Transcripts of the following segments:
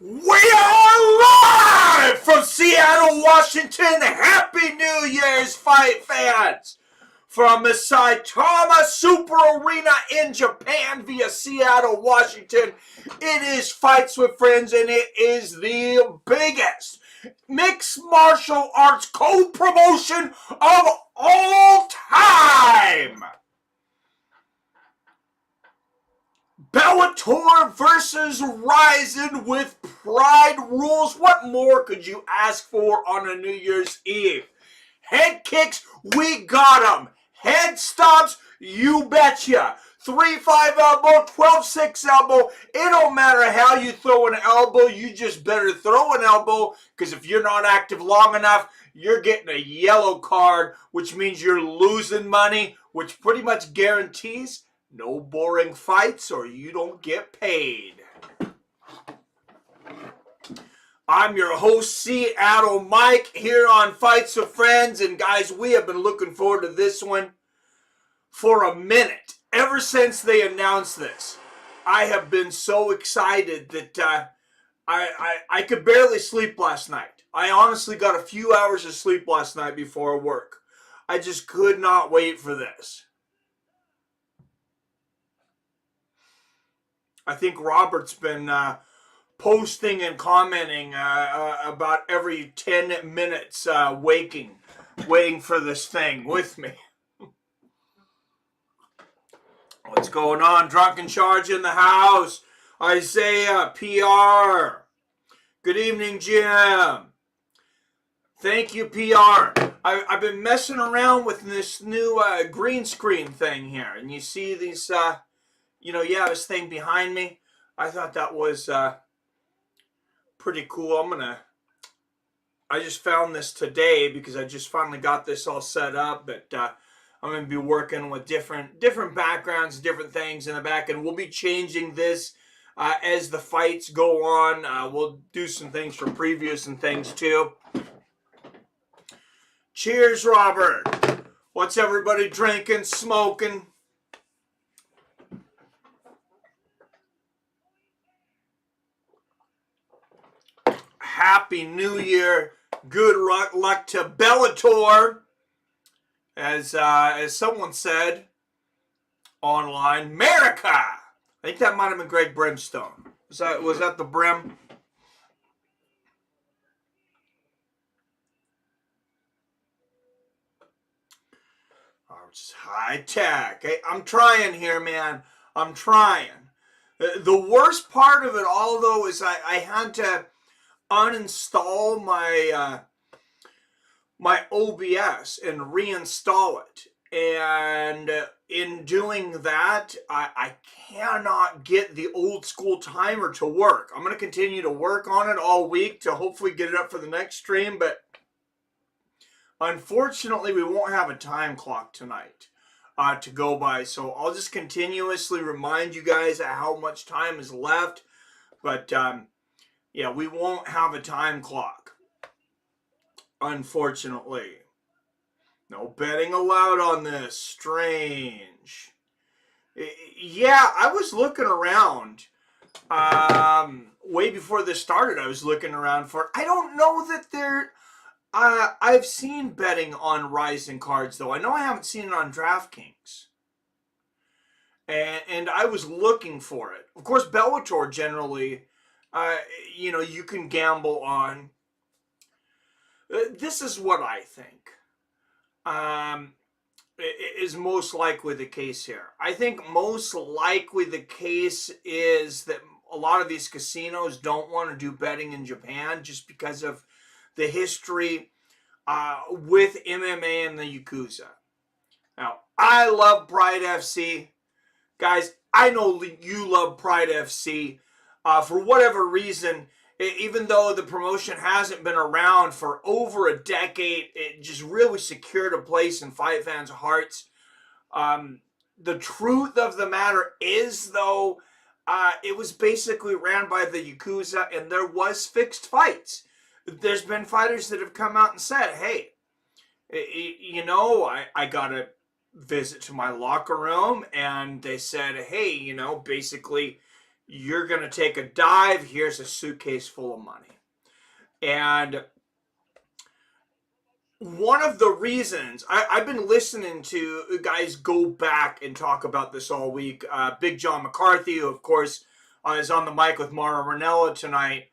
We are live from Seattle, Washington. Happy New Year's, fight fans! From the Saitama Super Arena in Japan via Seattle, Washington, it is Fights with Friends, and it is the biggest mixed martial arts co-promotion of all time! Bellator versus Rizin with Pride rules. What more could you ask for on a New Year's Eve? Head kicks, we got them. Head stomps, you betcha. 3-5 elbow, 12-6 elbow. It don't matter how you throw an elbow. You just better throw an elbow, because if you're not active long enough, you're getting a yellow card, which means you're losing money, which pretty much guarantees no boring fights or you don't get paid. I'm your host, Seattle Mike, here on Fights with Friends. And guys, we have been looking forward to this one for a minute. Ever since they announced this, I have been so excited that I could barely sleep last night. I honestly got a few hours of sleep last night before work. I just could not wait for this. I think Robert's been posting and commenting about every 10 minutes, waiting for this thing with me. What's going on? Drunken Charge in the house. Isaiah, PR. Good evening, Jim. Thank you, PR. I've been messing around with this new green screen thing here. And you see these... this thing behind me. I thought that was pretty cool. I just found this today because I just finally got this all set up. But I'm going to be working with different backgrounds, different things in the back. And we'll be changing this as the fights go on. We'll do some things for previews and things too. Cheers, Robert. What's everybody drinking, smoking? Happy New Year. Good luck to Bellator. As someone said online, America. I think that might have been Greg Brimstone. Was that the Brim? Oh, just high tech. Hey, I'm trying here, man. I'm trying. The worst part of it all, though, is I had to uninstall my my OBS and reinstall it, and in doing that I cannot get the old school timer to work. I'm going to continue to work on it all week to hopefully get it up for the next stream, but unfortunately we won't have a time clock tonight to go by, so I'll just continuously remind you guys how much time is left, but yeah, we won't have a time clock, unfortunately. No betting allowed on this. Strange. Yeah, I was looking around. Way before this started, I was looking around for... I don't know that there... I've seen betting on Rizin cards, though. I know I haven't seen it on DraftKings. And I was looking for it. Of course, Bellator generally... you can gamble on. This is what I think is most likely the case here. I think most likely the case is that a lot of these casinos don't want to do betting in Japan just because of the history with MMA and the Yakuza. Now, I love Pride FC. Guys, I know you love Pride FC. For whatever reason, even though the promotion hasn't been around for over a decade, it just really secured a place in fight fans' hearts. The truth of the matter is, though, it was basically ran by the Yakuza, and there was fixed fights. There's been fighters that have come out and said, hey, I got a visit to my locker room, and they said, hey, basically... You're going to take a dive. Here's a suitcase full of money. And one of the reasons I've been listening to guys go back and talk about this all week. Big John McCarthy, who of course is on the mic with Mara Ranella tonight,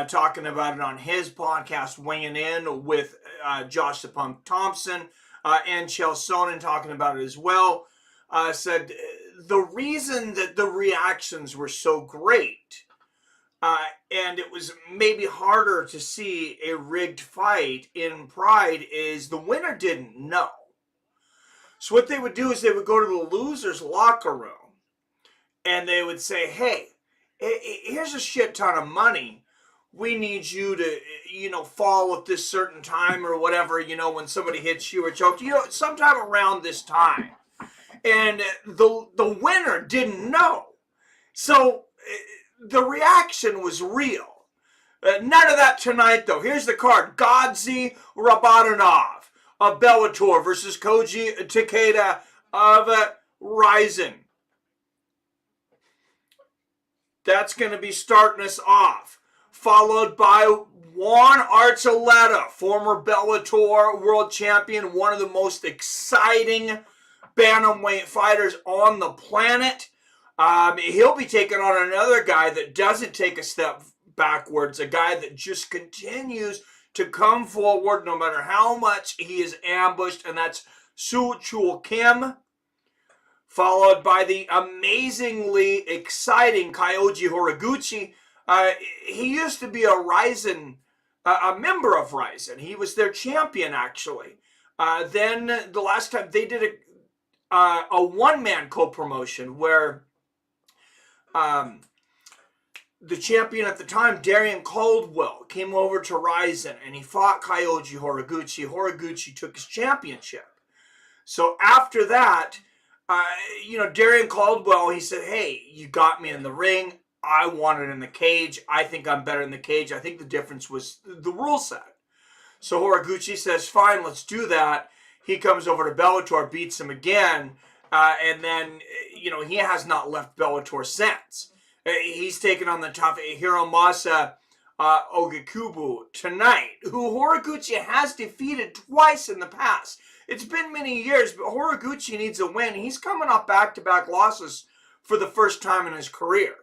talking about it on his podcast, weighing in with Josh the Punk Thompson and Chael Sonnen talking about it as well. Said the reason that the reactions were so great and it was maybe harder to see a rigged fight in Pride is the winner didn't know. So what they would do is they would go to the loser's locker room and they would say, hey, here's a shit ton of money. We need you to, fall at this certain time or whatever, when somebody hits you or chokes, sometime around this time. And the winner didn't know. So the reaction was real. None of that tonight, though. Here's the card. Kyoji Robotnov of Bellator versus Kyoji Takeda of Rizin. That's going to be starting us off. Followed by Juan Archuleta, former Bellator world champion, one of the most exciting bantamweight fighters on the planet. He'll be taking on another guy that doesn't take a step backwards, a guy that just continues to come forward no matter how much he is ambushed, and that's Soo-Chul Kim, followed by the amazingly exciting Kyoji Horiguchi. He used to be a member of Rizin. He was their champion, actually. Then the last time they did a one-man co-promotion where the champion at the time, Darian Caldwell, came over to Rizin and he fought Kyoji Horiguchi. Horiguchi took his championship. So after that, Darian Caldwell, he said, hey, you got me in the ring. I want it in the cage. I think I'm better in the cage. I think the difference was the rule set. So Horiguchi says, fine, let's do that. He comes over to Bellator, beats him again, and then, he has not left Bellator since. He's taken on the tough Hiromasa Ogikubo tonight, who Horiguchi has defeated twice in the past. It's been many years, but Horiguchi needs a win. He's coming off back-to-back losses for the first time in his career.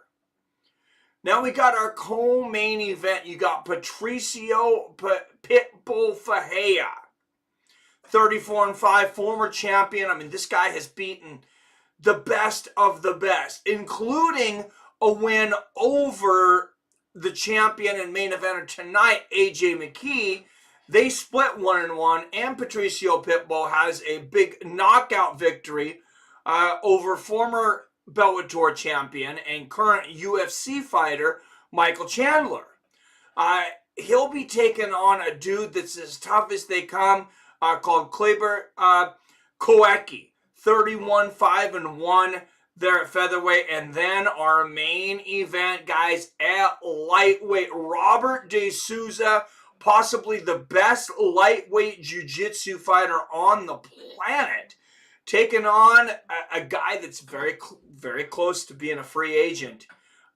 Now we got our co-main event. You got Patricio Pitbull Freire, 34-5, former champion. I mean, this guy has beaten the best of the best, including a win over the champion and main eventer tonight, AJ Mckee. They split 1-1, and Patricio Pitbull has a big knockout victory over former Bellator champion and current UFC fighter Michael Chandler. He'll be taking on a dude that's as tough as they come, called Kleber 31-5-1 there at featherweight. And then our main event, guys, at lightweight, Robert De Souza, possibly the best lightweight jiu-jitsu fighter on the planet, taking on a guy that's very, very close to being a free agent.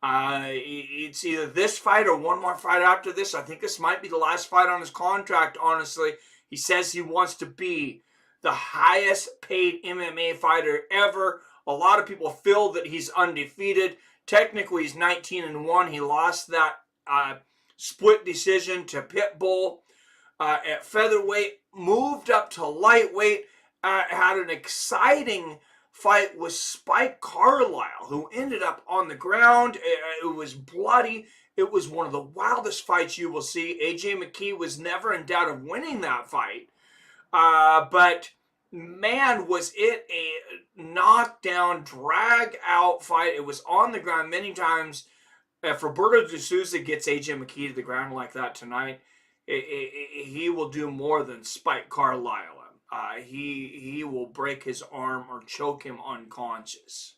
It's either this fight or one more fight after this. I think this might be the last fight on his contract, honestly. He says he wants to be the highest paid MMA fighter ever. A lot of people feel that he's undefeated. Technically, he's 19-1. He lost that split decision to Pitbull at featherweight, moved up to lightweight, had an exciting fight with Spike Carlisle, who ended up on the ground. It was bloody. It was one of the wildest fights you will see. AJ Mckee was never in doubt of winning that fight. But man, was it a knockdown, drag-out fight. It was on the ground many times. If Roberto De Souza gets AJ Mckee to the ground like that tonight, he will do more than Spike Carlisle. He will break his arm or choke him unconscious.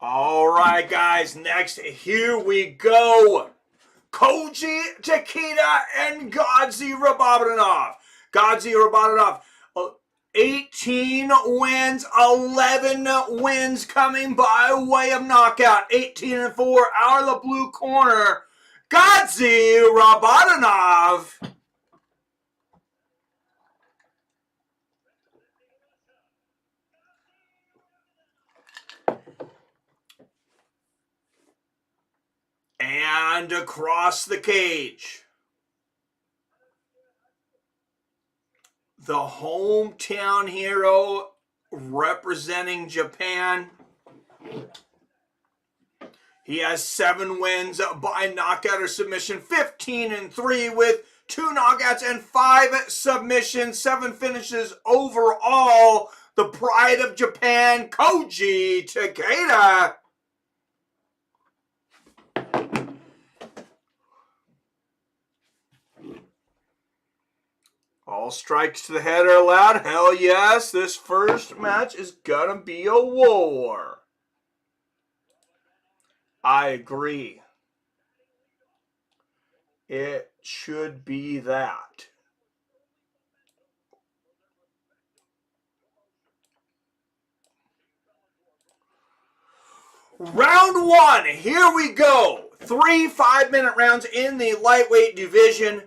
All right, guys, next, here we go. Kyoji, Takeda, and Robotnov. 18 wins, 11 wins coming by way of knockout. 18-4 out of the blue corner. Robotnov. And across the cage, the hometown hero representing Japan. He has 7 wins by knockout or submission, 15-3 with 2 knockouts and 5 submissions, 7 finishes overall. The pride of Japan, Kyoji Takeda. All strikes to the head are allowed. Hell yes, this first match is gonna be a war. I agree. It should be that. Round 1, here we go. 3 5-minute rounds in the lightweight division.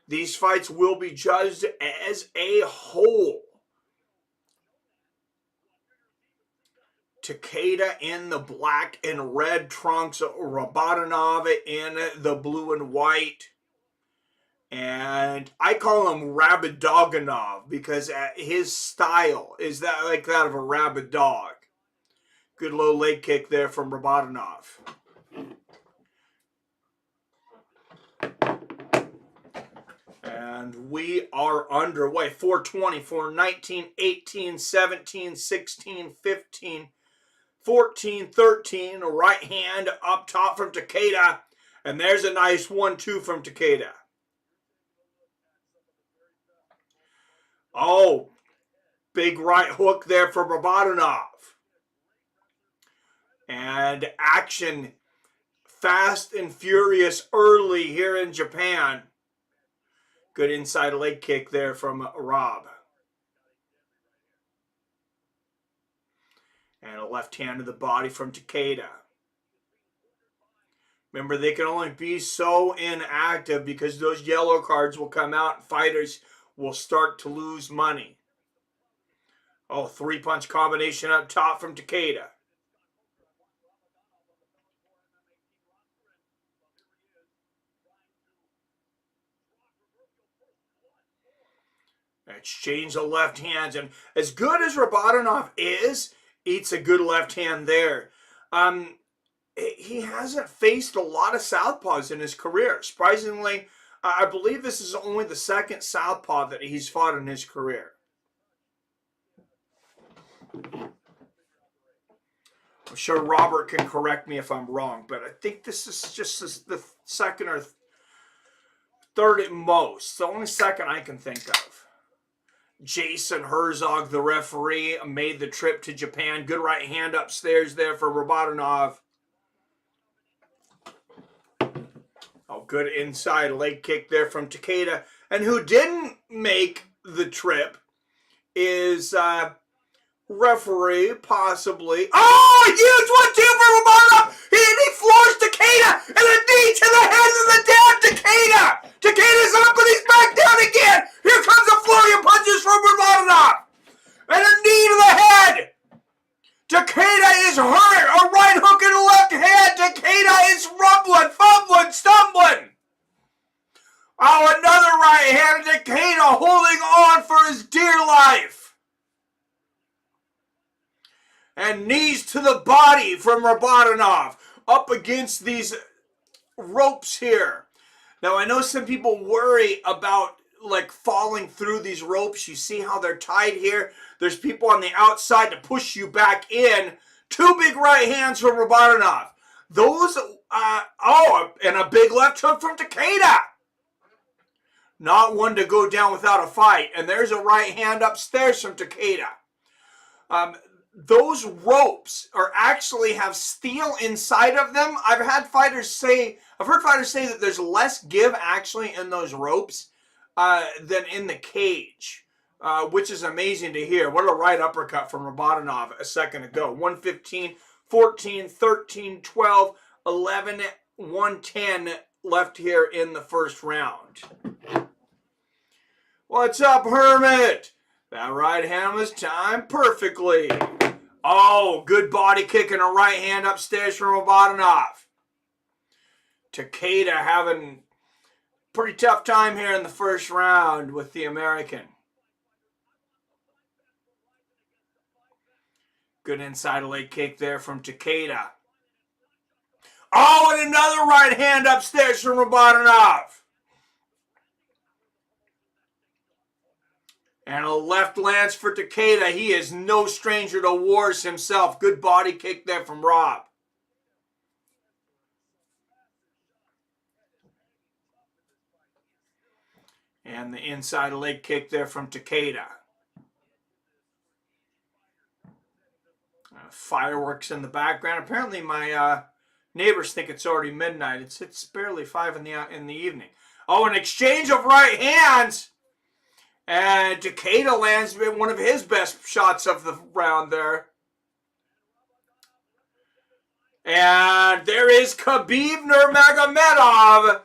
These fights will be judged as a whole. Takeda in the black and red trunks, Robotnov in the blue and white. And I call him Rabidoganov because his style is that like that of a rabid dog. Good low leg kick there from Robotnov. And we are underway. 4:20, 4:19, 18, 17, 16, 15, 14, 13. Right hand up top from Takeda. And there's a nice 1-2 from Takeda. Oh, big right hook there for Robotnov. And action fast and furious early here in Japan. Good inside leg kick there from Rob. And a left hand to the body from Takeda. Remember, they can only be so inactive because those yellow cards will come out and fighters will start to lose money. Oh, 3-punch combination up top from Takeda. Exchange the left hands, and as good as Robotnov is, eats a good left hand there. He hasn't faced a lot of southpaws in his career. Surprisingly, I believe this is only the second southpaw that he's fought in his career. I'm sure Robert can correct me if I'm wrong, but I think this is just the second or third at most. The only second I can think of. Jason Herzog, the referee, made the trip to Japan. Good right hand upstairs there for Robotnov. Oh, good inside leg kick there from Takeda. And who didn't make the trip is referee, possibly. Oh, huge 1-2 for Robotnov. He floors Takeda and a knee to the head of the damn Takeda. Takeda's up and he's back down again. Here comes a flurry of punches from Robotnov. And a knee to the head. Takeda is hurt. A right hook in the left hand. Takeda is rumbling, fumbling, stumbling. Oh, another right hand. Takeda holding on for his dear life. And knees to the body from Robotnov. Up against these ropes here. Now, I know some people worry about like falling through these ropes. You see how they're tied here? There's people on the outside to push you back in. 2 big right hands from Robotnov. Those, and a big left hook from Takeda. Not one to go down without a fight. And there's a right hand upstairs from Takeda. those ropes are actually have steel inside of them. I've heard fighters say that there's less give actually in those ropes than in the cage, which is amazing to hear. What a right uppercut from Robotnov a second ago. 115, 14, 13, 12, 11, 110 left here in the first round. What's up, Hermit? That right hand was timed perfectly. Oh, good body kick and a right hand upstairs from Robotnov. Takeda having a pretty tough time here in the first round with the American. Good inside leg kick there from Takeda. Oh, and another right hand upstairs from Robotnov. And a left lance for Takeda. He is no stranger to wars himself. Good body kick there from Rob. And the inside leg kick there from Takeda. Fireworks in the background. Apparently my neighbors think it's already midnight. It's barely 5 in the evening. Oh, an exchange of right hands. And Takeda lands one of his best shots of the round there. And there is Khabib Nurmagomedov,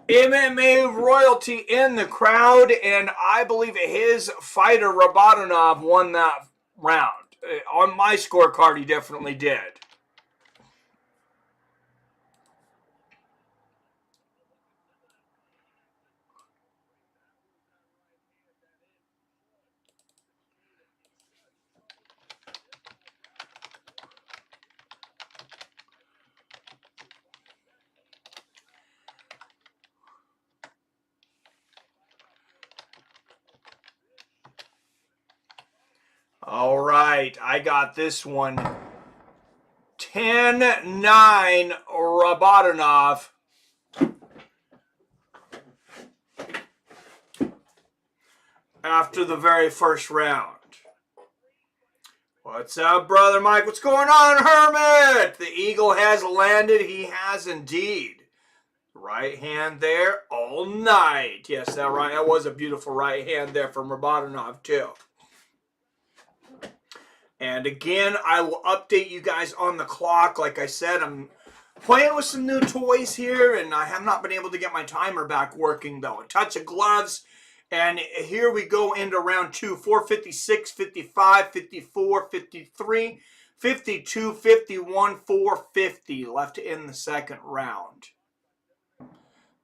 MMA royalty in the crowd, and I believe his fighter Robotnov won that round. On my scorecard, he definitely did. All right, I got this one. 10-9 Robotnov. After the very first round. What's up, Brother Mike? What's going on, Hermit? The Eagle has landed. He has indeed. Right hand there all night. Yes, that was a beautiful right hand there from Robotnov, too. And again, I will update you guys on the clock. Like I said, I'm playing with some new toys here, and I have not been able to get my timer back working, though. A touch of gloves, and here we go into round 2. 456, 55, 54, 53, 52, 51, 450 left in the second round.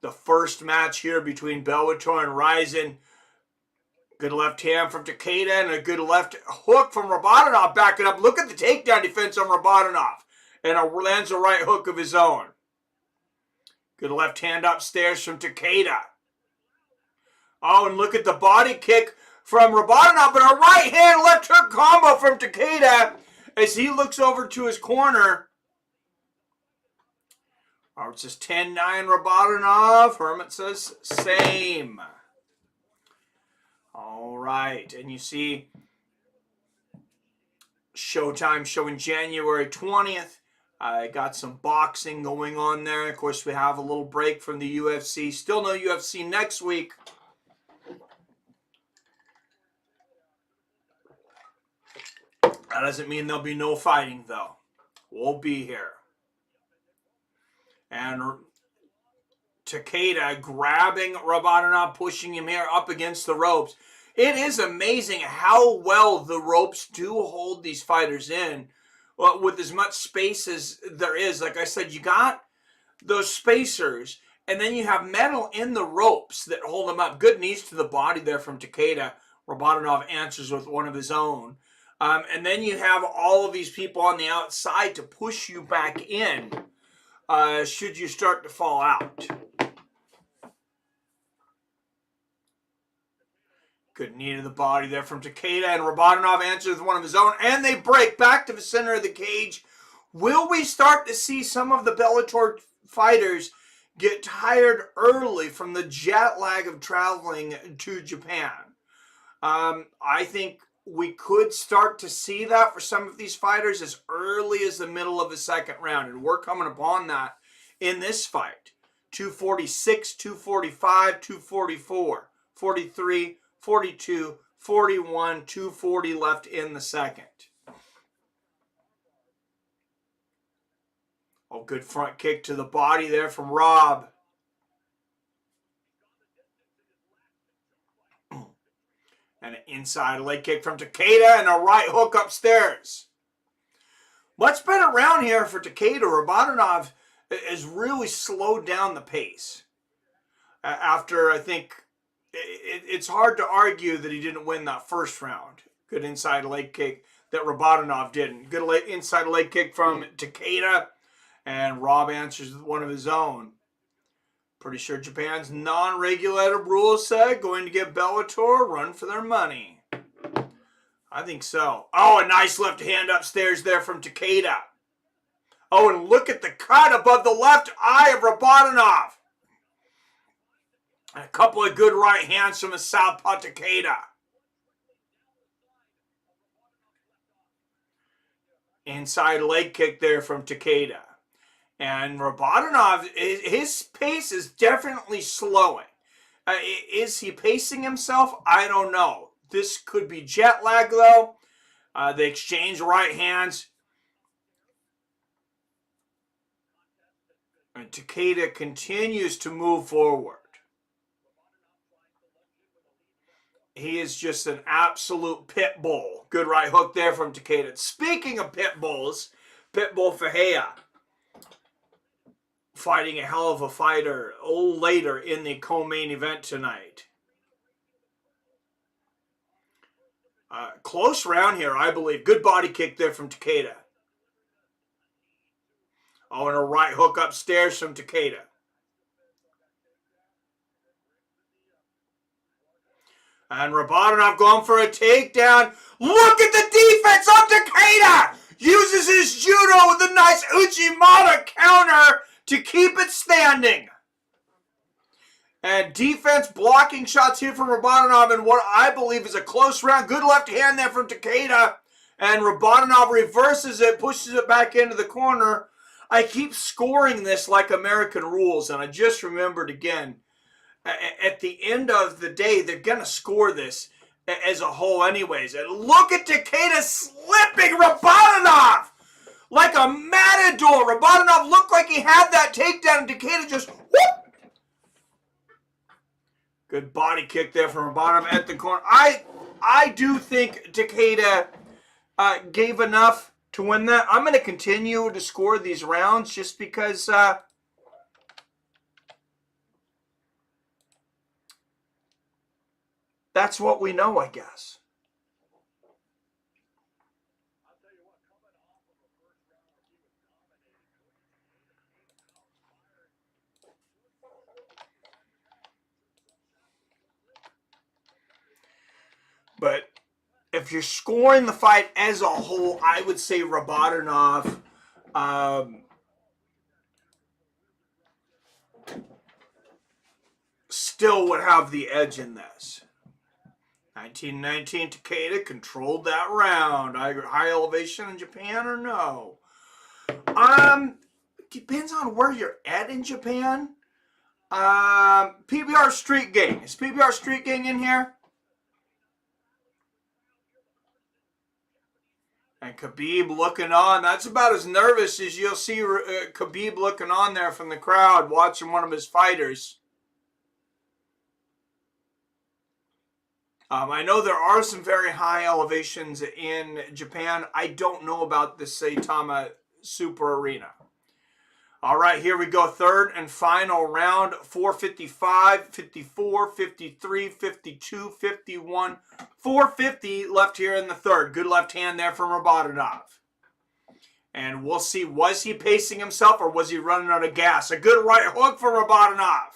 The first match here between Bellator and Rizin. Good left hand from Takeda and a good left hook from Robotnov backing up. Look at the takedown defense on Robotnov. And lands a right hook of his own. Good left hand upstairs from Takeda. Oh, and look at the body kick from Robotnov, but a right hand left hook combo from Takeda as he looks over to his corner. Robert says 10-9 Robotnov. Hermit says same. All right, and you see Showtime showing January 20th. I got some boxing going on there. Of course, we have a little break from the UFC. Still no UFC next week. That doesn't mean there'll be no fighting, though. We'll be here. And Takeda grabbing Robotnov, pushing him here up against the ropes. It is amazing how well the ropes do hold these fighters in. Well, with as much space as there is. Like I said, you got those spacers, and then you have metal in the ropes that hold them up. Good knees to the body there from Takeda. Robotnov answers with one of his own. And then you have all of these people on the outside to push you back in should you start to fall out. Good knee to the body there from Takeda, and Robotnov answers with one of his own, and they break back to the center of the cage. Will we start to see some of the Bellator fighters get tired early from the jet lag of traveling to Japan? I think we could start to see that for some of these fighters as early as the middle of the second round. And we're coming upon that in this fight. 246, 245, 244, 43, 42, 41, 240 left in the second. Oh, good front kick to the body there from Rob. And an inside leg kick from Takeda and a right hook upstairs. Much better round here for Takeda. Robotnov has really slowed down the pace. After, I think, it's hard to argue that he didn't win that first round. Good inside leg kick that Robotnov didn't. Good inside leg kick from Takeda. And Rob answers with one of his own. Pretty sure Japan's non-regulated rules said going to give Bellator a run for their money. I think so. Oh, a nice left hand upstairs there from Takeda. Oh, and look at the cut above the left eye of Robotnov. And a couple of good right hands from the southpaw Takeda. Inside leg kick there from Takeda. And Robotnov, his pace is definitely slowing. Is he pacing himself? I don't know. This could be jet lag, though. They exchange right hands. And Takeda continues to move forward. He is just an absolute pit bull. Good right hook there from Takeda. Speaking of pit bulls, Pitbull Freire fighting a hell of a fighter later in the co-main event tonight. Close round here, I believe. Good body kick there from Takeda. Oh, and a right hook upstairs from Takeda. And Robotnov going for a takedown. Look at the defense of Takeda! Uses his judo with a nice Uchimata counter to keep it standing. And defense blocking shots here from Robotnov in what I believe is a close round. Good left hand there from Takeda. And Robotnov reverses it, pushes it back into the corner. I keep scoring this like American rules, and I just remembered again, at the end of the day, they're going to score this as a whole anyways. And look at Takeda slipping Robotnov like a matador. Robotnov looked like he had that takedown, and Takeda just whoop. Good body kick there from Robotnov at the corner. I do think Takeda gave enough to win that. I'm going to continue to score these rounds just because that's what we know, I guess. But if you're scoring the fight as a whole, I would say Robotnov still would have the edge in this. 1919 Takeda controlled that round. High elevation in Japan or no? Depends on where you're at in Japan. PBR Street Gang. Is PBR Street Gang in here? And Khabib looking on. That's about as nervous as you'll see Khabib looking on there from the crowd watching one of his fighters. I know there are some very high elevations in Japan. I don't know about the Saitama Super Arena. All right, here we go. Third and final round. 455, 54, 53, 52, 51, 450 left here in the third. Good left hand there from Robotnov. And we'll see, was he pacing himself or was he running out of gas? A good right hook for Robotnov.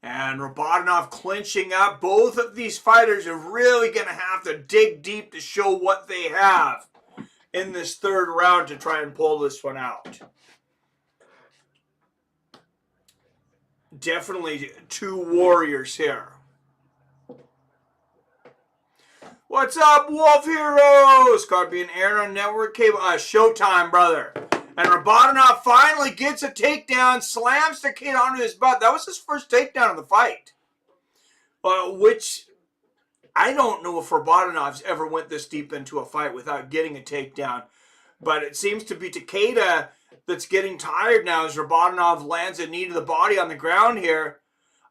And Robotnov clinching up. Both of these fighters are really going to have to dig deep to show what they have in this third round to try and pull this one out. Definitely two warriors here. What's up, Wolf Heroes? Card being aired on Network Cable. Showtime, brother. And Robotnov finally gets a takedown, slams Takeda onto his butt. That was his first takedown of the fight. Which, I don't know if Robotnov's ever went this deep into a fight without getting a takedown. But it seems to be Takeda that's getting tired now as Robotnov lands a knee to the body on the ground here.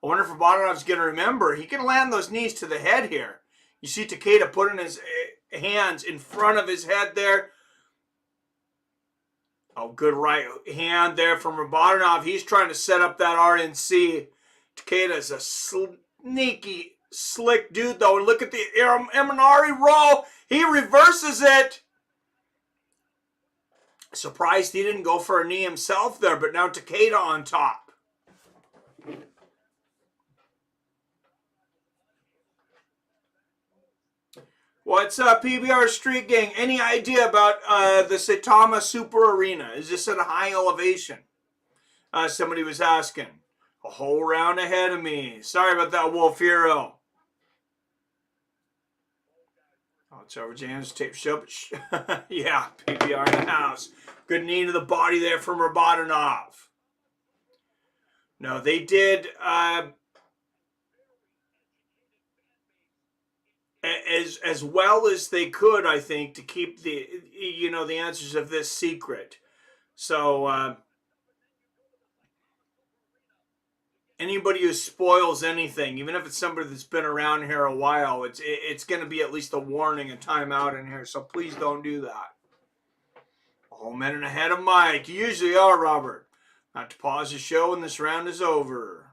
I wonder if Robotnov's going to remember. He can land those knees to the head here. You see Takeda putting his hands in front of his head there. Oh, good right hand there from Robotnov. He's trying to set up that RNC. Takeda's a sneaky, slick dude, though. And look at the Eminari roll. He reverses it. Surprised he didn't go for a knee himself there, but now Takeda on top. What's up, PBR Street Gang? Any idea about the Saitama Super Arena? Is this at a high elevation? Somebody was asking. A whole round ahead of me. Sorry about that, Wolf Hero. Oh, it's over James tape show. Yeah, PBR in the house. Good knee to the body there from Robotnov. No, they did... as well as they could, I think, to keep the the answers of this secret. So anybody who spoils anything, even if it's somebody that's been around here a while, it's going to be at least a warning, a timeout in here. So please don't do that. A whole minute ahead of Mike. You usually are, Robert. Not to pause the show when this round is over.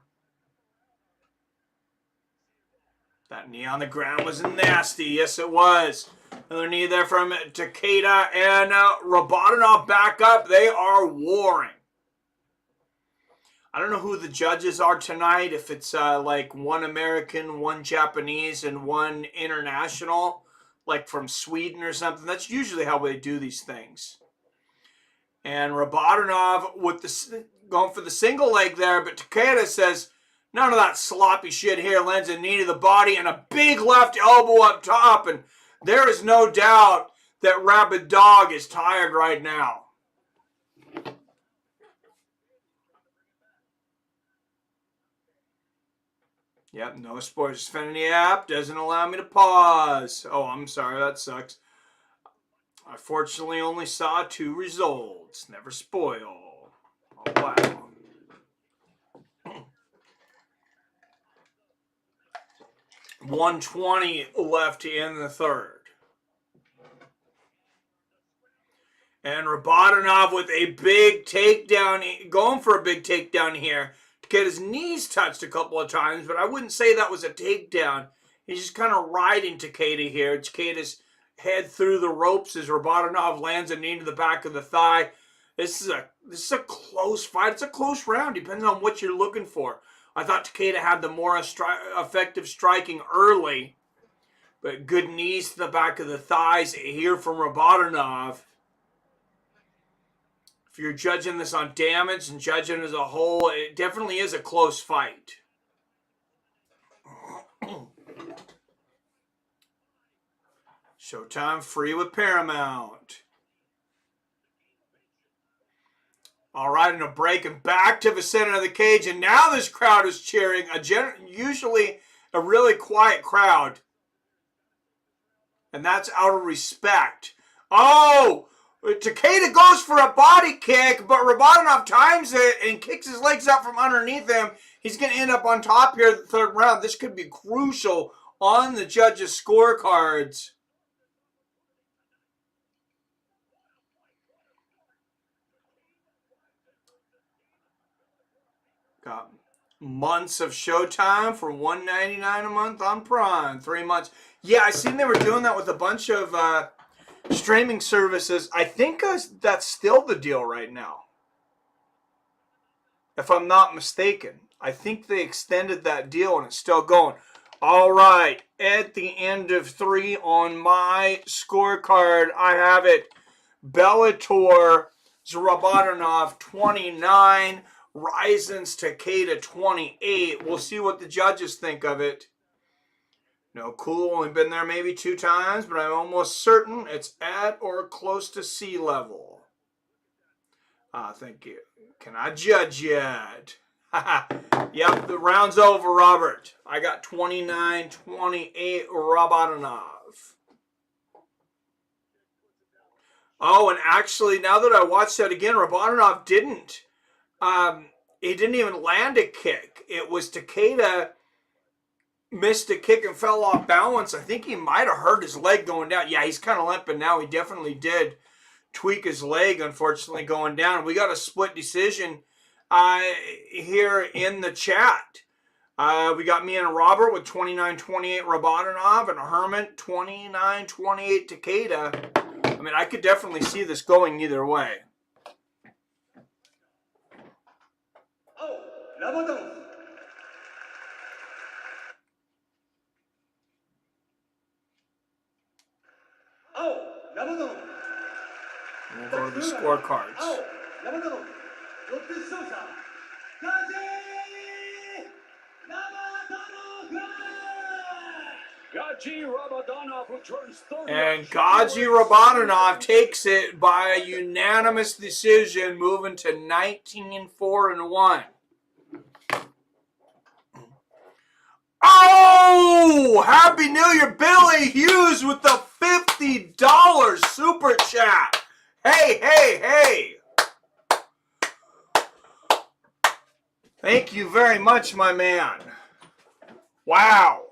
That knee on the ground was nasty. Yes, it was. Another knee there from Takeda and Robotnov back up. They are warring. I don't know who the judges are tonight. If it's like one American, one Japanese, and one international, like from Sweden or something. That's usually how they do these things. And Robotnov with the going for the single leg there, but Takeda says, none of that sloppy shit here. Lands a knee to the body and a big left elbow up top. And there is no doubt that Rabid Dog is tired right now. Yep, no sports Xfinity app doesn't allow me to pause. Oh, I'm sorry, that sucks. I fortunately only saw 2 results. Never spoil. Oh, wow. 1:20 left in the third. And Robotnov with a big takedown, going for a big takedown here. Takeda's knees touched a couple of times, but I wouldn't say that was a takedown. He's just kind of riding Takeda here. Takeda's head through the ropes as Robotnov lands a knee to the back of the thigh. This is a close fight. It's a close round, depending on what you're looking for. I thought Takeda had the more effective striking early, but good knees to the back of the thighs here from Robotnov. If you're judging this on damage and judging as a whole, it definitely is a close fight. Showtime free with Paramount. All right, and a break and back to the center of the cage. And now this crowd is cheering. Usually a really quiet crowd. And that's out of respect. Oh, Takeda goes for a body kick, but Robotnov times it and kicks his legs out from underneath him. He's going to end up on top here in the third round. This could be crucial on the judges' scorecards. Got months of Showtime for $1.99 a month on Prime. 3 months. Yeah, I seen they were doing that with a bunch of streaming services. I think that's still the deal right now. If I'm not mistaken. I think they extended that deal and it's still going. All right. At the end of 3 on my scorecard, I have it. Bellator Robotnov 29. Rizin's Takeda 28. We'll see what the judges think of it. No, cool, only been there maybe 2 times, but I'm almost certain it's at or close to sea level. Thank you. Can I judge yet? Yep, the round's over, Robert. I got 29-28 Robotnov. Oh, and actually, now that I watched that again, Robotnov didn't. He didn't even land a kick. It was Takeda missed a kick and fell off balance. I think he might have hurt his leg going down. Yeah, he's kind of limping now. He definitely did tweak his leg, unfortunately, going down. We got a split decision here in the chat. We got me and Robert with 29-28 Robotnov and Herman 29-28 Takeda. I mean, I could definitely see this going either way. Oh, Robotnov. Oh, Robotnov. We'll go to the scorecards. Oh, Robotnov. Souza. Kyoji Robotnov returns third. And Kyoji Robotnov takes it by a unanimous decision, moving to 19-4-1. Oh! Happy New Year, Billy Hughes with the $50 super chat. Hey, hey, hey. Thank you very much, my man. Wow.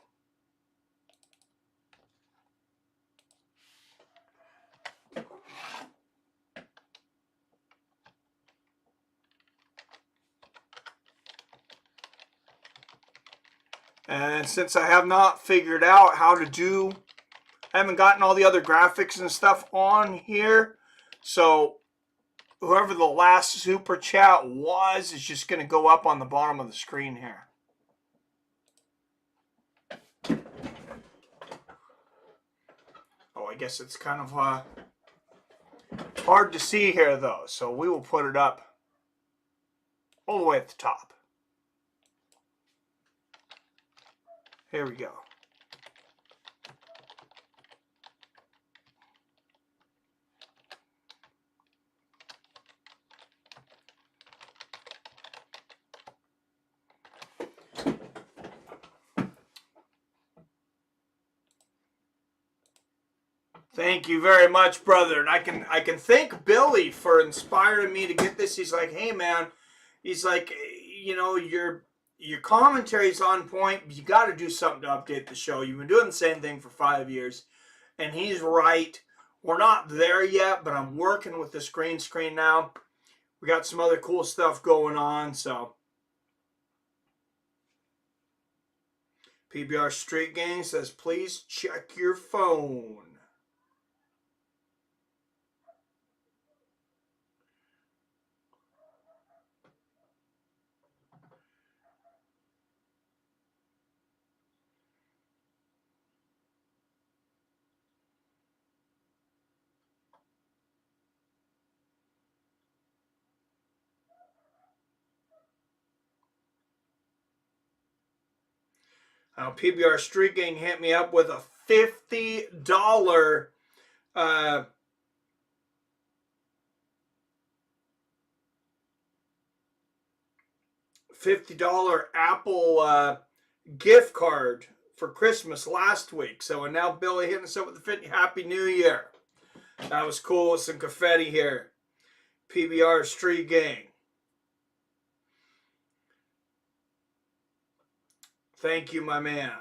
And since I have not figured out how to do, I haven't gotten all the other graphics and stuff on here. So whoever the last super chat was is just going to go up on the bottom of the screen here. Oh, I guess it's kind of hard to see here though. So we will put it up all the way at the top. Here we go. Thank you very much, brother. And I can thank Billy for inspiring me to get this. He's like, hey man, he's like, you know, your commentary's on point. You got to do something to update the show. You've been doing the same thing for 5 years. And he's right. We're not there yet, but I'm working with this green screen now. We got some other cool stuff going on, so. PBR Street Gang says, please check your phone. PBR Street Gang hit me up with a $50 $50 Apple gift card for Christmas last week. So and now Billy hitting us up with the 50. Happy New Year. That was cool with some confetti here. PBR Street Gang. Thank you, my man.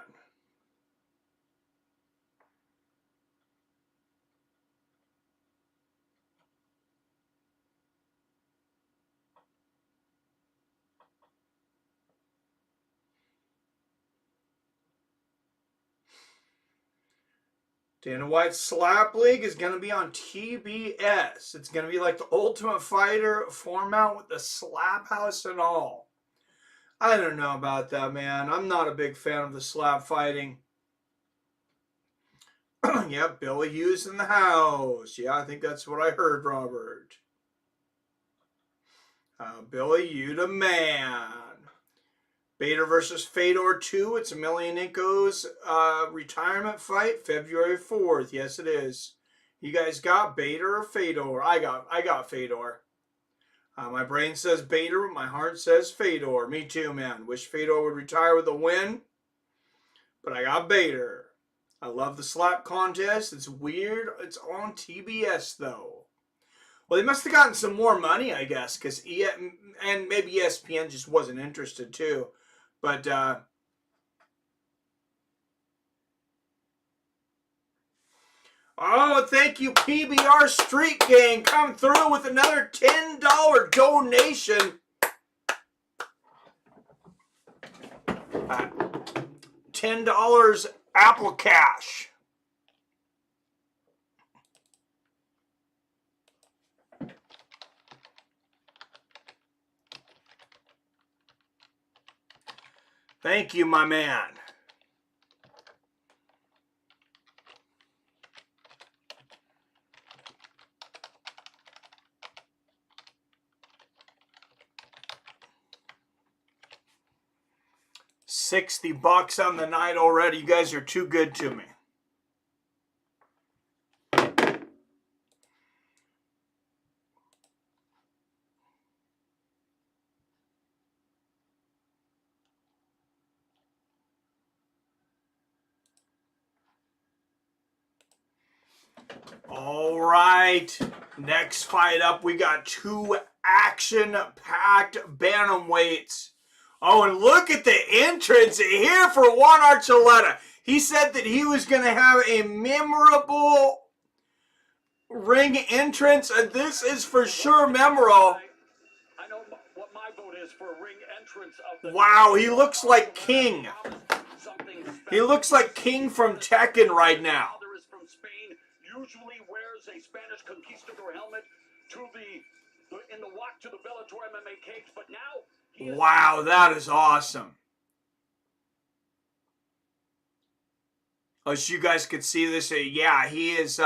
Dana White's Slap League is going to be on TBS. It's going to be like the Ultimate Fighter format with the slap house and all. I don't know about that, man. I'm not a big fan of the slap fighting. Yeah, Billy Hughes in the house. Yeah, I think that's what I heard, Robert. Billy, you the man. Bader versus Fedor 2. It's Emelianenko's retirement fight, February 4th. Yes, it is. You guys got Bader or Fedor? I got Fedor. My brain says Bader, my heart says Fedor. Me too, man. Wish Fedor would retire with a win, but I got Bader. I love the slap contest. It's weird. It's on TBS, though. Well, they must have gotten some more money, I guess, because and maybe ESPN just wasn't interested, too. But, oh, thank you, PBR Street Gang. Come through with another $10 donation. $10 Apple Cash. Thank you, my man. $60 on the night already. You guys are too good to me. All right, next fight up, we got two action-packed bantamweights. Oh, and look at the entrance here for Juan Archuleta. He said that he was going to have a memorable ring entrance, and this is for sure memorable. I know what my vote is for a ring entrance of the Wow, he looks like King. He looks like King from Tekken right now. Is from Spain, usually wears a Spanish conquistador helmet to in the walk to the Bellator MMA cage, but now wow, that is awesome. As you guys could see this, yeah, he is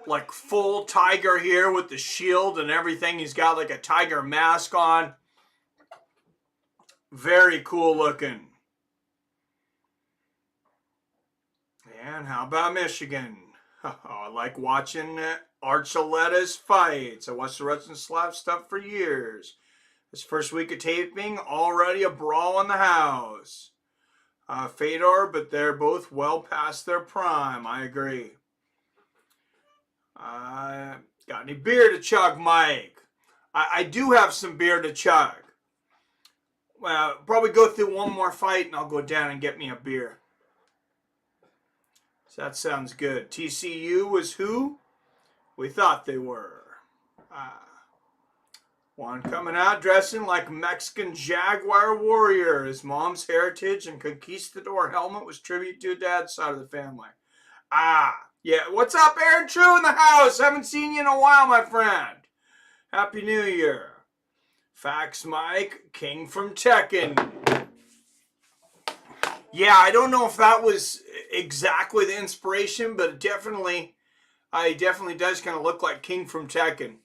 like full tiger here with the shield and everything. He's got like a tiger mask on. Very cool looking. And how about Michigan? Oh, I like watching Archuleta's fights. I watched the Wrestling Slap stuff for years. This first week of taping, already a brawl in the house. Fedor, but they're both well past their prime. I agree. Got any beer to chug, Mike? I do have some beer to chug. Well, probably go through one more fight and I'll go down and get me a beer. So that sounds good. TCU was who? We thought they were. One coming out dressing like Mexican Jaguar warrior. His mom's heritage and conquistador helmet was tribute to dad's side of the family. Yeah. What's up, Aaron True in the house? Haven't seen you in a while, my friend. Happy New Year. Facts, Mike. King from Tekken. Yeah, I don't know if that was exactly the inspiration, but it definitely does kind of look like King from Tekken.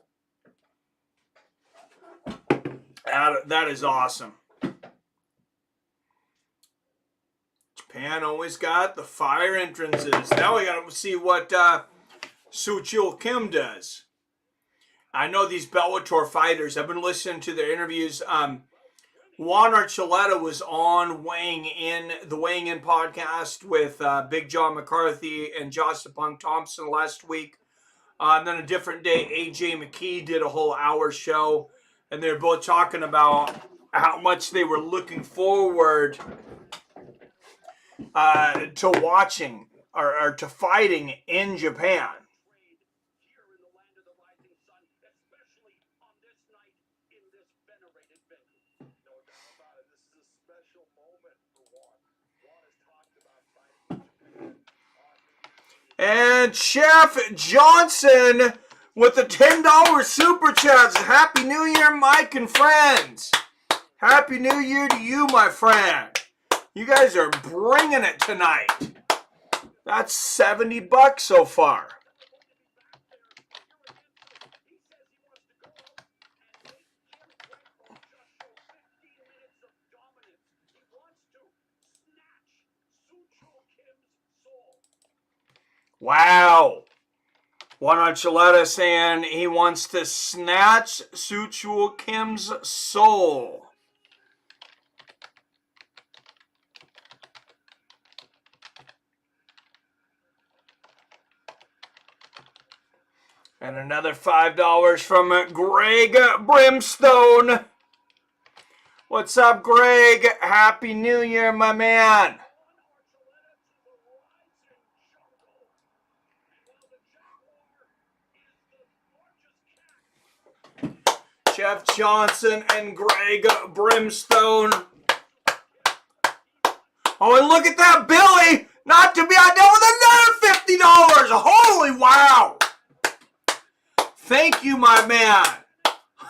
That is awesome. Japan always got the fire entrances. Now we got to see what Suchil Kim does. I know these Bellator fighters. I've been listening to their interviews. Juan Archuleta was on the Weighing In podcast with Big John McCarthy and Josh the Punk Thompson last week. And then a different day, AJ Mckee did a whole hour show. And they're both talking about how much they were looking forward to watching or to fighting in Japan. And Chef Johnson with the $10 super chats. Happy New Year, Mike and friends. Happy New Year to you, my friend. You guys are bringing it tonight. That's $70 so far. Wow. Juan Archuleta saying he wants to snatch Suchuo Kim's soul. And another $5 from Greg Brimstone. What's up, Greg? Happy New Year, my man. Jeff Johnson and Greg Brimstone. Oh, and look at that, Billy! Not to be outdone with another $50! Holy wow! Thank you, my man.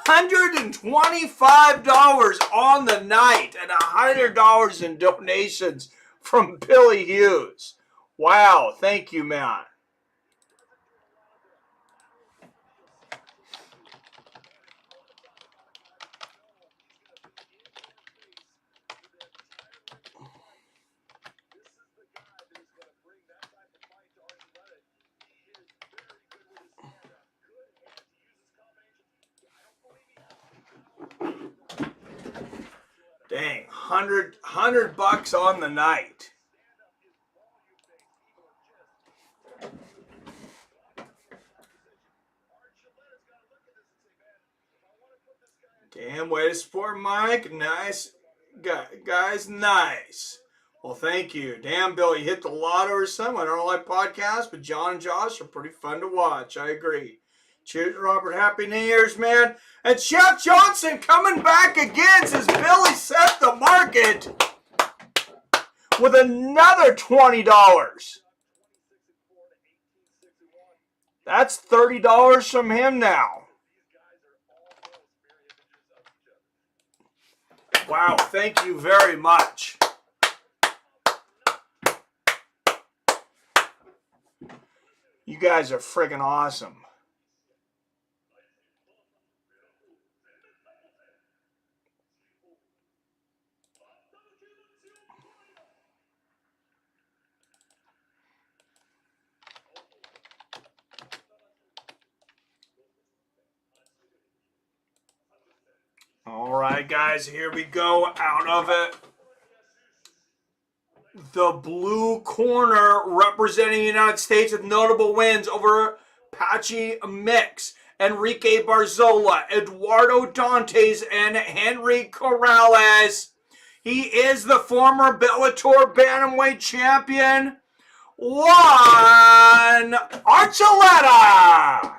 $125 on the night and $100 in donations from Billy Hughes. Wow, thank you, man. Dang, $100 on the night. Damn, way to support Mike. Nice. Guys, nice. Well, thank you. Damn, Bill, you hit the lotto or something. I don't like podcasts, but John and Josh are pretty fun to watch. I agree. Cheers, Robert. Happy New Year's, man. And Chef Johnson coming back again, says Billy set the market with another $20. That's $30 from him now. Wow, thank you very much. You guys are friggin' awesome. All right, guys, here we go out of it. The blue corner representing the United States with notable wins over Patchy Mix, Enrique Barzola, Eduardo Dantes, and Henry Corrales. He is the former Bellator Bantamweight champion, Juan Archuleta.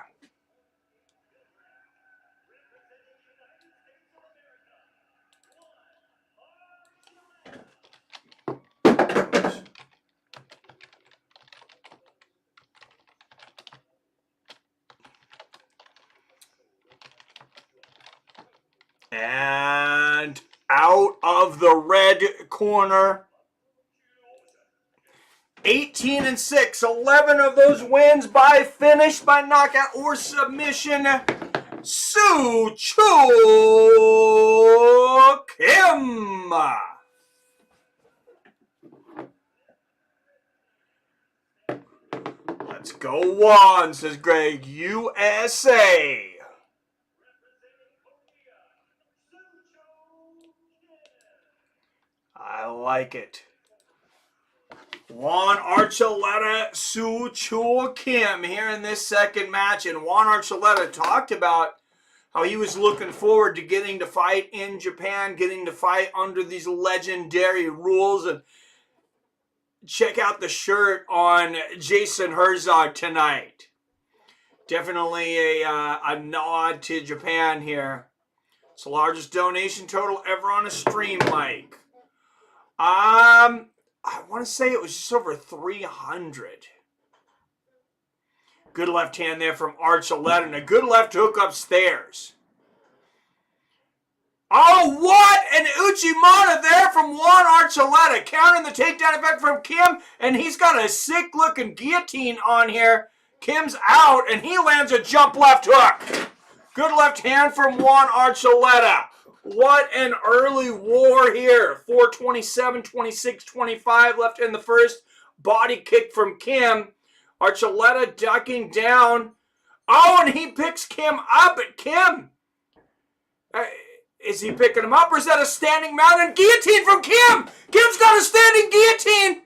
And out of the red corner, 18-6, 11 of those wins by finish, by knockout or submission, Soo Choo Kim. Let's go Juan, says Greg, USA. I like it. Juan Archuleta, Soo Choo Kim here in this second match. And Juan Archuleta talked about how he was looking forward to getting to fight in Japan, getting to fight under these legendary rules. And check out the shirt on Jason Herzog tonight. Definitely a nod to Japan here. It's the largest donation total ever on a stream, Mike. I want to say it was just over 300. Good left hand there from Archuleta and a good left hook upstairs. Oh, what an Uchimata there from Juan Archuleta. Countering the takedown effect from Kim, and he's got a sick-looking guillotine on here. Kim's out, and he lands a jump left hook. Good left hand from Juan Archuleta. What an early war here. 4:27, 26, 25 left in the first. Body kick from Kim. Archuleta ducking down. Oh, and he picks Kim up at Kim. Is he picking him up, or is that a standing mounted guillotine from Kim? Kim's got a standing guillotine.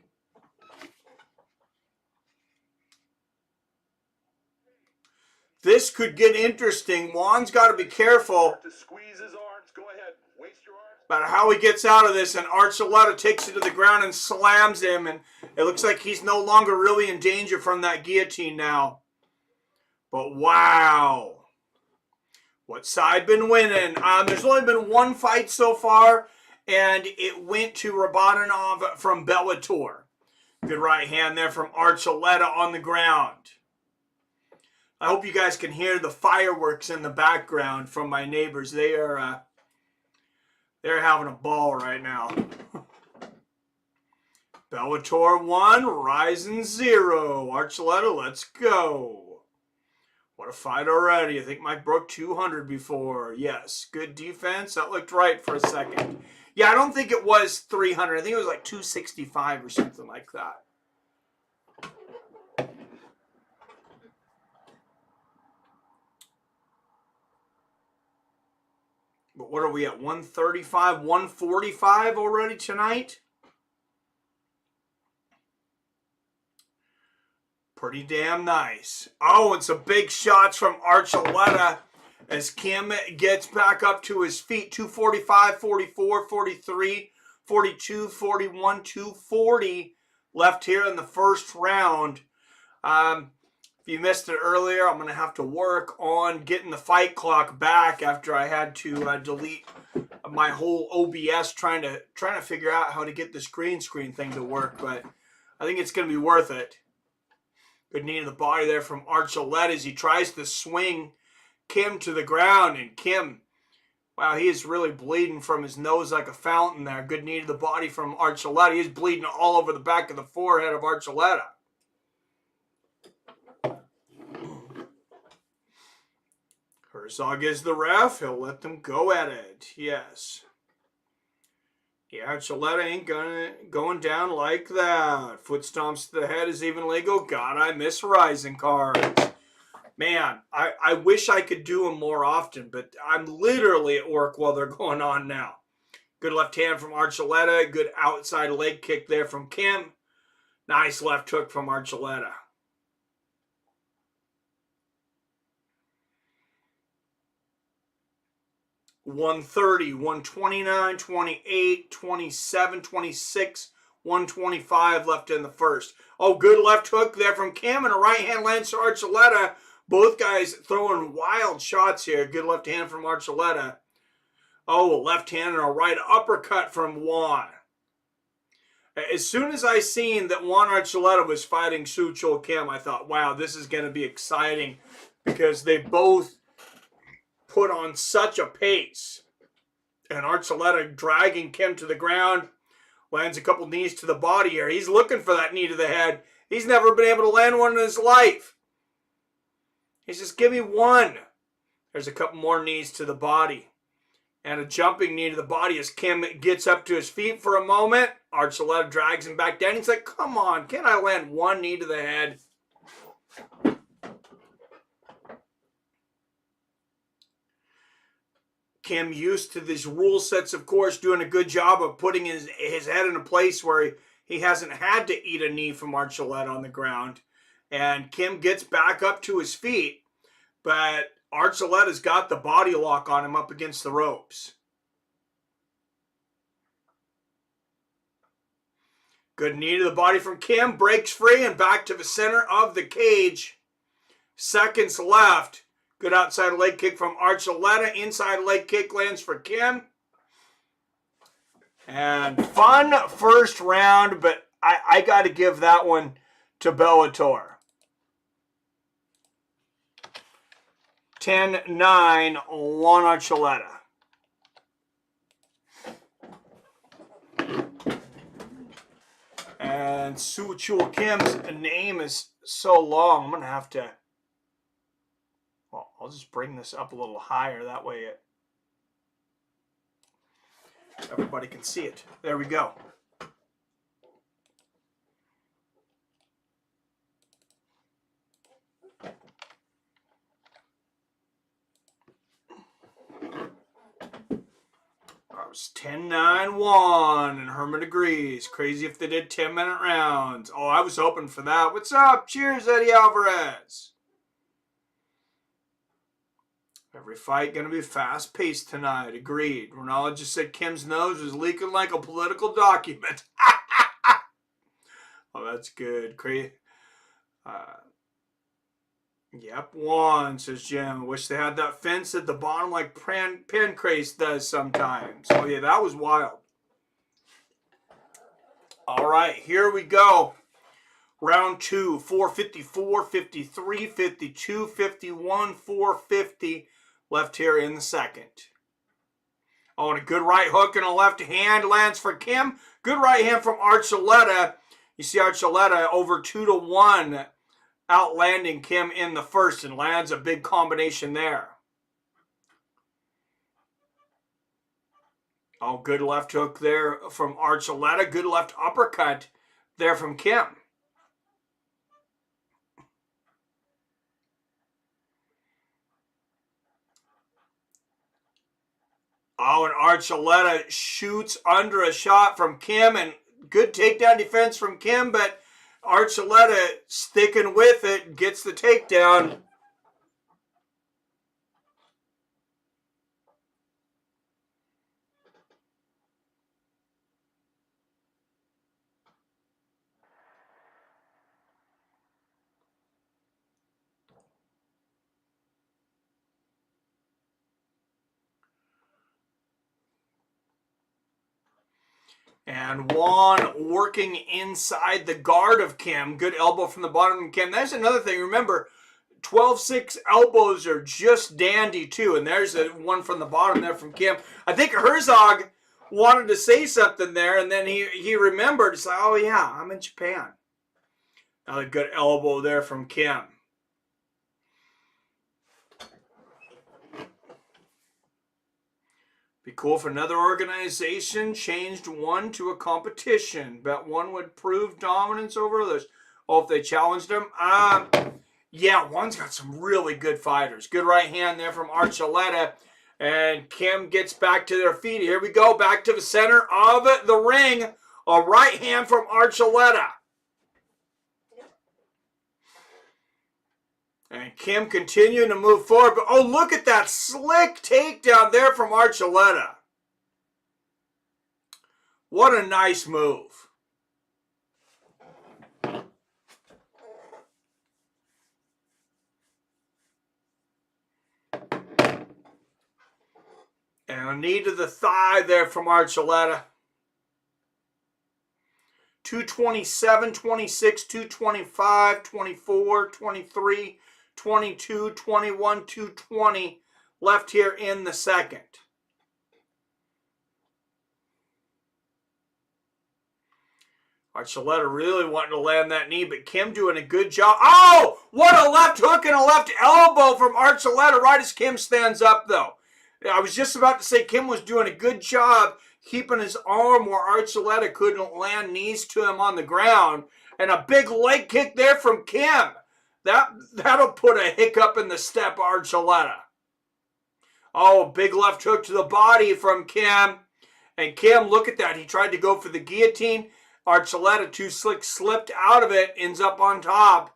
This could get interesting. Juan's got to be careful about how he gets out of this, and Archuleta takes it to the ground and slams him, and it looks like he's no longer really in danger from that guillotine now. But wow. What side been winning? There's only been one fight so far, and it went to Robotnov from Bellator. Good right hand there from Archuleta on the ground. I hope you guys can hear the fireworks in the background from my neighbors. They're having a ball right now. Bellator 1, Rizin 0. Archuleta, let's go. What a fight already. I think Mike broke 200 before. Yes, good defense. That looked right for a second. Yeah, I don't think it was 300. I think it was like 265 or something like that. But what are we at? 135, 145 already tonight? Pretty damn nice. Oh, and some big shots from Archuleta as Kim gets back up to his feet. 245, 44, 43, 42, 41, 240 left here in the first round. If you missed it earlier, I'm going to have to work on getting the fight clock back after I had to delete my whole OBS trying to figure out how to get this green screen thing to work. But I think it's going to be worth it. Good knee to the body there from Archuleta as he tries to swing Kim to the ground. And Kim, wow, he is really bleeding from his nose like a fountain there. Good knee to the body from Archuleta. He's bleeding all over the back of the forehead of Archuleta. Herzog is the ref. He'll let them go at it. Yes. Yeah, Archuleta ain't going down like that. Foot stomps to the head is even legal. God, I miss Rizin cards. Man, I wish I could do them more often, but I'm literally at work while they're going on now. Good left hand from Archuleta. Good outside leg kick there from Kim. Nice left hook from Archuleta. $130, $129, $28, $27, $26, $125 left in the first. Oh, good left hook there from Kim and a right hand lands to Archuleta. Both guys throwing wild shots here. Good left hand from Archuleta. Oh, a left hand and a right uppercut from Juan. As soon as I seen that Juan Archuleta was fighting Soo Kim, I thought, wow, this is going to be exciting because they both put on such a pace. And Archuleta dragging Kim to the ground. Lands a couple knees to the body here. He's looking for that knee to the head. He's never been able to land one in his life. He says, give me one. There's a couple more knees to the body. And a jumping knee to the body as Kim gets up to his feet for a moment. Archuleta drags him back down. He's like, come on, can't I land one knee to the head? Kim, used to these rule sets, of course, doing a good job of putting his head in a place where he hasn't had to eat a knee from Archuleta on the ground. And Kim gets back up to his feet, but Archuleta's got the body lock on him up against the ropes. Good knee to the body from Kim, breaks free and back to the center of the cage. Seconds left. Good outside leg kick from Archuleta. Inside leg kick lands for Kim. And fun first round, but I got to give that one to Bellator. 10-9, Juan Archuleta. And Soo Kim's name is so long, I'm going to have to... Well, I'll just bring this up a little higher. That way everybody can see it. There we go. goes. 10-9-1, and Herman agrees. Crazy if they did 10-minute rounds. Oh, I was hoping for that. What's up? Cheers, Eddie Alvarez. Every fight going to be fast-paced tonight. Agreed. Ronaldo just said Kim's nose was leaking like a political document. Oh, that's good. Crazy. Yep, one, says Jim. I wish they had that fence at the bottom like Pancrase does sometimes. Oh, yeah, that was wild. All right, here we go. Round 2, 454, 53, 52, 51, 450. Left here in the second. Oh, and a good right hook and a left hand lands for Kim. Good right hand from Archuleta. You see Archuleta over 2-1. Outlanding Kim in the first and lands a big combination there. Oh, good left hook there from Archuleta. Good left uppercut there from Kim. Oh, and Archuleta shoots under a shot from Kim, and good takedown defense from Kim, but Archuleta sticking with it, gets the takedown. And Juan working inside the guard of Kim. Good elbow from the bottom of Kim. That's another thing. Remember, 12-6 elbows are just dandy, too. And there's one from the bottom there from Kim. I think Herzog wanted to say something there, and then he remembered. It's like, oh, yeah, I'm in Japan. Another good elbow there from Kim. Be cool if another organization changed one to a competition. Bet one would prove dominance over others. Oh, if they challenged them? Yeah, one's got some really good fighters. Good right hand there from Archuleta. And Kim gets back to their feet. Here we go, back to the center of the ring. A right hand from Archuleta. And Kim continuing to move forward. But, oh, look at that slick takedown there from Archuleta. What a nice move. And a knee to the thigh there from Archuleta. 227, 26, 225, 24, 23, 22, 21, 220 left here in the second. Archuleta really wanting to land that knee, but Kim doing a good job. Oh, what a left hook and a left elbow from Archuleta right as Kim stands up, though. I was just about to say Kim was doing a good job keeping his arm where Archuleta couldn't land knees to him on the ground. And a big leg kick there from Kim. That'll put a hiccup in the step, Archuleta. Oh, big left hook to the body from Kim. And Kim, look at that. He tried to go for the guillotine. Archuleta, too slick, slipped out of it, ends up on top.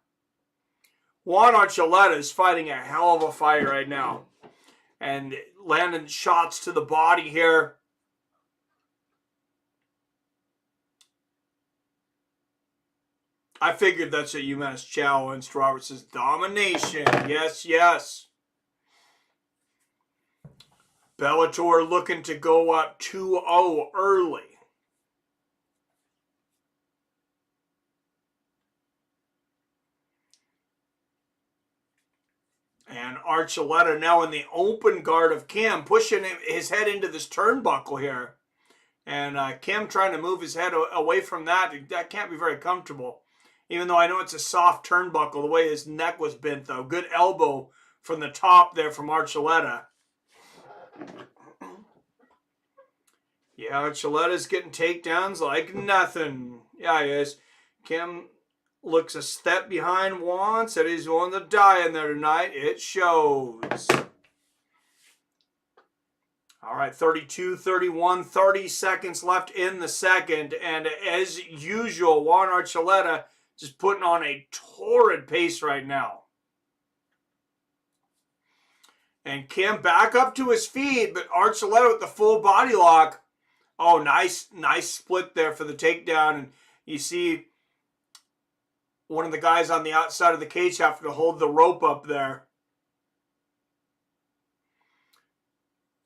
Juan Archuleta is fighting a hell of a fight right now. And landing shots to the body here. I figured that's a UMass challenge. Robert says domination. Yes, yes. Bellator looking to go up 2-0 early. And Archuleta now in the open guard of Kim, pushing his head into this turnbuckle here. And Kim trying to move his head away from that. That can't be very comfortable. Even though I know it's a soft turnbuckle, the way his neck was bent, though. Good elbow from the top there from Archuleta. Yeah, Archuleta's getting takedowns like nothing. Yeah, he is. Kim looks a step behind Juan. Said he's going to die in there tonight. It shows. All right, 32-31, 30 seconds left in the second. And as usual, Juan Archuleta just putting on a torrid pace right now. And Kim back up to his feet, but Archuleta with the full body lock. Oh, nice split there for the takedown. And you see one of the guys on the outside of the cage having to hold the rope up there.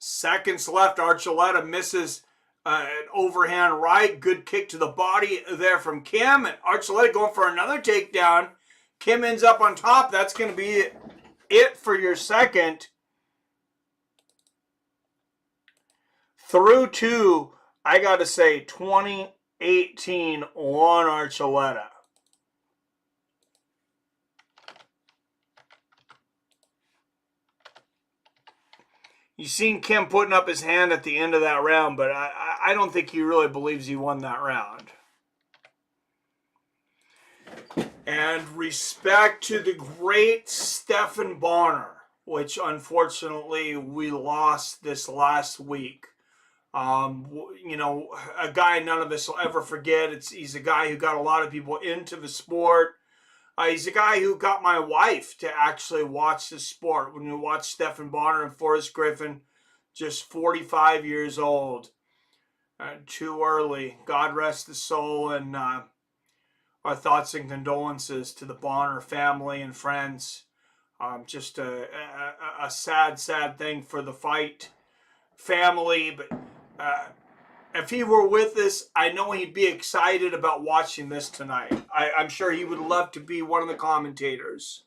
Seconds left. Archuleta misses an overhand right. Good kick to the body there from Kim. And Archuleta going for another takedown. Kim ends up on top. That's going to be it for your second. Through to, I got to say, 2018 Juan Archuleta. You've seen Kim putting up his hand at the end of that round, but I don't think he really believes he won that round. And respect to the great Stephan Bonnar, which unfortunately we lost this last week. You know, a guy none of us will ever forget. He's a guy who got a lot of people into the sport. He's a guy who got my wife to actually watch the sport. When we watched Stephan Bonnar and Forrest Griffin, just 45 years old. Too early. God rest his soul, and our thoughts and condolences to the Bonnar family and friends. Just a sad, sad thing for the fight family, but if he were with us, I know he'd be excited about watching this tonight. I'm sure he would love to be one of the commentators.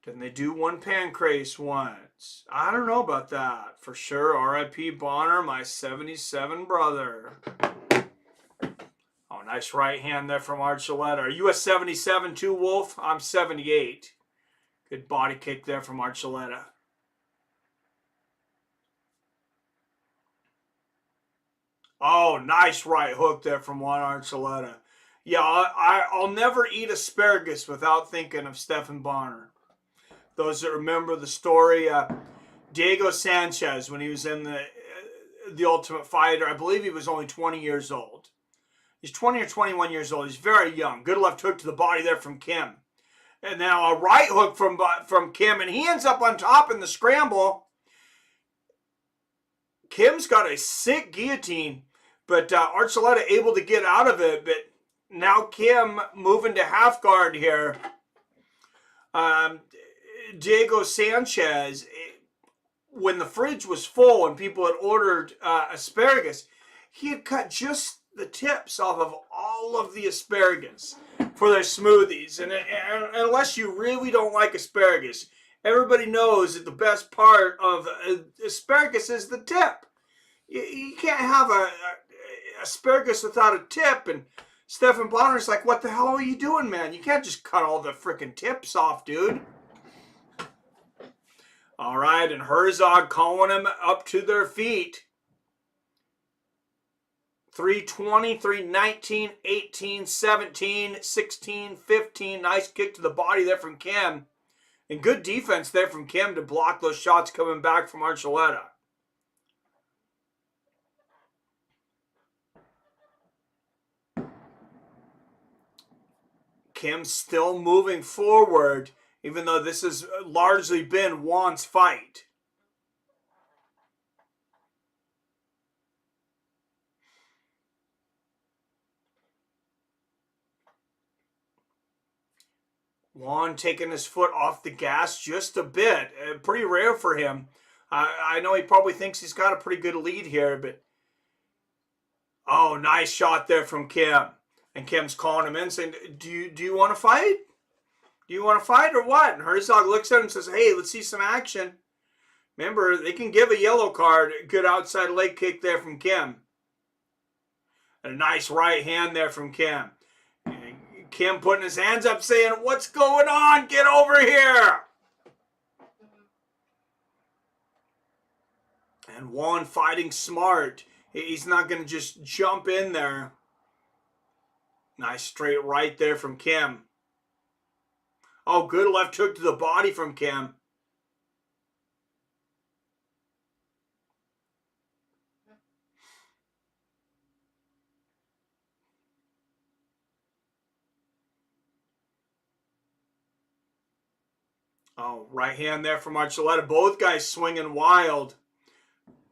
Didn't they do one pancrase once? I don't know about that. For sure, R.I.P. Bonnar, my 77 brother. Oh, nice right hand there from Archuleta. Are you a 77 too, Wolf? I'm 78. Good body kick there from Archuleta. Oh, nice right hook there from Juan Archuleta. Yeah, I'll never eat asparagus without thinking of Stephan Bonnar. Those that remember the story, Diego Sanchez, when he was in the Ultimate Fighter, I believe he was only 20 years old. He's 20 or 21 years old. He's very young. Good left hook to the body there from Kim. And now a right hook from Kim, and he ends up on top in the scramble. Kim's got a sick guillotine, but Archuleta able to get out of it. But now Kim moving to half guard here. Diego Sanchez, when the fridge was full and people had ordered asparagus, he had cut just the tips off of all of the asparagus for their smoothies. And unless you really don't like asparagus, everybody knows that the best part of asparagus is the tip. You can't have a asparagus without a tip. And Stephan Bonner's like, what the hell are you doing, man? You can't just cut all the freaking tips off, dude. All right, and Herzog calling him up to their feet. 320, 319, 18, 17, 16, 15. Nice kick to the body there from Kim. And good defense there from Kim to block those shots coming back from Archuleta. Kim still moving forward, even though this has largely been Juan's fight. Juan taking his foot off the gas just a bit. Pretty rare for him. I know he probably thinks he's got a pretty good lead here, but... Oh, nice shot there from Kim. And Kim's calling him in saying, do you want to fight? Do you want to fight or what? And Herzog looks at him and says, hey, let's see some action. Remember, they can give a yellow card. Good outside leg kick there from Kim. And a nice right hand there from Kim. And Kim putting his hands up saying, what's going on? Get over here. And Juan fighting smart. He's not going to just jump in there. Nice straight right there from Kim. Oh, good left hook to the body from Kim. Oh, right hand there from Archuleta. Both guys swinging wild.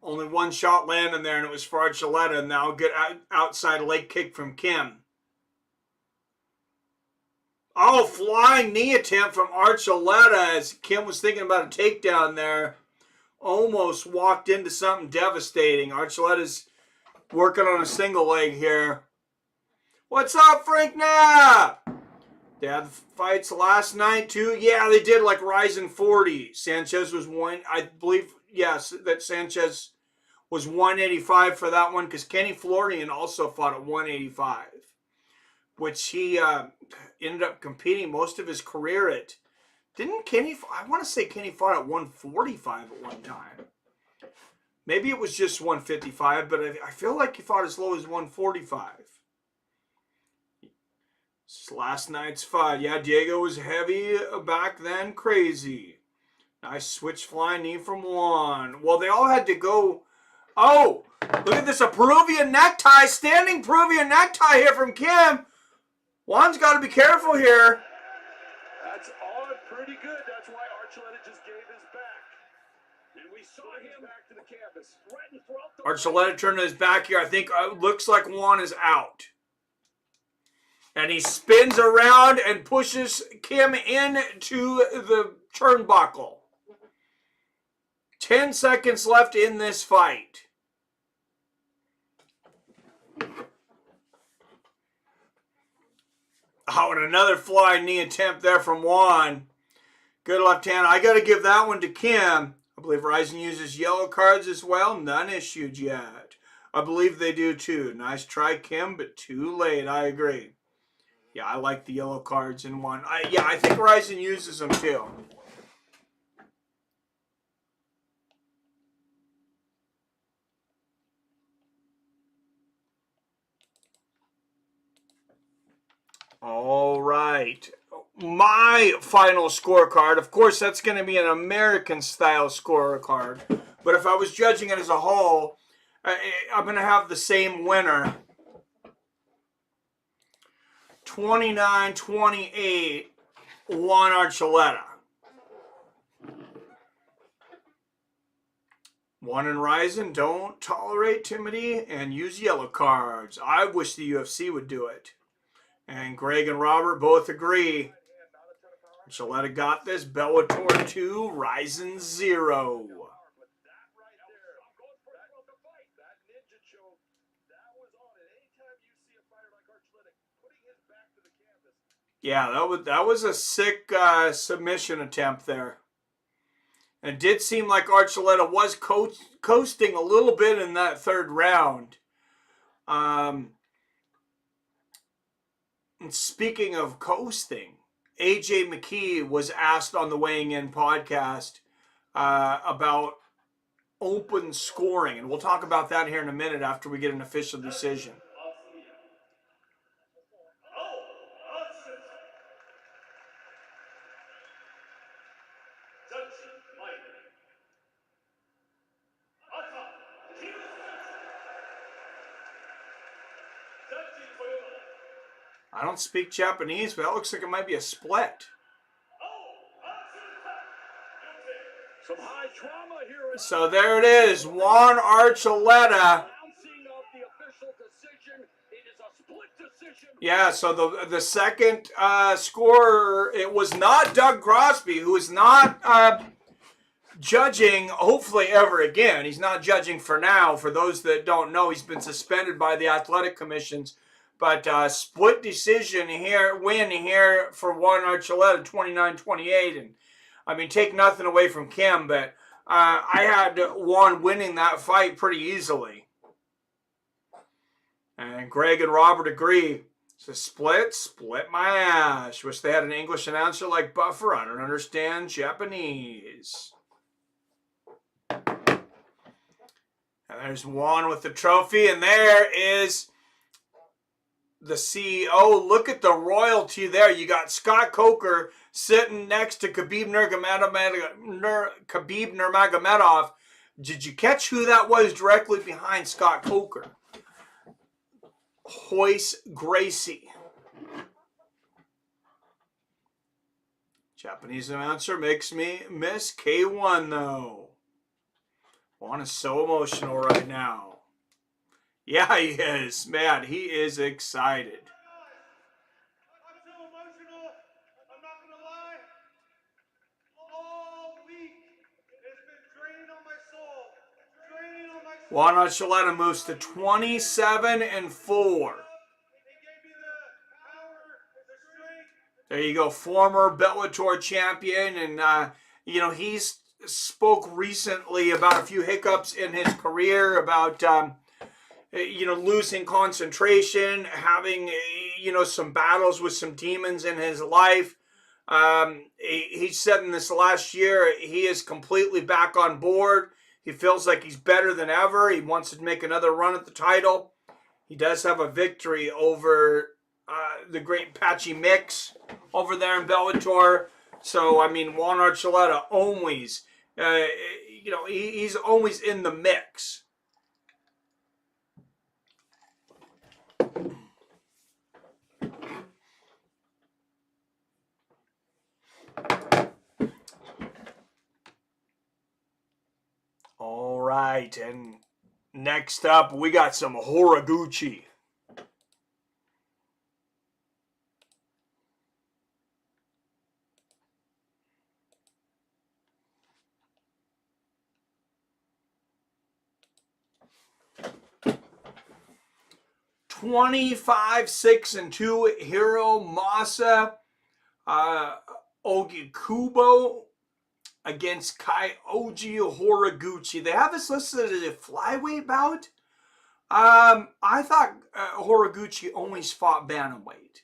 Only one shot landing there, and it was for Archuleta. Now good outside leg kick from Kim. Oh, flying knee attempt from Archuleta as Kim was thinking about a takedown there. Almost walked into something devastating. Archuleta's working on a single leg here. What's up, Frank Knapp? They had fights last night, too. Yeah, they did, like Rizin 40. Sanchez was one. I believe, yes, that Sanchez was 185 for that one because Kenny Florian also fought at 185, which he ended up competing most of his career at. Didn't Kenny, I want to say Kenny fought at 145 at one time. Maybe it was just 155, but I feel like he fought as low as 145. This is last night's fight. Yeah, Diego was heavy back then. Crazy. Nice switch flying knee from Juan. Well, they all had to go. Oh, look at this. A Peruvian necktie. Standing Peruvian necktie here from Kim. Juan's got to be careful here. That's on pretty good. That's why Archuleta just gave his back. And we saw him back to the canvas. Right throughout the Archuleta turned his back here. I think it looks like Juan is out. And he spins around and pushes Kim into the turnbuckle. 10 seconds left in this fight. Oh, and another flying knee attempt there from Juan. Good left hand. I got to give that one to Kim. I believe Rizin uses yellow cards as well. None issued yet. I believe they do too. Nice try, Kim, but too late. I agree. Yeah, I like the yellow cards in one. I think Rizin uses them too. All right. My final scorecard, of course, that's going to be an American-style scorecard. But if I was judging it as a whole, I'm going to have the same winner. 29-28, Juan Archuleta. Juan and Rizin don't tolerate timidity and use yellow cards. I wish the UFC would do it. And Greg and Robert both agree. Archuleta got this. Bellator 2, Rizin 0. Yeah, that was a sick submission attempt there. And it did seem like Archuleta was coasting a little bit in that third round. And speaking of coasting, AJ Mckee was asked on the Weighing In podcast about open scoring. And we'll talk about that here in a minute after we get an official decision. I don't speak Japanese, but that looks like it might be a split. So there it is, Juan Archuleta. Yeah, so the second scorer, it was not Doug Crosby, who is not judging, hopefully ever again. He's not judging for now. For those that don't know, he's been suspended by the athletic commissions. But split decision here, win here for Juan Archuleta, 29-28. And I mean, take nothing away from Kim, but I had Juan winning that fight pretty easily. And Greg and Robert agree. It's a split my ass. Wish they had an English announcer like Buffer. I don't understand Japanese. And there's Juan with the trophy, and there is the CEO. Look at the royalty there. You got Scott Coker sitting next to Khabib Nurmagomedov. Did you catch who that was directly behind Scott Coker? Royce Gracie. Japanese announcer makes me miss K1 though. Juan is so emotional right now. Yeah, he is. Man, he is excited. I'm so emotional. I'm not gonna lie. All week it's been draining on my soul. Draining on my soul. Juan Archuleta moves to 27-4. There you go, former Bellator champion, and you know, he's spoke recently about a few hiccups in his career, about you know, losing concentration, having you know, some battles with some demons in his life. He said in this last year he is completely back on board. He feels like he's better than ever. He wants to make another run at the title. He does have a victory over the great Patchy Mix over there in Bellator. So, I mean, Juan Archuleta always, you know, he's always in the mix. All right, and next up, we got some Horiguchi. (25-6-2) Hiromasa Ogikubo against Kyoji Horiguchi. They have this listed as a flyweight bout. I thought Horiguchi always fought bantamweight.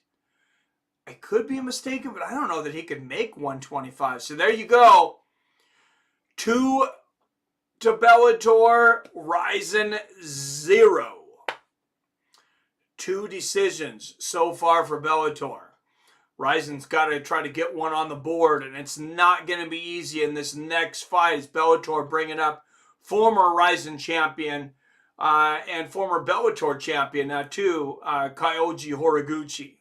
I could be mistaken, but I don't know that he could make 125. So there you go. 2 to Bellator, Rizin 0. 2 decisions so far for Bellator. Rizin's got to try to get one on the board, and it's not going to be easy in this next fight. As Bellator bringing up former Rizin champion and former Bellator champion now too, Kyoji Horiguchi.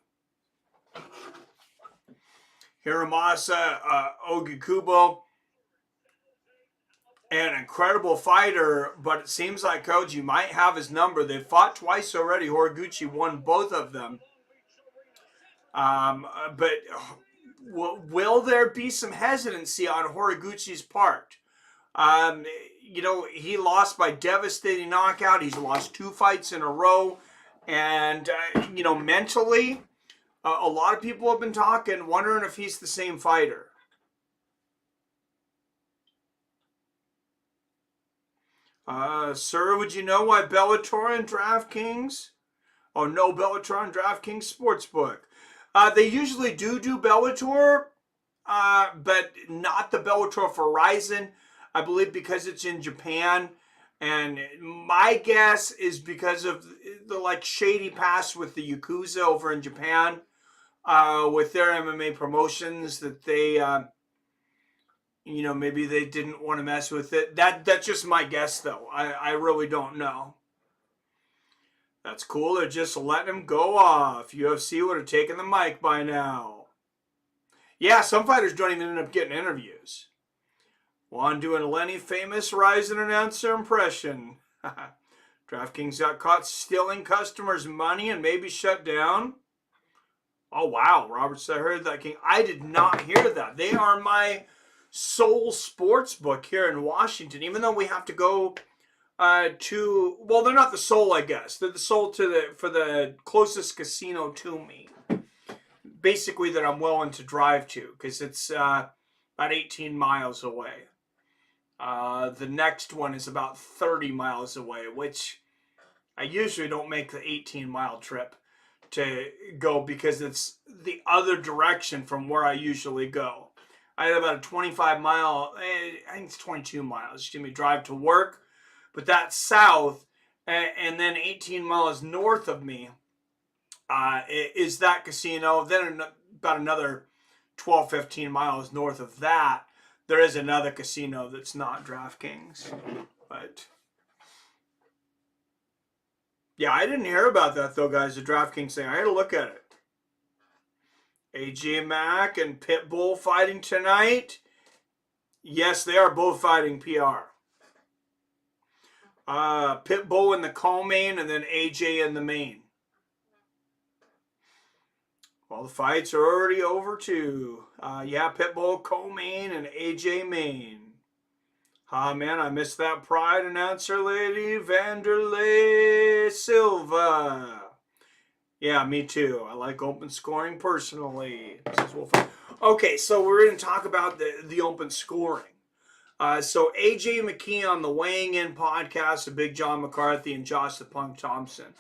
Hiromasa Ogikubo, an incredible fighter, but it seems like Kyoji might have his number. They've fought twice already. Horiguchi won both of them. But will there be some hesitancy on Horiguchi's part? You know, he lost by devastating knockout. He's lost 2 fights in a row. And, you know, mentally, a lot of people have been talking, wondering if he's the same fighter. Sir, would you know why Bellator and DraftKings? Oh, no Bellator and DraftKings Sportsbook. They usually do Bellator, but not the Bellator for Rizin. I believe because it's in Japan. And my guess is because of the like shady past with the Yakuza over in Japan, with their MMA promotions, that they, you know, maybe they didn't want to mess with it. That's just my guess, though. I really don't know. That's cool. They're just letting him go off. UFC would have taken the mic by now. Yeah, some fighters don't even end up getting interviews. Juan doing Lenny famous Rizin announcer impression. DraftKings got caught stealing customers' money and maybe shut down. Oh, wow. Robert said, I heard that, King. I did not hear that. They are my sole sports book here in Washington, even though we have to go to, well, they're not the sole, I guess. They're the sole for the closest casino to me. Basically that I'm willing to drive to, because it's about 18 miles away. The next one is about 30 miles away, which I usually don't make the 18-mile trip to go because it's the other direction from where I usually go. I had about a 25-mile, I think it's 22 miles, give me drive to work, but that's south, and then 18 miles north of me is that casino. Then about another 12, 15 miles north of that, there is another casino that's not DraftKings. But yeah, I didn't hear about that though, guys, the DraftKings thing. I had to look at it. AJ Mack and Pitbull fighting tonight. Yes, they are both fighting PR. Pitbull in the co-main and then AJ in the main. Well, the fights are already over too. Yeah, Pitbull co-main and AJ main. Man, I missed that Pride announcer lady, Vanderlei Silva. Yeah, me too. I like open scoring personally. Okay, so we're going to talk about the open scoring. So AJ Mckee on the Weighing In podcast of Big John McCarthy and Josh the Punk Thompson.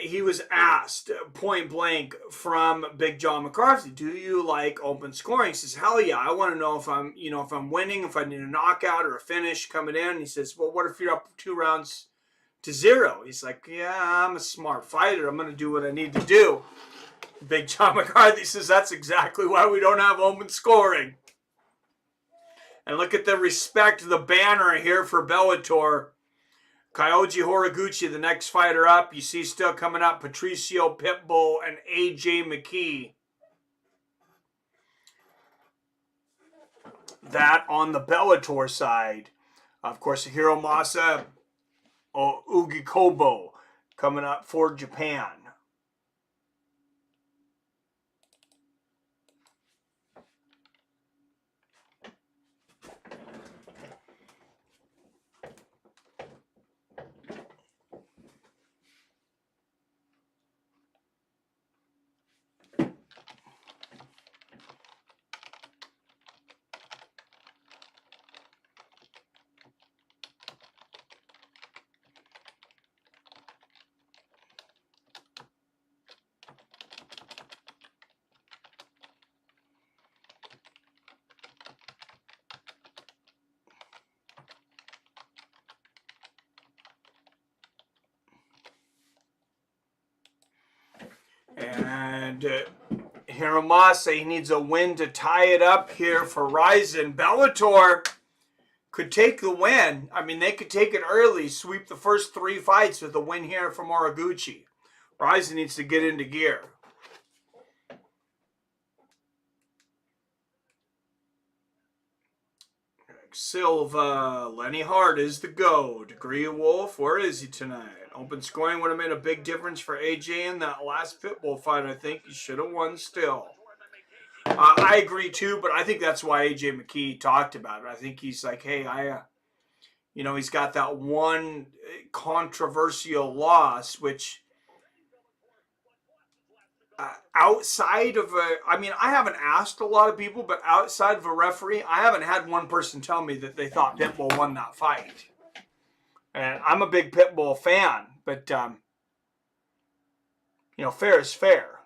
He was asked point blank from Big John McCarthy, "Do you like open scoring?" He says, "Hell yeah! I want to know if I'm winning, if I need a knockout or a finish coming in." He says, "Well, what if you're up 2-0?" He's like, "Yeah, I'm a smart fighter. I'm going to do what I need to do." Big John McCarthy says, "That's exactly why we don't have open scoring." And look at the respect, the banner here for Bellator. Kyoji Horiguchi, the next fighter up. You see still coming up Patricio Pitbull and AJ Mckee. That on the Bellator side. Of course, Hiromasa Ogikubo coming up for Japan. And Hiromasa, he needs a win to tie it up here for Rizin. Bellator could take the win. I mean, they could take it early, sweep the first 3 fights with a win here from Horiguchi. Rizin needs to get into gear. Silva, Lenny Hart is the go. Degree Wolf, where is he tonight? Open scoring would have made a big difference for AJ in that last Pitbull fight. I think he should have won still. I agree too, but I think that's why AJ Mckee talked about it. I think he's like, hey, he's got that one controversial loss, which outside of I haven't asked a lot of people, but outside of a referee, I haven't had one person tell me that they thought Pitbull won that fight. And I'm a big Pitbull fan, but, fair is fair.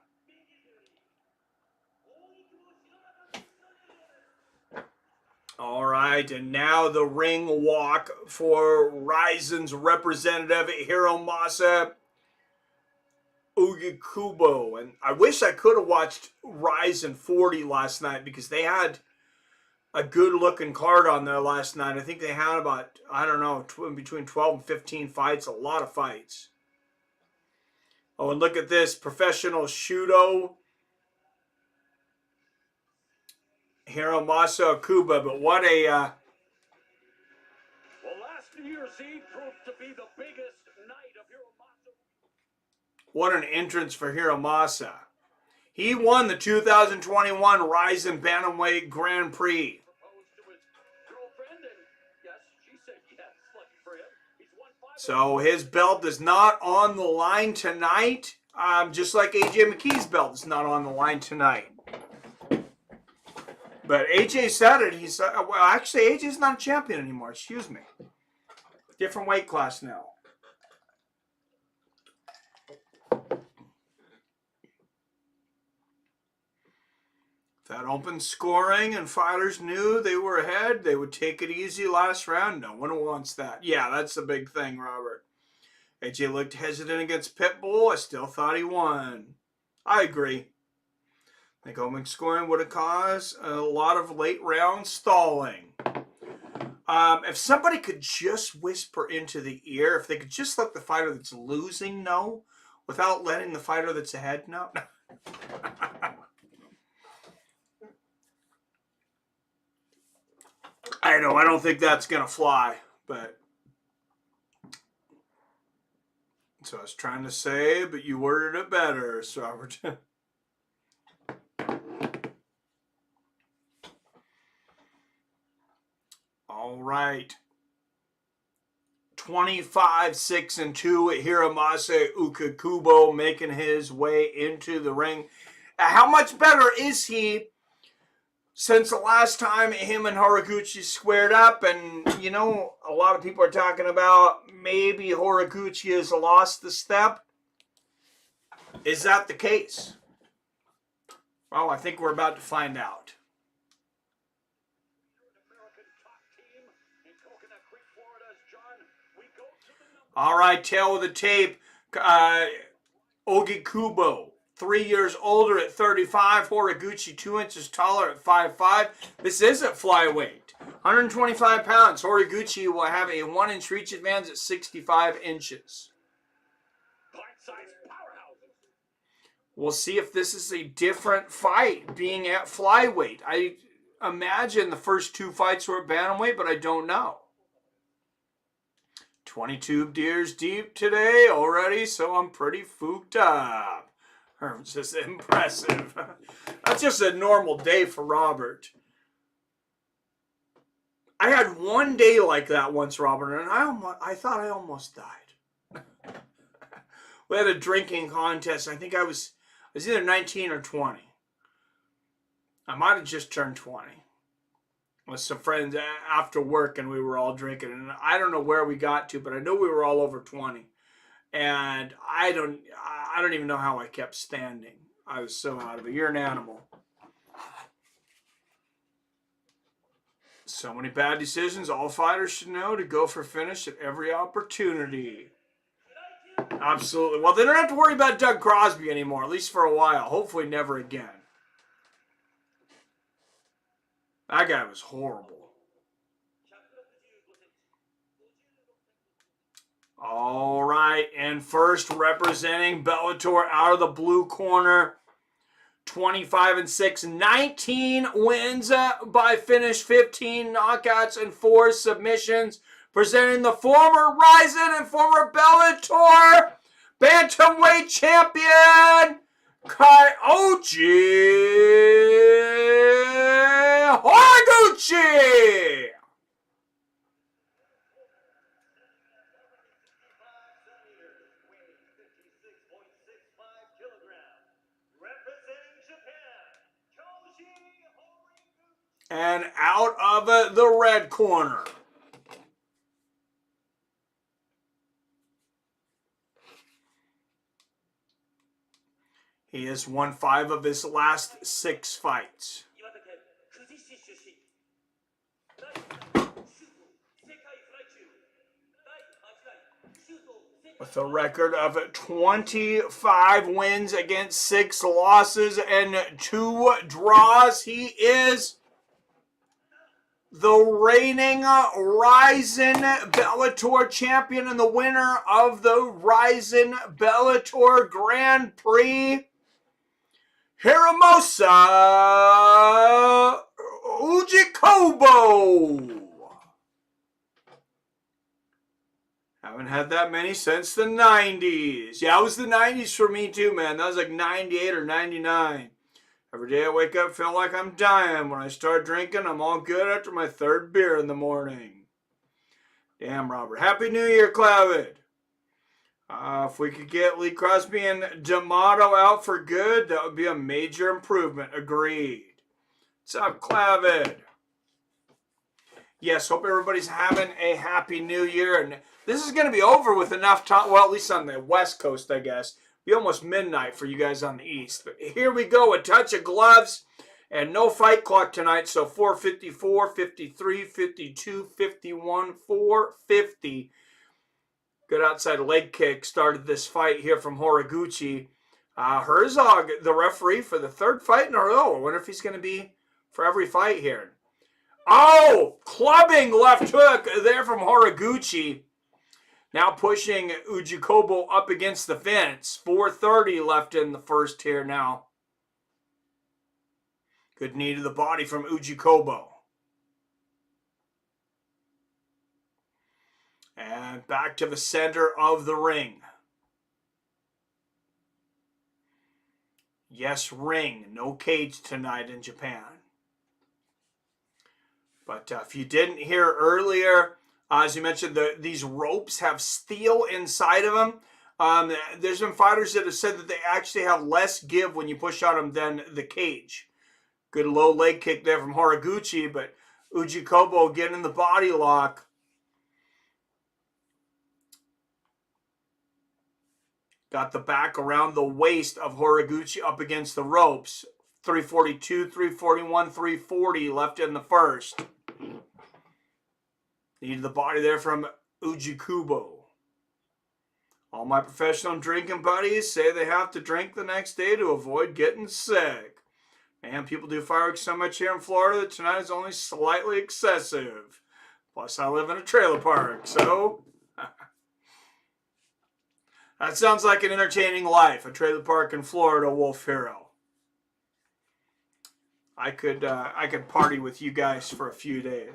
All right, and now the ring walk for Rizin's representative, Hiromasa Ogikubo. And I wish I could have watched Rizin 40 last night because they had a good-looking card on there last night. I think they had about, between 12 and 15 fights, a lot of fights. Oh, and look at this, professional Shudo Hiromasa Okuba, but what a... Well, last New Year's Eve proved to be the biggest night of Hiromasa. What an entrance for Hiromasa. He won the 2021 Rizin Bantamweight Grand Prix. So his belt is not on the line tonight, just like AJ Mckee's belt is not on the line tonight. But AJ said it. He said, well, actually, AJ's not a champion anymore. Excuse me. Different weight class now. That open scoring and fighters knew they were ahead. They would take it easy last round. No one wants that. Yeah, that's the big thing, Robert. AJ looked hesitant against Pitbull. I still thought he won. I agree. I think open scoring would have caused a lot of late round stalling. If somebody could just whisper into the ear, if they could just let the fighter that's losing know without letting the fighter that's ahead know? I know, I don't think that's going to fly, but... So I was trying to say, but you worded it better, so Robert. All right. 25-6-2 Hiromasa Ogikubo making his way into the ring. How much better is he since the last time him and Horiguchi squared up? And, you know, a lot of people are talking about maybe Horiguchi has lost the step. Is that the case? Well, I think we're about to find out. All right, tail of the tape. Ogikubo, 3 years older at 35. Horiguchi, 2 inches taller at 5'5". This isn't flyweight. 125 pounds. Horiguchi will have a 1-inch reach advantage at 65 inches. We'll see if this is a different fight being at flyweight. I imagine the first 2 fights were at bantamweight, but I don't know. 22 deers deep today already, so I'm pretty fooked up. It's just impressive. That's just a normal day for Robert. I had one day like that once, Robert, and I thought I almost died. We had a drinking contest. I think I was either 19 or 20. I might have just turned 20. With some friends after work, and we were all drinking, and I don't know where we got to, but I know we were all over 20, and I don't even know how I kept standing. I was so out of it. You're an animal. So many bad decisions. All fighters should know to go for finish at every opportunity. Absolutely. Well, they don't have to worry about Doug Crosby anymore, at least for a while. Hopefully never again. That guy was horrible. All right, and first representing Bellator out of the blue corner, 25-6, 19 wins by finish, 15 knockouts and 4 submissions. Presenting the former Rizin and former Bellator bantamweight champion, Kyoji Horiguchi. And out of the red corner, he has won 5 of his last 6 fights. With a record of 25 wins against 6 losses and 2 draws, he is the reigning Rizin Bellator champion and the winner of the Rizin Bellator Grand Prix, Hiromasa Ogikubo. Haven't had that many since the 90s. Yeah, it was the 90s for me too, man. That was like 98 or 99. Every day I wake up, feel like I'm dying. When I start drinking, I'm all good after my 3rd beer in the morning. Damn, Robert. Happy New Year, Kleber. If we could get Lee Crosby and D'Amato out for good, that would be a major improvement. Agreed. What's up, Kleber? Yes, hope everybody's having a happy New Year. And this is going to be over with enough time. Well, at least on the West Coast, I guess. Be almost midnight for you guys on the East. But here we go. A touch of gloves and no fight clock tonight. So 4:54, 53, 52, 51, 4:50. Good outside leg kick started this fight here from Horiguchi. Herzog, the referee for the 3rd fight in a row. I wonder if he's going to be for every fight here. Oh, clubbing left hook there from Horiguchi. Now pushing Ogikubo up against the fence. 4:30 left in the first here now. Good knee to the body from Ogikubo. And back to the center of the ring. Yes, ring. No cage tonight in Japan. But if you didn't hear earlier, as you mentioned, these ropes have steel inside of them. There's been fighters that have said that they actually have less give when you push on them than the cage. Good low leg kick there from Horiguchi, but Ogikubo getting the body lock. Got the back around the waist of Horiguchi up against the ropes. 342, 341, 340 left in the first. Needed the body there from Ogikubo. All my professional drinking buddies say they have to drink the next day to avoid getting sick. Man, people do fireworks so much here in Florida that tonight is only slightly excessive. Plus, I live in a trailer park, so... That sounds like an entertaining life, a trailer park in Florida, Wolf Hero. I could party with you guys for a few days.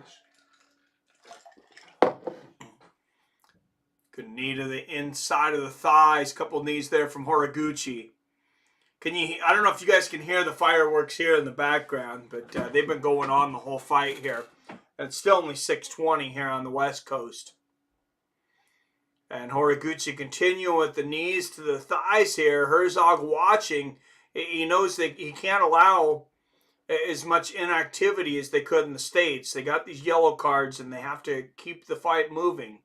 Good knee to the inside of the thighs. Couple knees there from Horiguchi. I don't know if you guys can hear the fireworks here in the background, but they've been going on the whole fight here. And it's still only 6:20 here on the West Coast. And Horiguchi continuing with the knees to the thighs here. Herzog watching. He knows that he can't allow as much inactivity as they could in the States. They got these yellow cards and they have to keep the fight moving.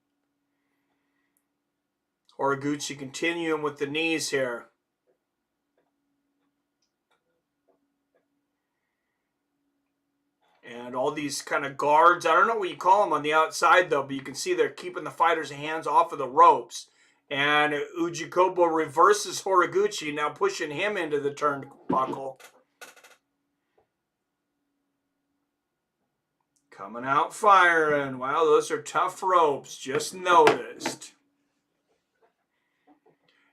Horiguchi continuing with the knees here. And all these kind of guards, I don't know what you call them on the outside though, but you can see they're keeping the fighters' hands off of the ropes. And Ogikubo reverses Horiguchi, now pushing him into the turnbuckle. Coming out firing. Wow, those are tough ropes. Just noticed.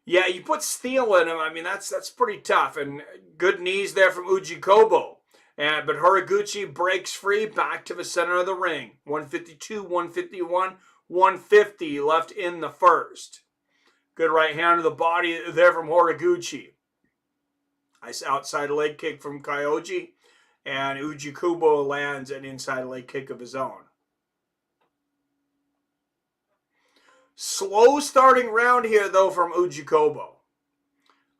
Yeah, you put steel in them. I mean, that's pretty tough. And good knees there from Ogikubo. But Horiguchi breaks free back to the center of the ring. 152, 151, 150 left in the first. Good right hand to the body there from Horiguchi. Nice outside leg kick from Kyoji. And Ogikubo lands an inside leg kick of his own. Slow starting round here, though, from Ogikubo.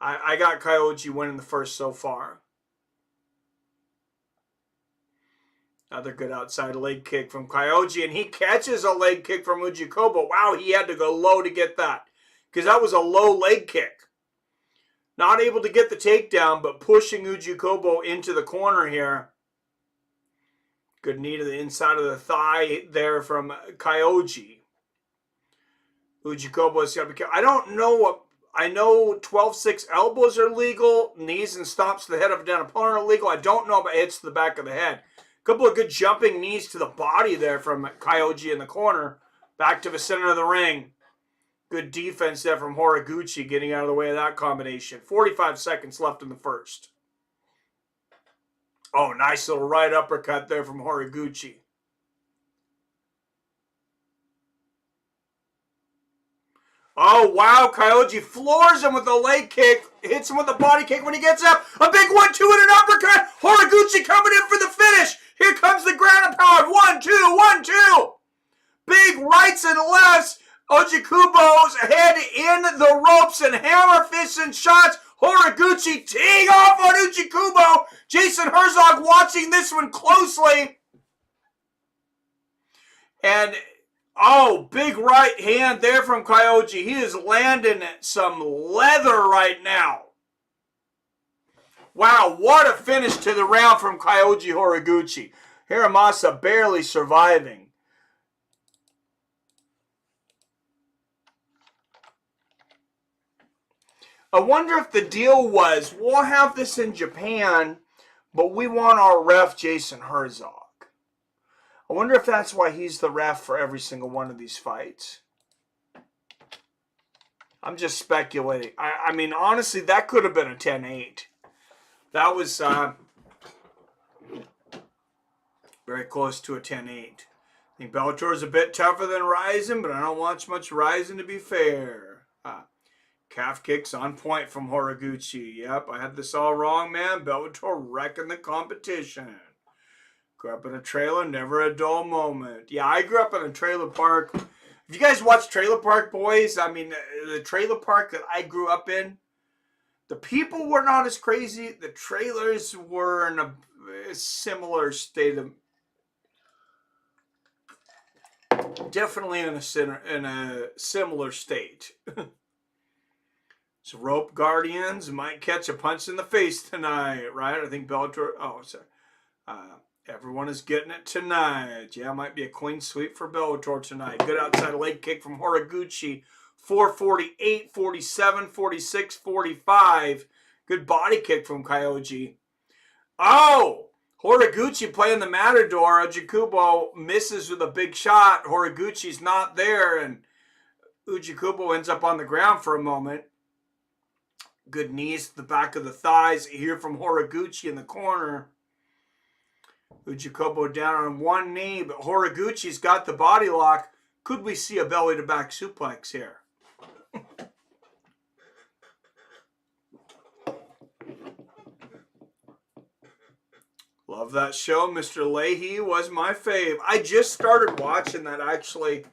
I got Kyoji winning the first so far. Another good outside leg kick from Kyoji, and he catches a leg kick from Ogikubo. Wow, he had to go low to get that, because that was a low leg kick. Not able to get the takedown, but pushing Ogikubo into the corner here. Good knee to the inside of the thigh there from Kyoji. Ogikubo's got to be careful. I don't know what... I know 12-6 elbows are legal. Knees and stomps to the head of a down opponent are legal. I don't know about hits to the back of the head. Couple of good jumping knees to the body there from Kyoji in the corner. Back to the center of the ring. Good defense there from Horiguchi getting out of the way of that combination. 45 seconds left in the first. Oh, nice little right uppercut there from Horiguchi. Oh, wow. Kyoji floors him with a leg kick. Hits him with a body kick when he gets up. A big 1-2 and an uppercut. Horiguchi coming in for the finish. Here comes the ground and pound. 1-2, 1-2. Big rights and lefts. Ogikubo's head in the ropes and hammer fists and shots. Horiguchi teeing off on Ogikubo. Jason Herzog watching this one closely. And... oh, big right hand there from Kyoji. He is landing some leather right now. Wow, what a finish to the round from Kyoji Horiguchi. Hiramasa barely surviving. I wonder if the deal was, we'll have this in Japan, but we want our ref Jason Herzog. I wonder if that's why he's the ref for every single one of these fights. I'm just speculating. I mean, honestly, that could have been a 10-8. That was very close to a 10-8. I think Bellator is a bit tougher than Rizin, but I don't watch much Rizin to be fair. Calf kicks on point from Horiguchi. Yep, I had this all wrong, man. Bellator wrecking the competition. Grew up in a trailer, never a dull moment. Yeah, I grew up in a trailer park. If you guys watch Trailer Park Boys, I mean, the trailer park that I grew up in, the people were not as crazy. The trailers were in a similar state of... Definitely in a similar state. So Rope Guardians might catch a punch in the face tonight, right? I think Bellator... Oh, sorry. Everyone is getting it tonight. Yeah, might be a clean sweep for Bellator tonight. Good outside leg kick from Horiguchi. 448, 47, 46, 45. Good body kick from Kyoji. Oh! Horiguchi playing the Matador. Ogikubo misses with a big shot. Horiguchi's not there, and Ogikubo ends up on the ground for a moment. Good knees to the back of the thighs here from Horiguchi in the corner. Ogikubo down on one knee, but Horiguchi's got the body lock. Could we see a belly-to-back suplex here? Love that show. Mr. Leahy was my fave. I just started watching that actually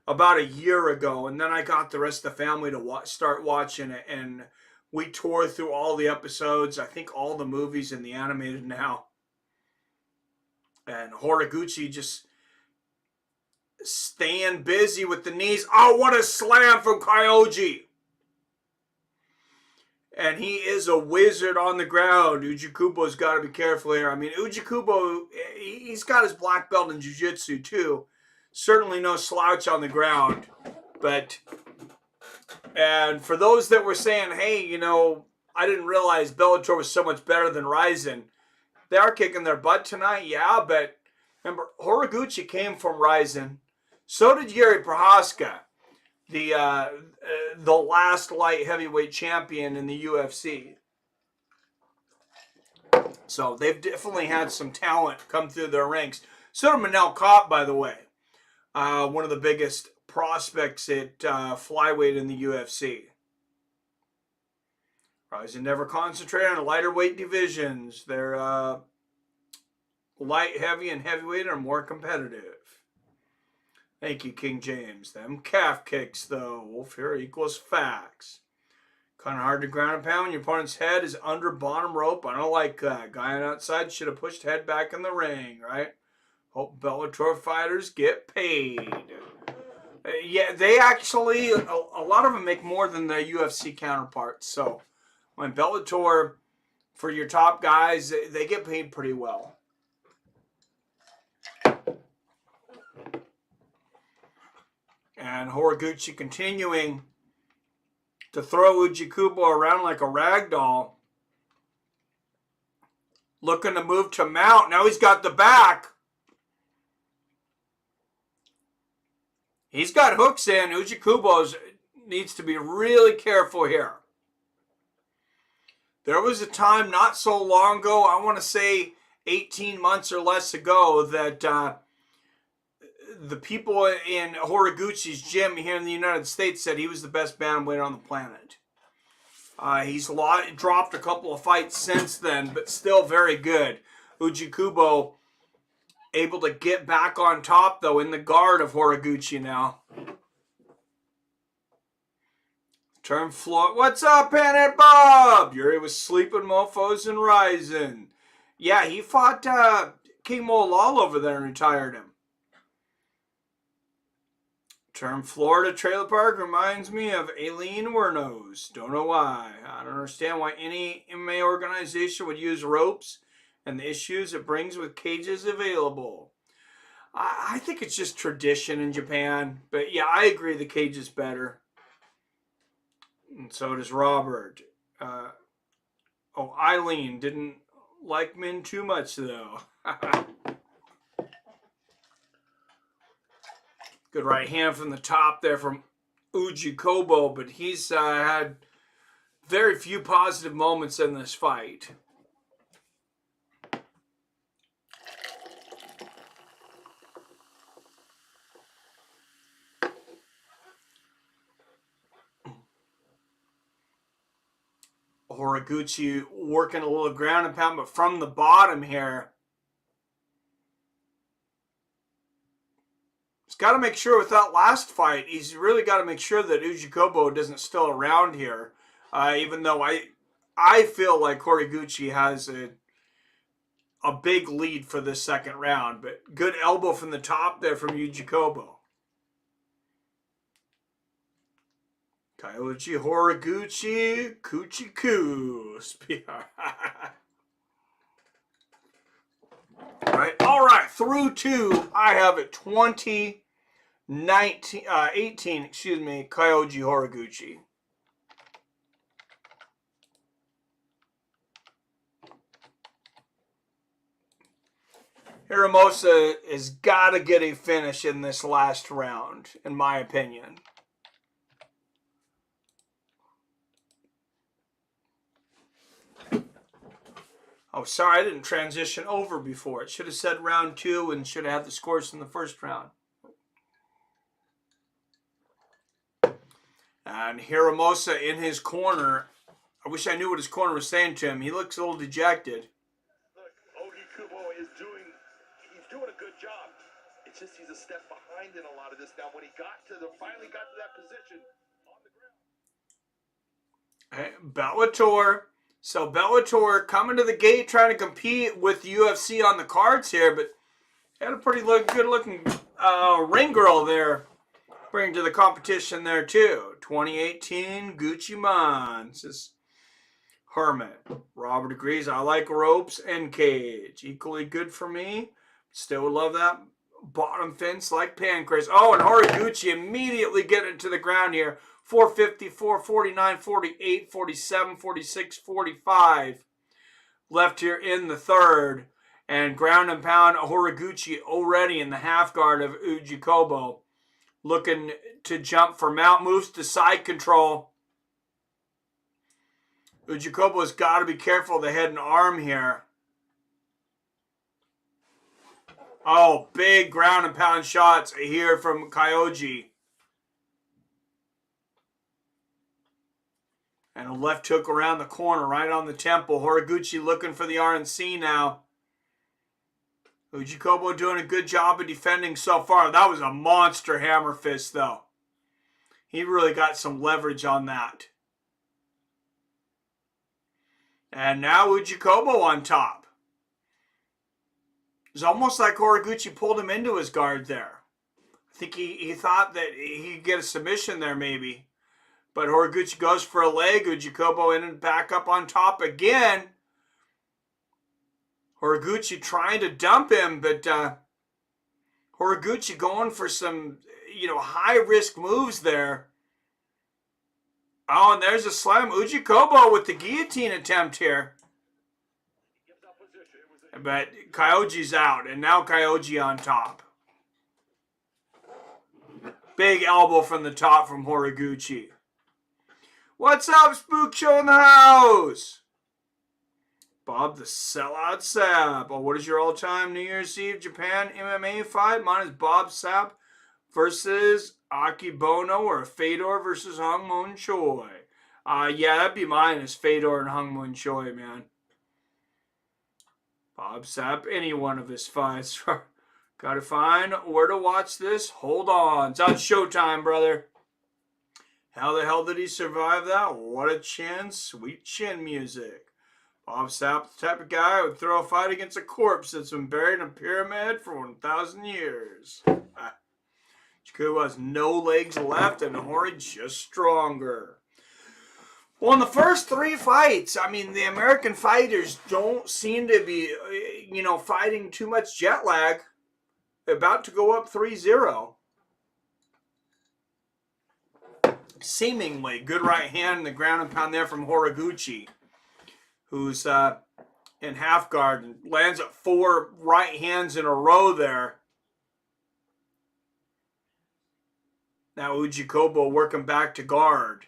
about a year ago, and then I got the rest of the family to start watching it, and we tore through all the episodes. I think all the movies and the animated now. And Horiguchi just staying busy with the knees. Oh, what a slam from Kyoji. And he is a wizard on the ground. Ogikubo's got to be careful here. I mean, Ogikubo, he's got his black belt in jiu-jitsu too. Certainly no slouch on the ground. And for those that were saying, hey, you know, I didn't realize Bellator was so much better than Rizin. They are kicking their butt tonight, yeah, but remember, Horiguchi came from Rizin. So did Yuri Prohaska, the last light heavyweight champion in the UFC. So they've definitely had some talent come through their ranks. So did Manel Kape, by the way. One of the biggest prospects at flyweight in the UFC. Rizin never concentrate on lighter weight divisions. They're light, heavy, and heavyweight are more competitive. Thank you, King James. Them calf kicks, though. Wolf here equals facts. Kind of hard to ground and pound when your opponent's head is under bottom rope. I don't like that. Guy on outside should have pushed head back in the ring, right? Hope Bellator fighters get paid. Yeah, they actually, a lot of them make more than their UFC counterparts. So when Bellator, for your top guys, they get paid pretty well. And Horiguchi continuing to throw Ogikubo around like a rag doll. Looking to move to mount. Now he's got the back. He's got hooks in. Ogikubo needs to be really careful here. There was a time not so long ago, I want to say 18 months or less ago, that the people in Horiguchi's gym here in the United States said he was the best bantamweight on the planet. He's dropped a couple of fights since then, but still very good. Ogikubo able to get back on top, though, in the guard of Horiguchi now. Turn floor. What's up, Panic Bob? Yuri was sleeping mofos and Rizin. Yeah, he fought King Molal over there and retired him. Term Florida Trailer Park reminds me of Aileen Wernos. Don't know why. I don't understand why any MMA organization would use ropes and the issues it brings with cages available. I think it's just tradition in Japan. But yeah, I agree the cage is better. And so does Robert. Eileen didn't like men too much, though. Good right hand from the top there from Ogikubo, but he's had very few positive moments in this fight. Horiguchi working a little ground and pound, but from the bottom here. He's got to make sure with that last fight, he's really got to make sure that Ogikubo doesn't still around here. Even though I feel like Horiguchi has a big lead for this second round, but good elbow from the top there from Ogikubo. Kyoji Horiguchi, Kuchiku. All right, through two, I have it 18, Kyoji Horiguchi. Hiramosa has got to get a finish in this last round, in my opinion. Oh, sorry, I didn't transition over before. It should have said round two and should have had the scores from the first round. And Hiramosa in his corner. I wish I knew what his corner was saying to him. He looks a little dejected. Look, Ogikubo is doing a good job. It's just he's a step behind in a lot of this now. When he finally got to that position on the ground. Hey, Bellator. So Bellator coming to the gate trying to compete with UFC on the cards here, but had a pretty good-looking ring girl there bring to the competition there too. 2018 Gucci Mons is Hermit. Robert agrees. I like ropes and cage. Equally good for me. Still would love that bottom fence like pancreas. Oh, and Horiguchi immediately getting to the ground here. 454, 49, 48, 47, 46, 45 left here in the third. And ground and pound Horiguchi already in the half guard of Ogikubo. Looking to jump for mount, moves to side control. Ogikubo's got to be careful of the head and arm here. Oh, big ground and pound shots here from Kyoji. And a left hook around the corner, right on the temple. Horiguchi looking for the RNC now. Ogikubo doing a good job of defending so far. That was a monster hammer fist, though. He really got some leverage on that. And now Ogikubo on top. It's almost like Horiguchi pulled him into his guard there. I think he thought that he could get a submission there maybe. But Horiguchi goes for a leg. Ogikubo in and back up on top again. Horiguchi trying to dump him, but Horiguchi going for some, high-risk moves there. Oh, and there's a slam. Ogikubo with the guillotine attempt here. But Kyoji's out, and now Kyoji on top. Big elbow from the top from Horiguchi. What's up, Spook Show in the house? Bob the Sellout Sap. Oh, what is your all-time New Year's Eve Japan MMA fight? Mine is Bob Sapp versus Akibono or Fedor versus Hung Moon Choi. Yeah, that'd be mine is Fedor and Hung Moon Choi, man. Bob Sapp, any one of his fights. Gotta find where to watch this. Hold on. It's on Showtime, brother. How the hell did he survive that? What a chin. Sweet chin music. Bob Sapp, the type of guy who would throw a fight against a corpse that's been buried in a pyramid for 1,000 years. Ogikubo has no legs left and Hori just stronger. Well, in the first three fights, the American fighters don't seem to be, fighting too much jet lag. They're about to go up 3-0. Seemingly good right hand in the ground and pound there from Horiguchi, who's in half guard and lands at 4 right hands in a row there. Now Ogikubo working back to guard.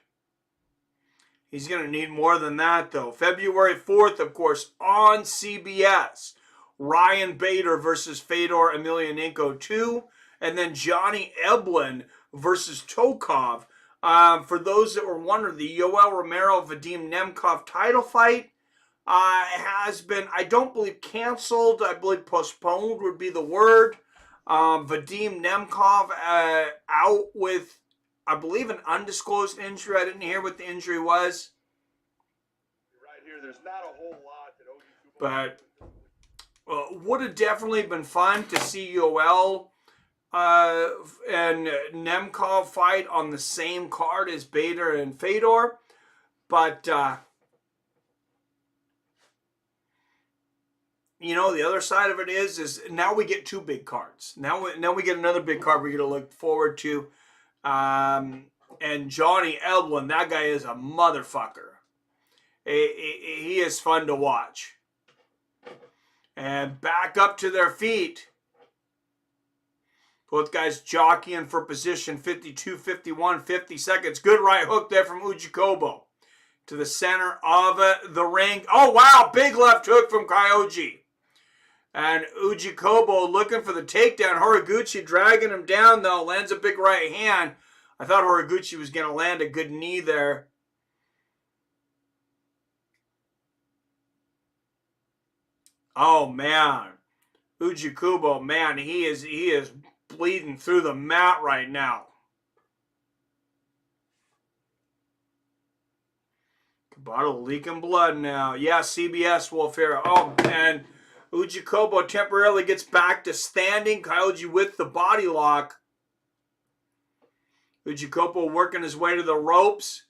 He's going to need more than that, though. February 4th, of course, on CBS. Ryan Bader versus Fedor Emelianenko 2. And then Johnny Eblen versus Tokov. For those that were wondering, the Yoel Romero-Vadim Nemkov title fight has been, I don't believe canceled. I believe postponed would be the word. Vadim Nemkov out with, I believe, an undisclosed injury. I didn't hear what the injury was. Right here, there's not a whole lot that But would have definitely been fun to see Yoel and Nemkov fight on the same card as Bader and Fedor. But, you know, the other side of it is now we get 2 big cards. Now we get another big card we're going to look forward to. And Johnny Eblen, that guy is a motherfucker. He is fun to watch. And back up to their feet. Both guys jockeying for position. 52, 51, 50 seconds. Good right hook there from Ogikubo. To the center of the ring. Oh, wow. Big left hook from Kyoji. And Ogikubo looking for the takedown. Horiguchi dragging him down, though. Lands a big right hand. I thought Horiguchi was going to land a good knee there. Oh, man. Ogikubo, man, he is bleeding through the mat right now. Bottle leaking blood now. Yeah, CBS Wolf here. Oh, and Ogikubo temporarily gets back to standing. Kyoji with the body lock. Ogikubo working his way to the ropes.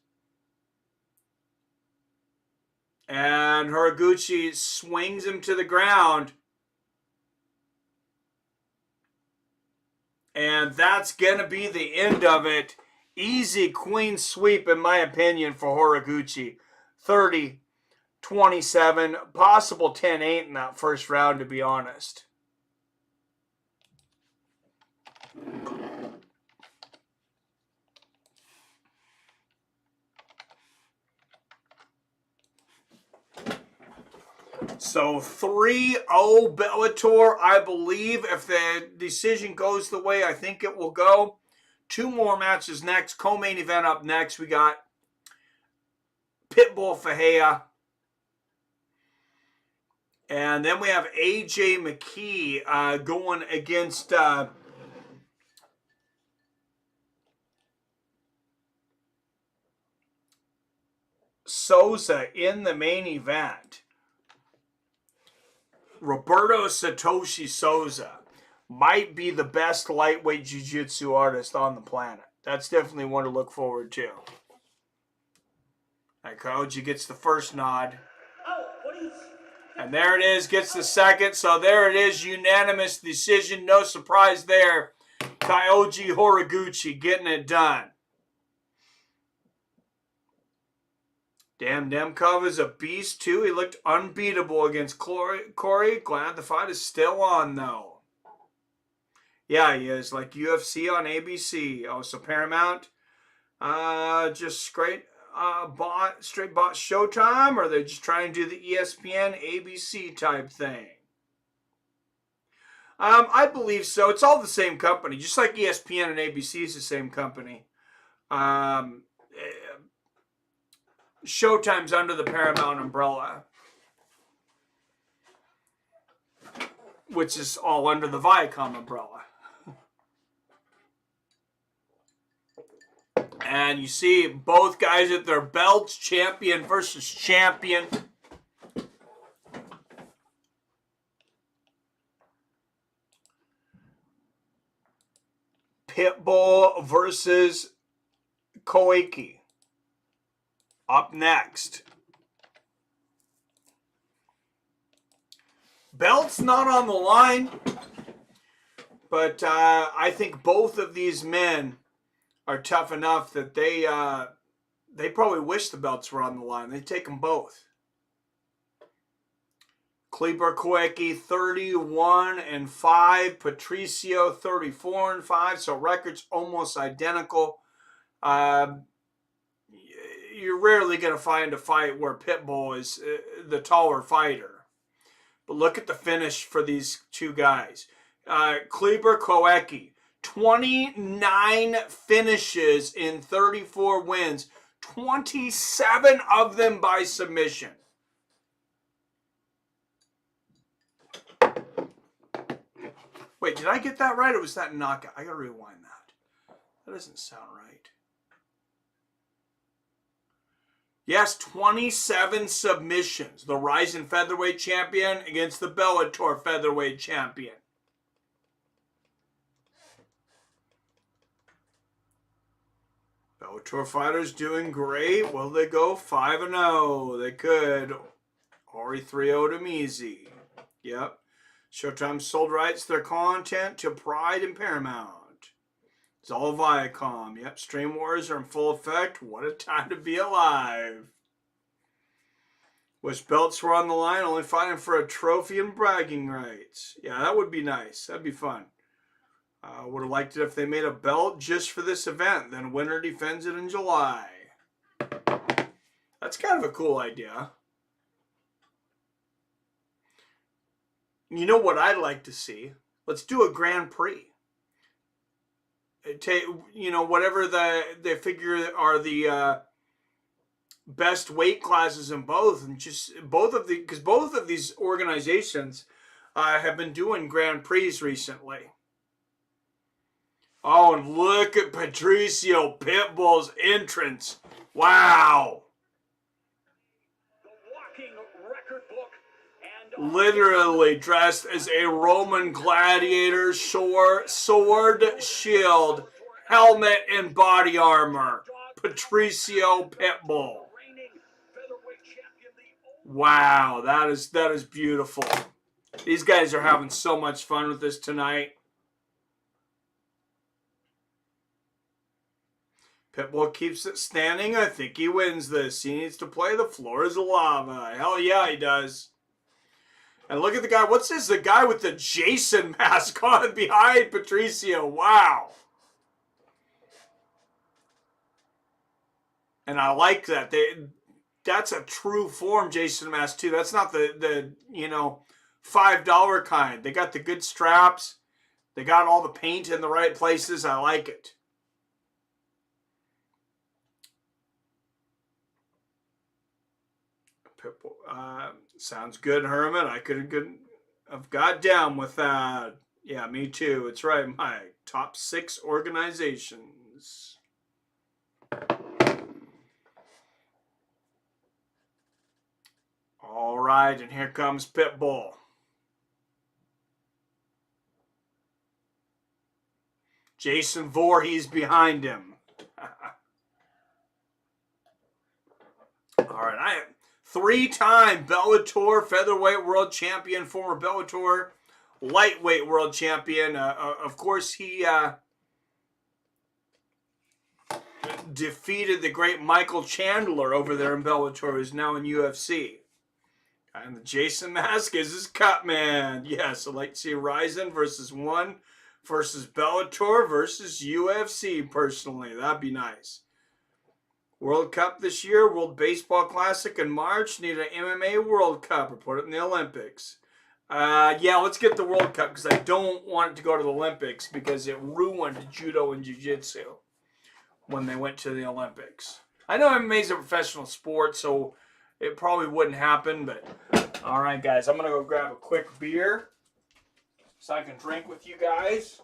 And Horiguchi swings him to the ground. And that's going to be the end of it. Easy queen sweep, in my opinion, for Horiguchi. 30-27, possible 10-8 in that first round, to be honest. So 3-0 Bellator, I believe. If the decision goes the way I think it will go. 2 more matches next. Co-main event up next. We got Pitbull Freire. And then we have AJ Mckee going against Souza in the main event. Roberto Satoshi Souza might be the best lightweight jiu-jitsu artist on the planet. That's definitely one to look forward to. Kyoji gets the first nod. And there it is, gets the second. So there it is, unanimous decision. No surprise there. Kyoji Horiguchi getting it done. Damn, Nemkov is a beast too. He looked unbeatable against Corey. Glad the fight is still on though. Yeah, he is. Like UFC on ABC. Oh, so Paramount just straight bought Showtime, or they're just trying to do the ESPN ABC type thing? I believe so. It's all the same company, just like ESPN and ABC is the same company. Showtime's under the Paramount umbrella, which is all under the Viacom umbrella. And you see both guys at their belts, champion versus champion. Pitbull versus Koike. Up next. Belt's not on the line, but I think both of these men are tough enough that they probably wish the belts were on the line. They take them both. Kleber 31-5. Patricio 34-5. So records almost identical. You're rarely going to find a fight where Pitbull is the taller fighter. But look at the finish for these two guys. Kleber 29 finishes in 34 wins. 27 of them by submission. Wait, did I get that right, or was that knockout? I gotta rewind that. That doesn't sound right. Yes, 27 submissions. The Rizin featherweight champion against the Bellator featherweight champion. Bellator fighters doing great. Will they go 5-0? They could. Ori 3-0 to Mckee. Yep. Showtime sold rights their content to Pride and Paramount. It's all Viacom. Yep, Stream Wars are in full effect. What a time to be alive. Wish belts were on the line, only fighting for a trophy and bragging rights. Yeah, that would be nice. That'd be fun. Would have liked it if they made a belt just for this event. Then winner defends it in July. That's kind of a cool idea. You know what I'd like to see? Let's do a Grand Prix. Take, whatever they figure are the best weight classes in both, and just because both of these organizations have been doing Grand Prix recently. Oh, and look at Patricio Pitbull's entrance. Wow. Literally dressed as a Roman gladiator, sword, shield, helmet, and body armor. Patricio Pitbull. Wow, that is beautiful. These guys are having so much fun with this tonight. Pitbull keeps it standing. I think he wins this. He needs to play the floor is lava. Hell yeah, he does. And look at the guy. What's this? The guy with the Jason mask on behind Patricio. Wow. And I like that. That's a true form Jason mask too. That's not the $5 kind. They got the good straps. They got all the paint in the right places. I like it. Sounds good, Herman. I could have got down with that. Yeah, me too. It's right. My top 6 organizations. All right, and here comes Pitbull. Jason Voorhees behind him. All right, I am 3-time Bellator featherweight world champion, former Bellator lightweight world champion. Of course, he defeated the great Michael Chandler over there in Bellator, who's now in UFC. And the Jason mask is his cut man. Yes, I'd like to see Rizin versus Bellator versus UFC personally. That'd be nice. World Cup this year, World Baseball Classic in March. Need an MMA World Cup or put it in the Olympics. Yeah, let's get the World Cup because I don't want it to go to the Olympics because it ruined judo and jiu-jitsu when they went to the Olympics. I know MMA is a professional sport, so it probably wouldn't happen, but all right, guys, I'm going to go grab a quick beer so I can drink with you guys.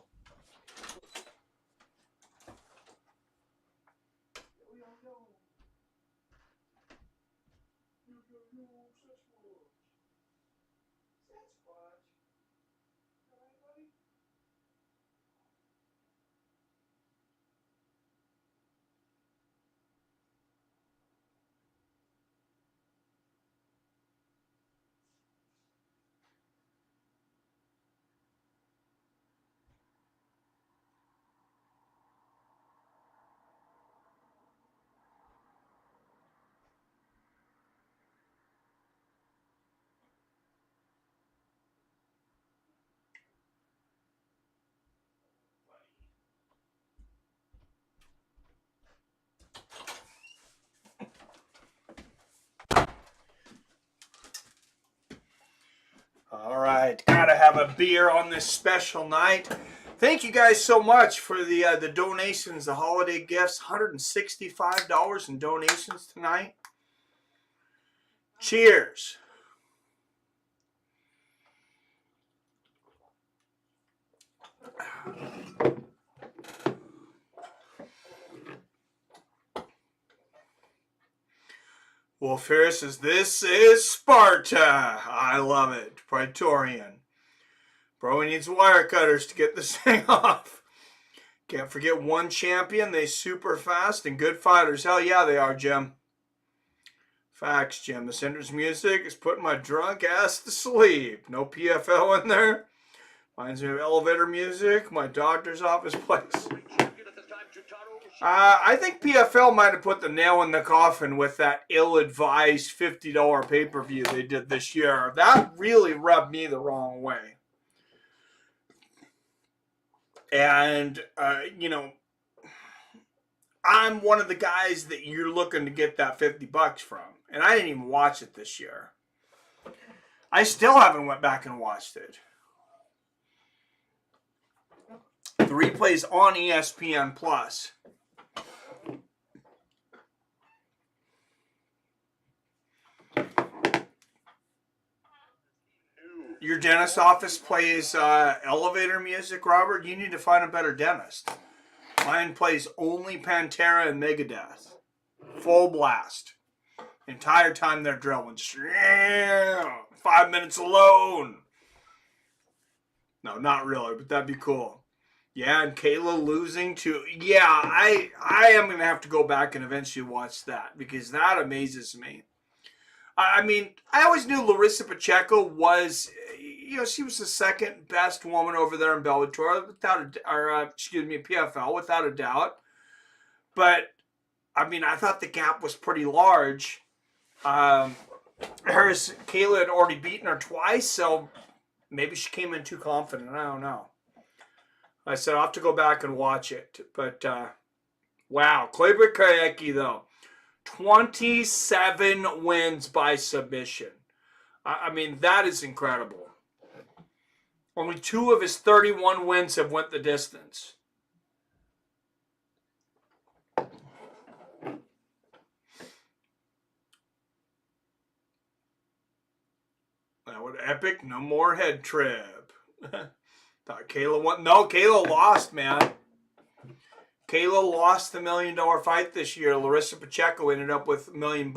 All right, gotta have a beer on this special night. Thank you guys so much for the donations, the holiday gifts. $165 in donations tonight. Cheers. Wolf Harris says, this is Sparta. I love it. Praetorian. Bro, he needs wire cutters to get this thing off. Can't forget one champion. They super fast and good fighters. Hell yeah, they are, Jim. Facts, Jim. The Cinder's music is putting my drunk ass to sleep. No PFL in there. Reminds me of elevator music. My doctor's office place. I think PFL might have put the nail in the coffin with that ill-advised $50 pay-per-view they did this year. That really rubbed me the wrong way. And, you know, I'm one of the guys that you're looking to get that $50 from. And I didn't even watch it this year. I still haven't went back and watched it. The replay's on ESPN Plus. Your dentist office plays elevator music, Robert? You need to find a better dentist. Mine plays only Pantera and Megadeth. Full blast. Entire time they're drilling. 5 minutes alone. No, not really, but that'd be cool. Yeah, and Kayla losing to... Yeah, I am going to have to go back and eventually watch that because that amazes me. I mean, I always knew Larissa Pacheco was, you know, she was the second best woman over there in Bellator, PFL, without a doubt. But, I mean, I thought the gap was pretty large. Kayla had already beaten her twice, so maybe she came in too confident. I don't know. I said I'll have to go back and watch it. But, wow. Kleber Kayeki, though. 27 wins by submission. I mean, that is incredible. Only 2 of his 31 wins have went the distance. That would epic. No more head trip. Thought Kayla won. No, Kayla lost, man. Kayla lost the $1 million fight this year. Larissa Pacheco ended up with $1 million.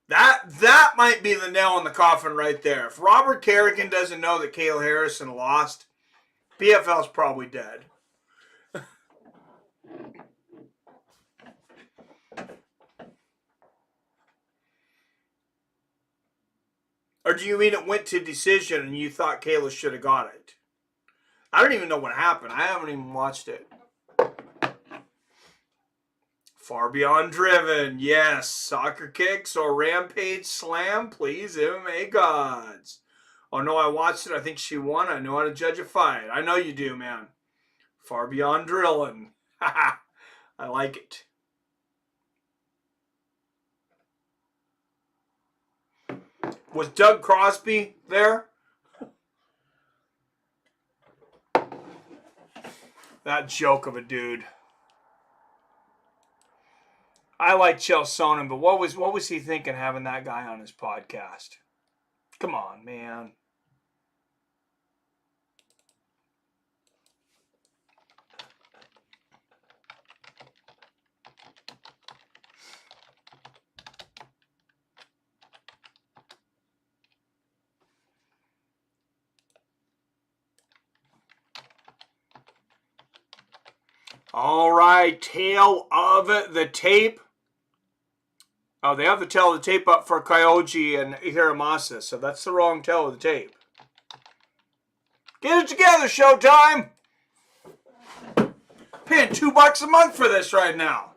That might be the nail in the coffin right there. If Robert Kerrigan doesn't know that Kayla Harrison lost, PFL's probably dead. Or do you mean it went to decision and you thought Kayla should have got it? I don't even know what happened. I haven't even watched it. Far Beyond Driven. Yes. Soccer kicks or rampage slam. Please, MMA gods. Oh, no, I watched it. I think she won. I know how to judge a fight. I know you do, man. Far Beyond Drilling. I like it. Was Doug Crosby there? That joke of a dude. I like Chael Sonnen, but what was he thinking having that guy on his podcast? Come on, man. All right, tail of the tape. Oh, they have the tail of the tape up for Kyoji and Hiramasa, so that's the wrong tail of the tape. Get it together, Showtime! Paying $2 a month for this right now.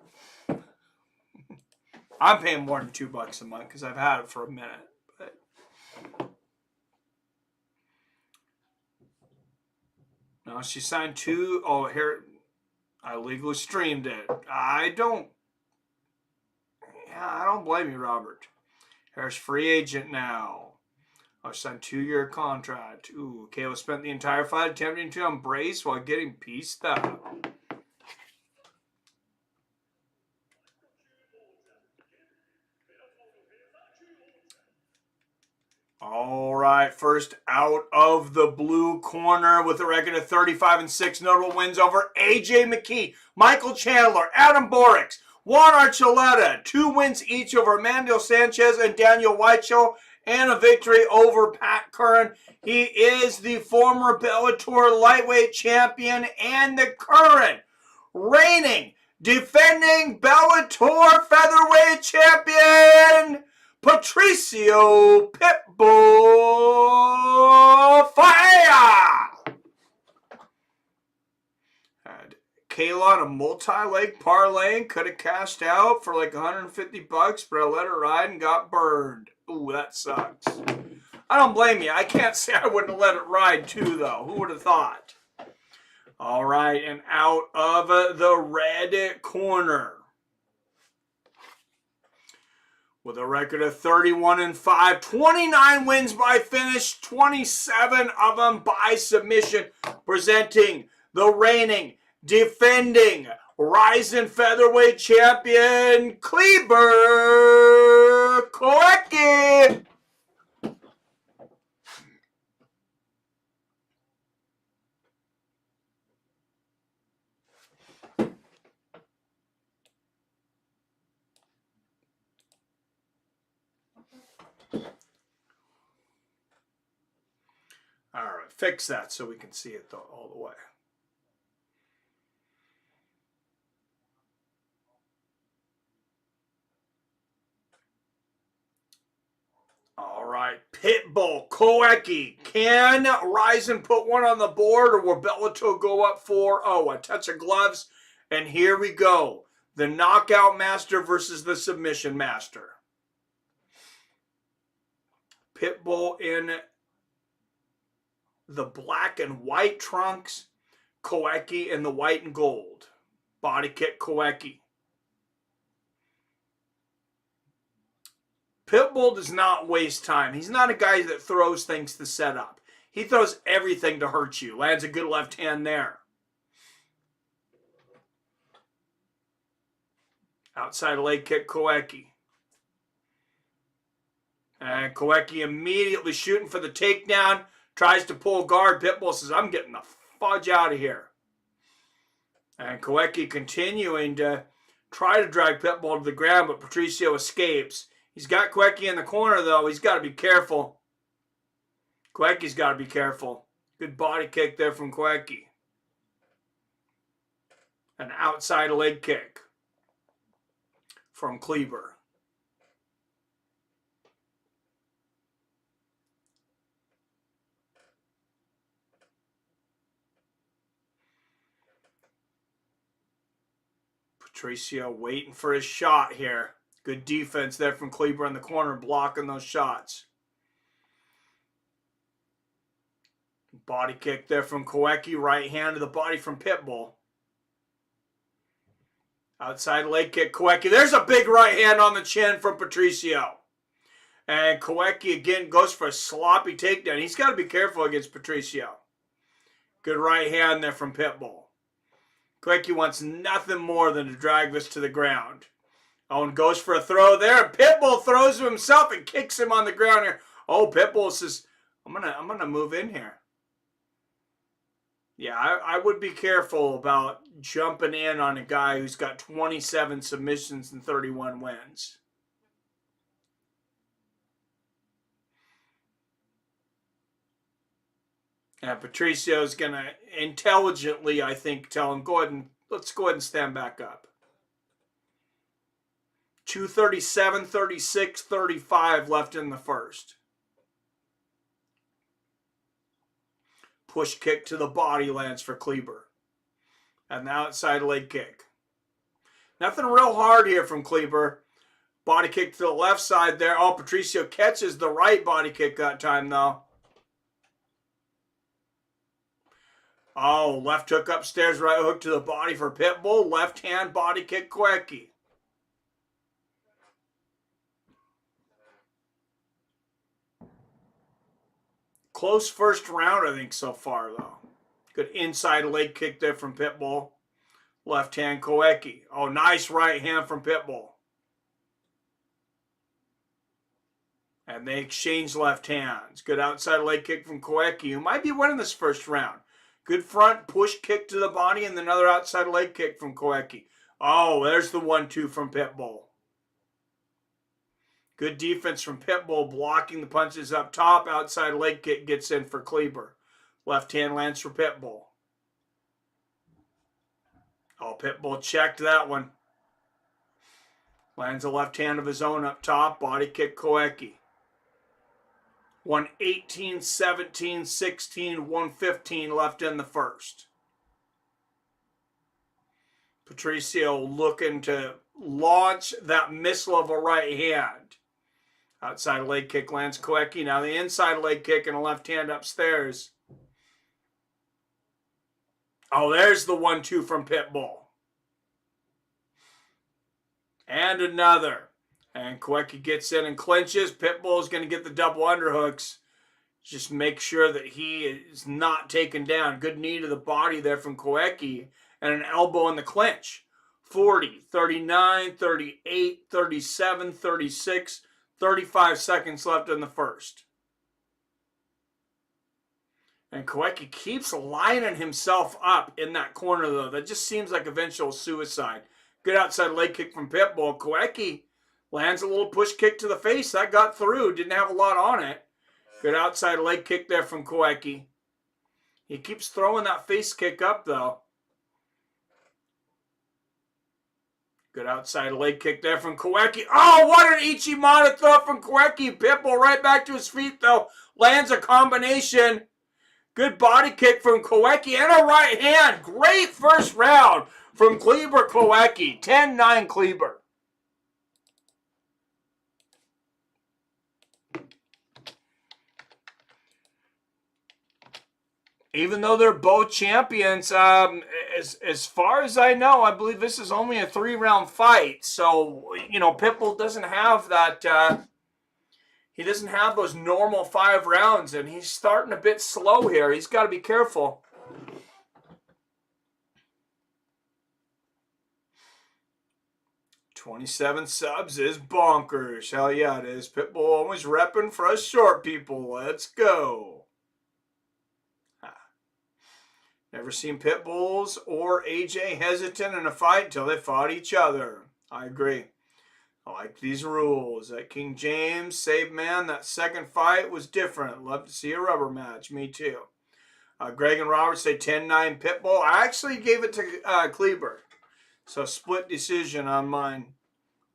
I'm paying more than $2 a month because I've had it for a minute. But... no, she signed 2. Oh, here, I legally streamed it. I don't. Yeah, I don't blame you, Robert. Harris free agent now. I signed 2-year contract. Ooh, Kayla spent the entire fight attempting to embrace while getting pieced up. All right, first out of the blue corner with a record of 35-6, notable wins over AJ Mckee, Michael Chandler, Adam Borix, Juan Archuleta, 2 wins each over Emmanuel Sanchez and Daniel Weichel, and a victory over Pat Curran. He is the former Bellator lightweight champion and the current reigning, defending Bellator featherweight champion, Patricio Pitbull Freire. Had Kayla on a multi-leg parlay, could have cashed out for like $150, but I let her ride and got burned. Ooh, that sucks. I don't blame you. I can't say I wouldn't have let it ride too, though. Who would have thought? All right, and out of the red corner, with a record of 31-5, 29 wins by finish, 27 of them by submission, presenting the reigning, defending, Rizin featherweight champion, Kleber Koecki. All right, fix that so we can see it all the way. All right, Pitbull Koecki. Can Rizin put one on the board, or will Bellator go up 4-0? A touch of gloves, and here we go. The knockout master versus the submission master. Pitbull in the black and white trunks, Koecki in the white and gold. Body kick Koecki. Pitbull does not waste time. He's not a guy that throws things to set up. He throws everything to hurt you. Lands a good left hand there. Outside leg kick Koecki. And Koecki immediately shooting for the takedown. Tries to pull guard. Pitbull says, I'm getting the fudge out of here. And Koecki continuing to try to drag Pitbull to the ground, but Patricio escapes. He's got Koecki in the corner, though. He's got to be careful. Koecki's got to be careful. Good body kick there from Koecki. An outside leg kick from Kleber. Patricio waiting for his shot here. Good defense there from Kleber in the corner, blocking those shots. Body kick there from Koecki. Right hand to the body from Pitbull. Outside leg kick, Koecki. There's a big right hand on the chin from Patricio. And Koecki again goes for a sloppy takedown. He's got to be careful against Patricio. Good right hand there from Pitbull. Koecki wants nothing more than to drag this to the ground. Owen goes for a throw there. Pitbull throws to himself and kicks him on the ground here. Oh, Pitbull says, I'm gonna move in here. Yeah, I would be careful about jumping in on a guy who's got 27 submissions and 31 wins. And Patricio's gonna intelligently, I think, tell him, let's go ahead and stand back up. 2:37, 36, 35 left in the first. Push kick to the body lands for Kleber. And the outside leg kick. Nothing real hard here from Kleber. Body kick to the left side there. Oh, Patricio catches the right body kick that time, though. Oh, left hook upstairs, right hook to the body for Pitbull. Left hand body kick Koecki. Close first round, I think, so far, though. Good inside leg kick there from Pitbull. Left hand, Koeki. Oh, nice right hand from Pitbull. And they exchange left hands. Good outside leg kick from Koeki, who might be winning this first round. Good front push kick to the body and another outside leg kick from Koeki. Oh, there's the 1-2 from Pitbull. Good defense from Pitbull, blocking the punches up top. Outside leg kick gets in for Kleber. Left hand lands for Pitbull. Oh, Pitbull checked that one. Lands a left hand of his own up top. Body kick Koeki. 118, 17, 16, 115 left in the first. Patricio looking to launch that missile of a right hand. Outside leg kick lands Koeki. Now the inside leg kick and a left hand upstairs. Oh, there's the 1-2 from Pitbull. And another. And Koeki gets in and clinches. Pitbull is going to get the double underhooks. Just make sure that he is not taken down. Good knee to the body there from Koeki. And an elbow in the clinch. 40, 39, 38, 37, 36, 35 seconds left in the first. And Koeki keeps lining himself up in that corner, though. That just seems like eventual suicide. Good outside leg kick from Pitbull. Koeki lands a little push kick to the face. That got through. Didn't have a lot on it. Good outside leg kick there from Koeki. He keeps throwing that face kick up, though. Good outside leg kick there from Koeki. Oh, what an Ichimata throw from Koeki. Pitbull right back to his feet, though. Lands a combination. Good body kick from Koeki and a right hand. Great first round from Kleber Koeki. 10-9 Kleber. Even though they're both champions, as far as I know, I believe this is only a 3-round fight. So, you know, Pitbull doesn't have that, he doesn't have those normal 5 rounds, and he's starting a bit slow here. He's got to be careful. $27 subs is bonkers. Hell yeah, it is. Pitbull always repping for us short people. Let's go. Never seen Pitbulls or AJ hesitant in a fight until they fought each other. I agree. I like these rules. That King James, save man, that second fight was different. Love to see a rubber match. Me too. Greg and Robert say 10-9 Pitbull. I actually gave it to Kleber. So split decision on mine.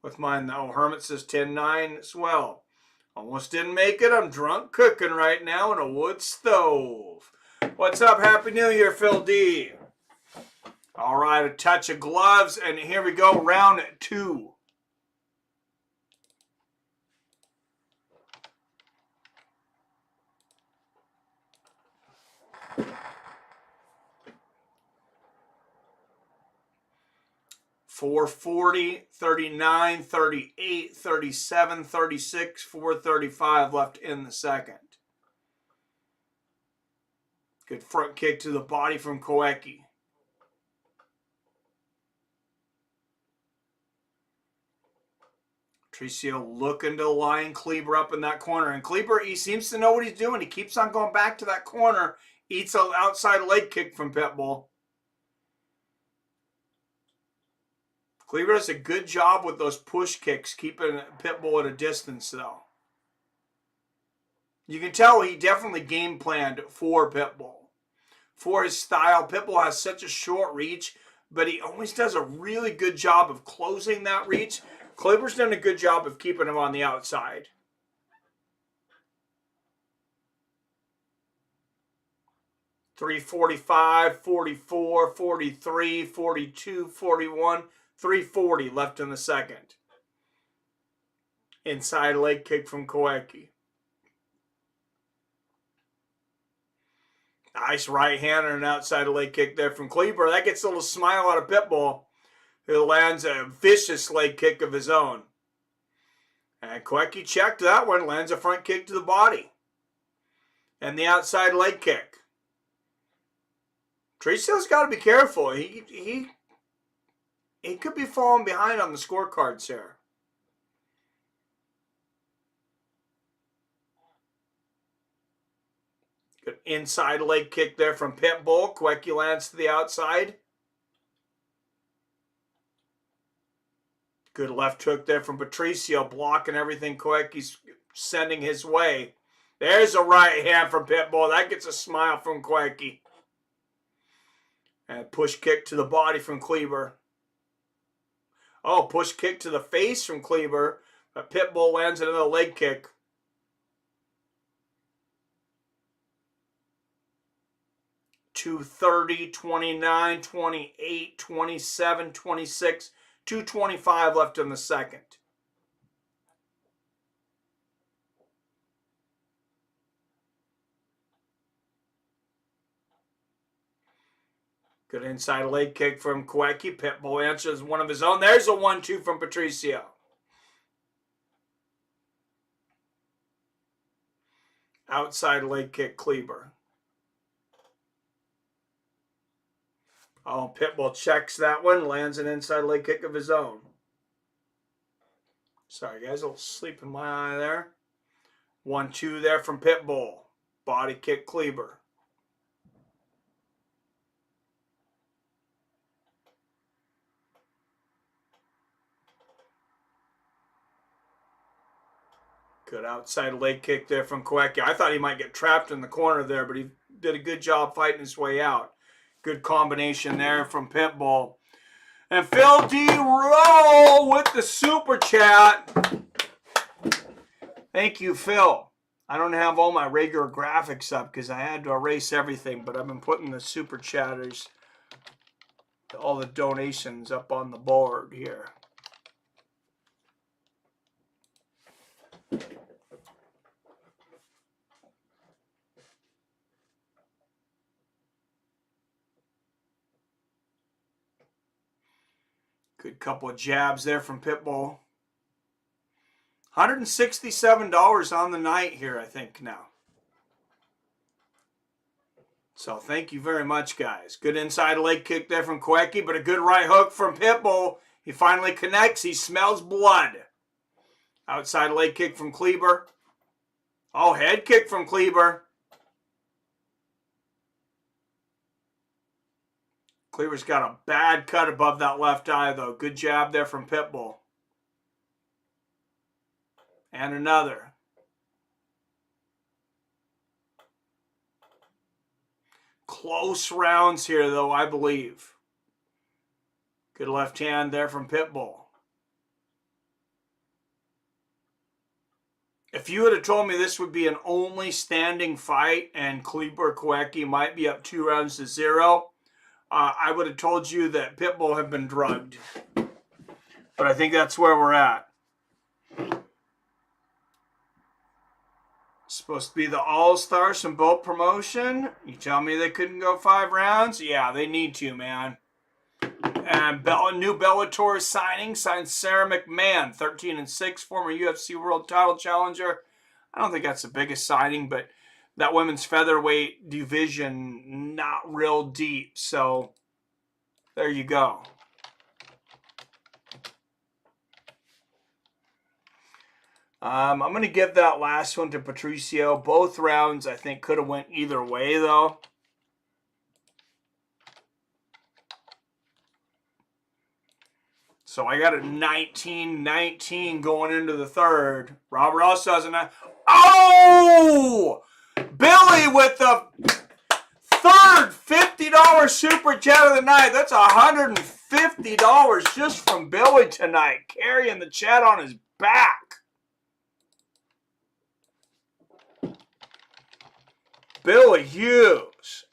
With mine, though. Hermit says 10-9 as well. Almost didn't make it. I'm drunk cooking right now in a wood stove. What's up? Happy New Year, Phil D. All right, a touch of gloves, and here we go, round 2. .440, 39, 38, 37, 36, .435 left in the second. Good front kick to the body from Koeki. Patricio looking to line Kleber up in that corner. And Kleber, he seems to know what he's doing. He keeps on going back to that corner. Eats an outside leg kick from Pitbull. Kleber does a good job with those push kicks, keeping Pitbull at a distance, though. You can tell he definitely game planned for Pitbull. For his style, Pitbull has such a short reach, but he always does a really good job of closing that reach. Kleber's done a good job of keeping him on the outside. .345, 44, 43, 42, 41, .340 left in the second. Inside leg kick from Koeki. Nice right hand and an outside leg kick there from Kleber. That gets a little smile out of Pitbull, who lands a vicious leg kick of his own. And Koeki checked that one, lands a front kick to the body. And the outside leg kick. Patricio's got to be careful. He could be falling behind on the scorecards here. Good inside leg kick there from Pitbull. Queckie lands to the outside. Good left hook there from Patricio, blocking everything Queckie's sending his way. There's a right hand from Pitbull. That gets a smile from Queckie. And push kick to the body from Kleber. Oh, push kick to the face from Kleber. But Pitbull lands another leg kick. $230, $29, $28, $27, $26, $225 left in the second. Good inside leg kick from Queckie. Pitbull answers one of his own. There's a 1-2 from Patricio. Outside leg kick, Kleber. Oh, Pitbull checks that one. Lands an inside leg kick of his own. Sorry, guys. A little sleep in my eye there. 1-2 there from Pitbull. Body kick, Kleber. Good outside leg kick there from Queckie. I thought he might get trapped in the corner there, but he did a good job fighting his way out. Good combination there from Pitbull. And Phil D. Roll with the super chat. Thank you, Phil. I don't have all my regular graphics up because I had to erase everything, but I've been putting the super chatters, all the donations up on the board here. Good couple of jabs there from Pitbull. $167 on the night here, I think, now. So thank you very much, guys. Good inside leg kick there from Queckie, but a good right hook from Pitbull. He finally connects. He smells blood. Outside leg kick from Kleber. Oh, head kick from Kleber. Kleber's got a bad cut above that left eye, though. Good jab there from Pitbull. And another. Close rounds here, though, I believe. Good left hand there from Pitbull. If you would have told me this would be an only standing fight and Kleber Queckie might be up 2-0, I would have told you that Pitbull had been drugged. But I think that's where we're at. Supposed to be the all-stars from both promotion. You tell me they couldn't go 5 rounds? Yeah, they need to, man. And new Bellator signing, signed Sarah McMahon, 13-6, former UFC World Title Challenger. I don't think that's the biggest signing, but that women's featherweight division, not real deep. So, there you go. I'm going to give that last one to Patricio. Both rounds, I think, could have went either way, though. So I got a 19-19 going into the third. Robert also has a... Oh! Billy with the third $50 super chat of the night. That's $150 just from Billy tonight. Carrying the chat on his back. Billy Hughes.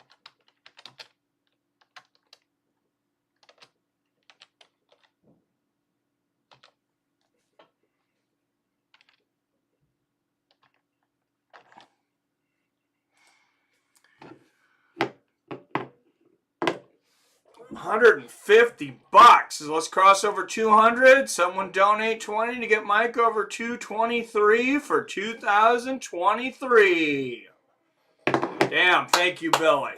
$150. Let's cross over 200. Someone donate 20 to get Mike over 223 for 2023. Damn, thank you, Billy.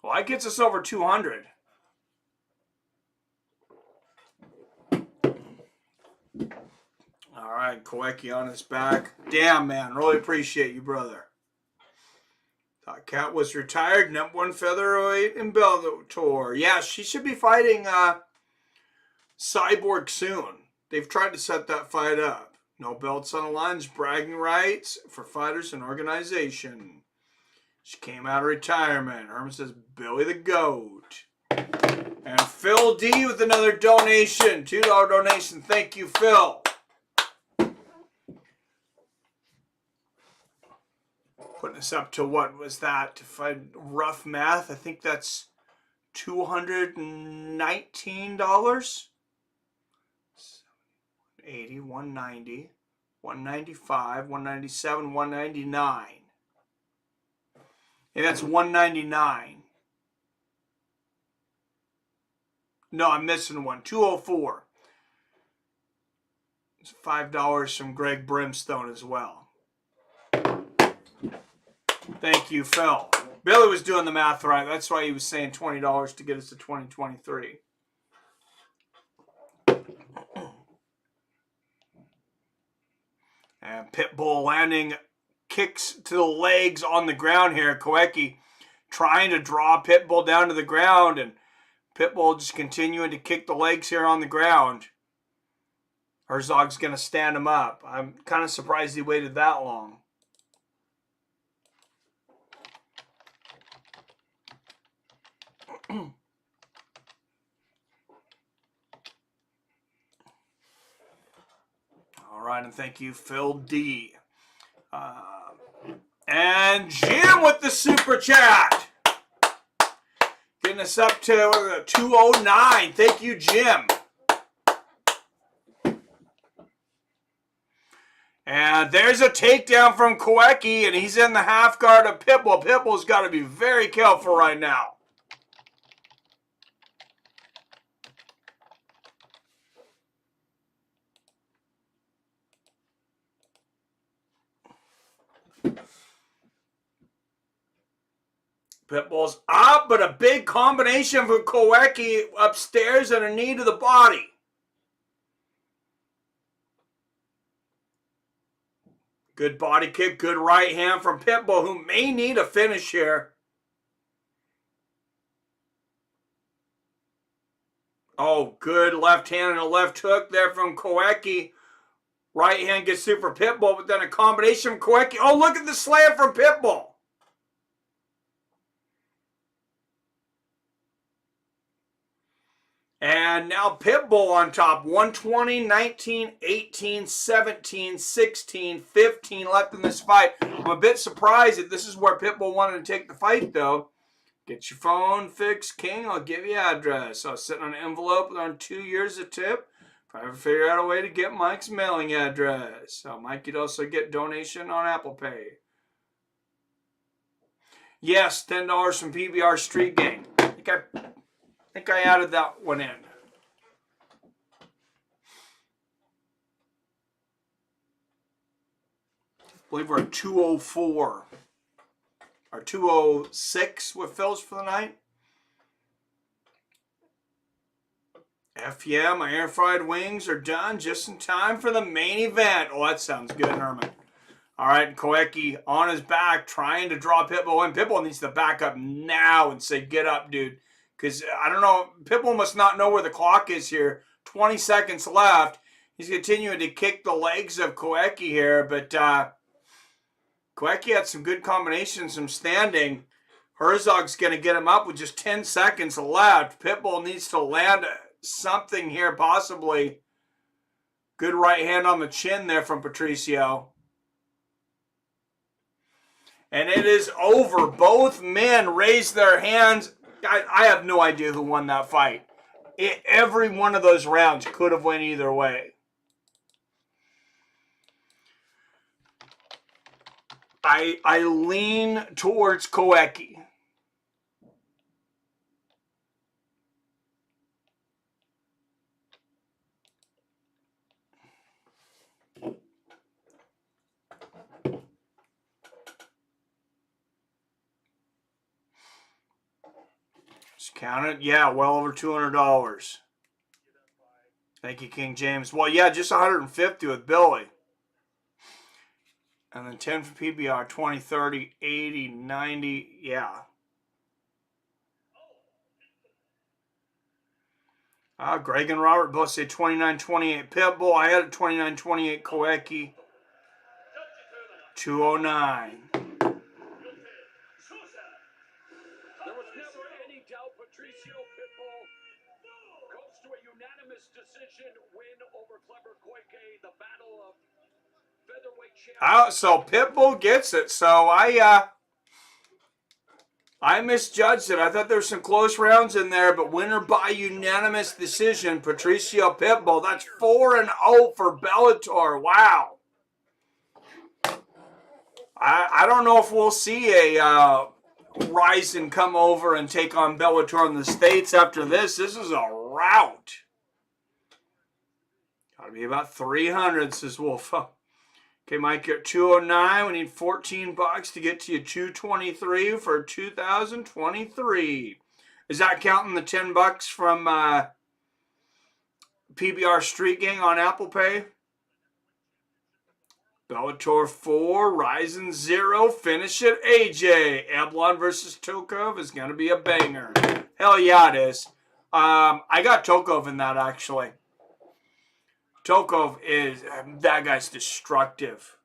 Well, that gets us over 200. All right, Koecki on his back. Damn, man, really appreciate you, brother. Thought Cat was retired, #1 featherweight in Bellator. Yeah, she should be fighting Cyborg soon. They've tried to set that fight up. No belts on the line, just bragging rights for fighters and organization. She came out of retirement. Herman says, Billy the GOAT. And Phil D with another donation. $2 donation. Thank you, Phil. Putting us up to what was that? If I rough math, I think that's $219. 80, 190, 195, 197, 199. And that's 199. No, I'm missing one. 204. It's $5 from Greg Brimstone as well. Thank you, Phil. Billy was doing the math right. That's why he was saying $20 to get us to 2023. And Pitbull landing kicks to the legs on the ground here. Koecki trying to draw Pitbull down to the ground, and Pitbull just continuing to kick the legs here on the ground. Herzog's going to stand him up. I'm kind of surprised he waited that long. All right, and thank you, Phil D. And Jim with the super chat. Getting us up to 209. Thank you, Jim. And there's a takedown from Koecki, and he's in the half guard of Pitbull. Pitbull's got to be very careful right now. Pitbull's up, but a big combination from Koecki upstairs and a knee to the body. Good body kick, good right hand from Pitbull, who may need a finish here. Oh, good left hand and a left hook there from Koecki. Right hand gets through for Pitbull, but then a combination from Koecki. Oh, look at the slam from Pitbull. And now Pitbull on top. 120, 19, 18, 17, 16, 15 left in this fight. I'm a bit surprised that this is where Pitbull wanted to take the fight, though. Get your phone fixed, King. I'll give you address. I was sitting on an envelope on 2 years of tip. If I ever figure out a way to get Mike's mailing address. So Mike could also get donation on Apple Pay. Yes, $10 from PBR Street Gang. I think I added that one in. I believe we're at 204. Or 206 with Phil's for the night. F yeah, my air fried wings are done just in time for the main event. Oh, that sounds good, Herman. All right, Koecki on his back, trying to draw Pitbull in. Pitbull needs to back up now and say, get up, dude. Because, I don't know, Pitbull must not know where the clock is here. 20 seconds left. He's continuing to kick the legs of Koecki here, but Koecki had some good combinations, some standing. Herzog's going to get him up with just 10 seconds left. Pitbull needs to land something here, possibly. Good right hand on the chin there from Patricio. And it is over. Both men raised their hands. I have no idea who won that fight. Every one of those rounds could have went either way. I lean towards Koecki. Just count it. Yeah, well over $200. Thank you, King James. Well, yeah, just 150 with Billy. And then 10 for PBR, 20, 30, 80, 90. Yeah. Greg and Robert both say 29.28 Pitbull. I had a 29.28 Koeki. 209. There was never any doubt Patricio Pitbull goes to a unanimous decision win over Kleber Koike, the battle of featherweight champions. So Pitbull gets it. So I misjudged it. I thought there were some close rounds in there, but winner by unanimous decision, Patricio Pitbull. That's 4-0 for Bellator. Wow. I don't know if we'll see a Rizin come over and take on Bellator in the States after this. This is a rout. Got to be about 300, says Wolf. Okay, Mike, you're at 209. We need 14 bucks to get to you 223 for 2023. Is that counting the 10 bucks from PBR Street Gang on Apple Pay? Bellator 4, Rizin 0, finish it, AJ. Ablon versus Tokov is going to be a banger. Hell yeah, it is. I got Tokov in that, actually. Tokov that guy's destructive.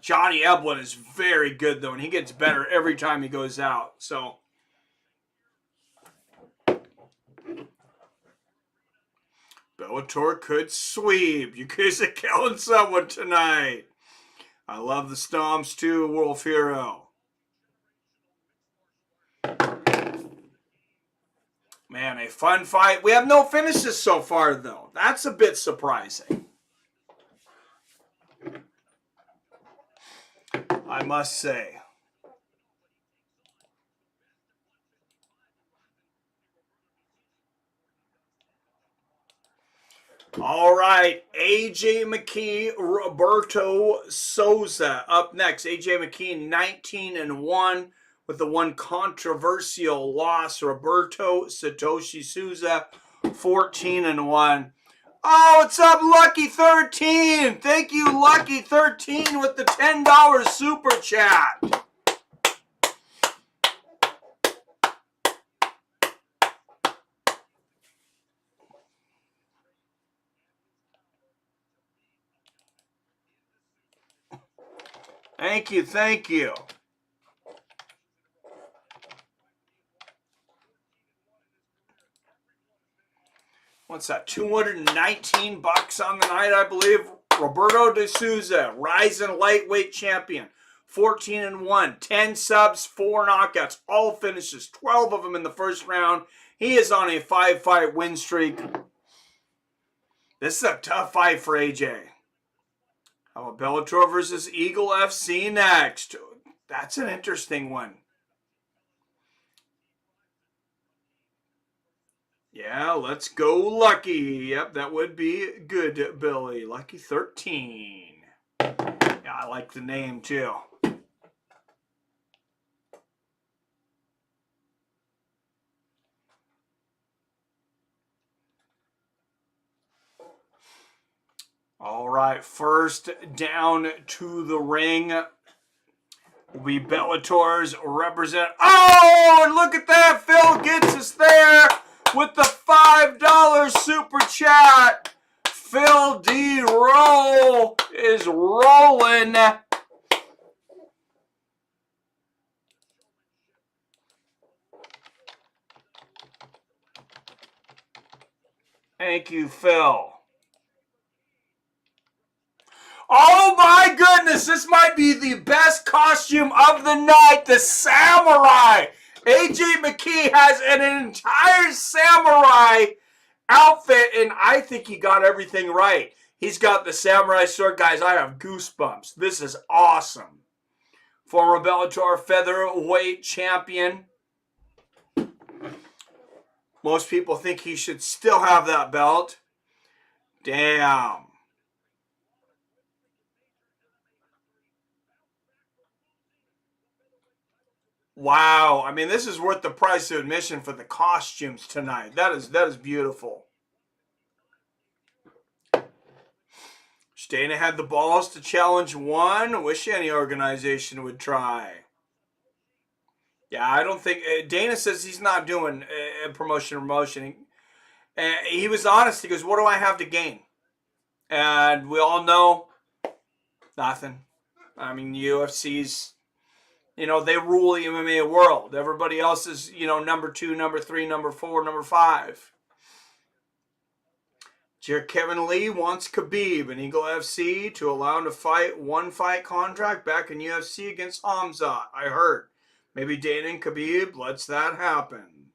Johnny Eblin is very good, though, and he gets better every time he goes out. So, Bellator could sweep. You guys are killing someone tonight. I love the stomps, too, Wolf Hero. Man, a fun fight. We have no finishes so far, though. That's a bit surprising, I must say. All right, AJ Mckee, Roberto Souza up next. AJ Mckee 19-1 with the one controversial loss. Roberto Satoshi Souza 14-1. Oh, what's up, Lucky 13? Thank you, Lucky 13, with the $10 super chat. Thank you, thank you. What's that? 219 bucks on the night, I believe. Roberto de Souza, Rizin lightweight champion. 14-1, 10 subs, 4 knockouts, all finishes, 12 of them in the first round. He is on a 5-fight win streak. This is a tough fight for AJ. How about Bellator versus Eagle FC next? That's an interesting one. Yeah, let's go Lucky. Yep, that would be good, Billy. Lucky 13. Yeah, I like the name too. All right, first down to the ring will be Bellator's represent. Oh, and look at that. Phil gets us there with the $5 super chat. Phil D. Roll is rolling. Thank you, Phil. Oh my goodness, this might be the best costume of the night, the samurai. AJ Mckee has an entire samurai outfit, and I think he got everything right. He's got the samurai sword. Guys, I have goosebumps. This is awesome. Former Bellator featherweight champion. Most people think he should still have that belt. Damn. Wow. I mean, this is worth the price of admission for the costumes tonight. That is beautiful. Dana had the balls to challenge one. Wish any organization would try. Yeah, I don't think Dana says he's not doing promotion. He was honest. He goes, "What do I have to gain?" And we all know nothing. I mean, UFC's, they rule the MMA world. Everybody else is, number 2, number 3, number 4, number 5. Kevin Lee wants Khabib and Eagle FC to allow him to fight one fight contract back in UFC against Hamzat. I heard. Maybe Dana and Khabib lets that happen.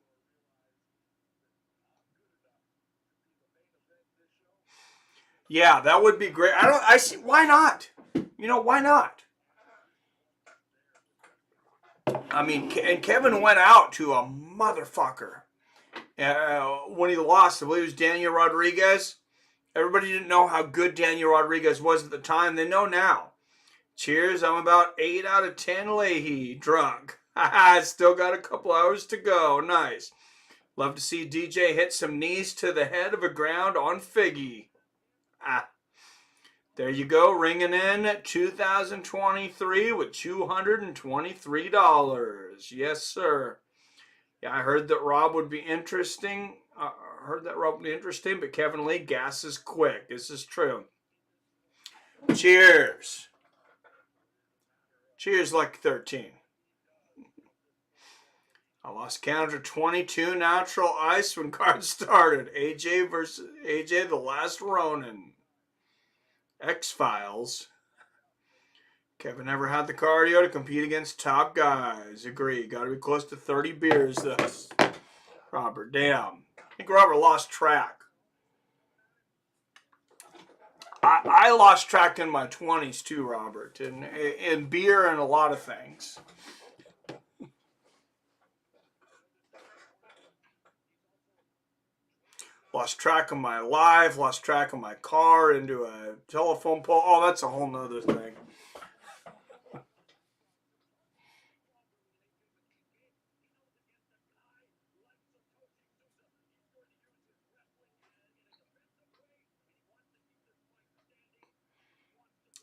Yeah, that would be great. I see, why not? Why not? I mean, and Kevin went out to a motherfucker when he lost. I believe it was Daniel Rodriguez. Everybody didn't know how good Daniel Rodriguez was at the time. They know now. Cheers, I'm about 8 out of 10 Leahy drunk. Still got a couple hours to go. Nice. Love to see DJ hit some knees to the head of a ground on Figgy. There you go, ringing in 2023 with $223. Yes, sir. Yeah, I heard that Rob would be interesting. But Kevin Lee gasses quick. This is true. Cheers. Cheers, Lucky 13. I lost count of 22 natural ice when cards started. AJ versus AJ, the last Ronin. X-Files. Kevin never had the cardio to compete against top guys. Agree. Got to be close to 30 beers, thus. Robert, damn. I think Robert lost track. I lost track in my 20s too, Robert, in beer and a lot of things. Lost track of my life, lost track of my car into a telephone pole. Oh, that's a whole nother thing.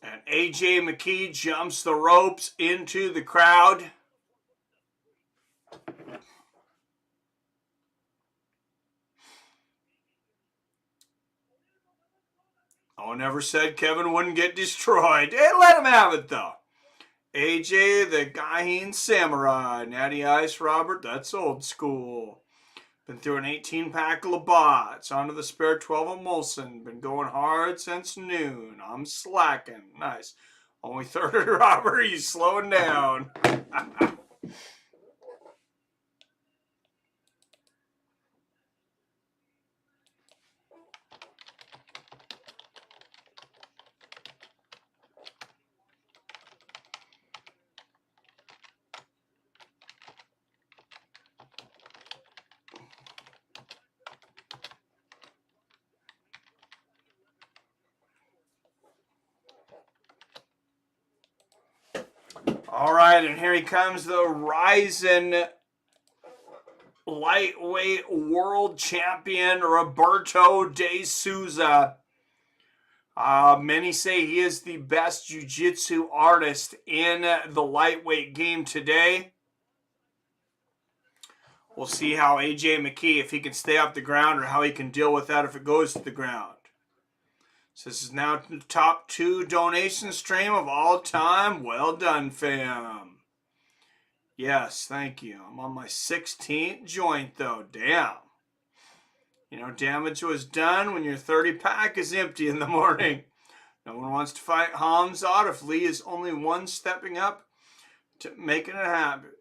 And AJ Mckee jumps the ropes into the crowd. Oh, never said Kevin wouldn't get destroyed. Hey, let him have it, though. AJ, the Gahin Samurai. Natty Ice, Robert, that's old school. Been through an 18-pack of Labatt's. Onto the spare 12 of Molson. Been going hard since noon. I'm slacking. Nice. Only third, Robert. He's slowing down. All right, and here he comes, the Rizin lightweight world champion, Roberto de Souza. Many say he is the best jiu-jitsu artist in the lightweight game today. We'll see how AJ Mckee, if he can stay off the ground or how he can deal with that if it goes to the ground. So this is now the top 2 donation stream of all time. Well done, fam. Yes, thank you. I'm on my 16th joint, though. Damn. Damage was done when your 30-pack is empty in the morning. No one wants to fight Hamzat if Lee is only one stepping up to making it happen.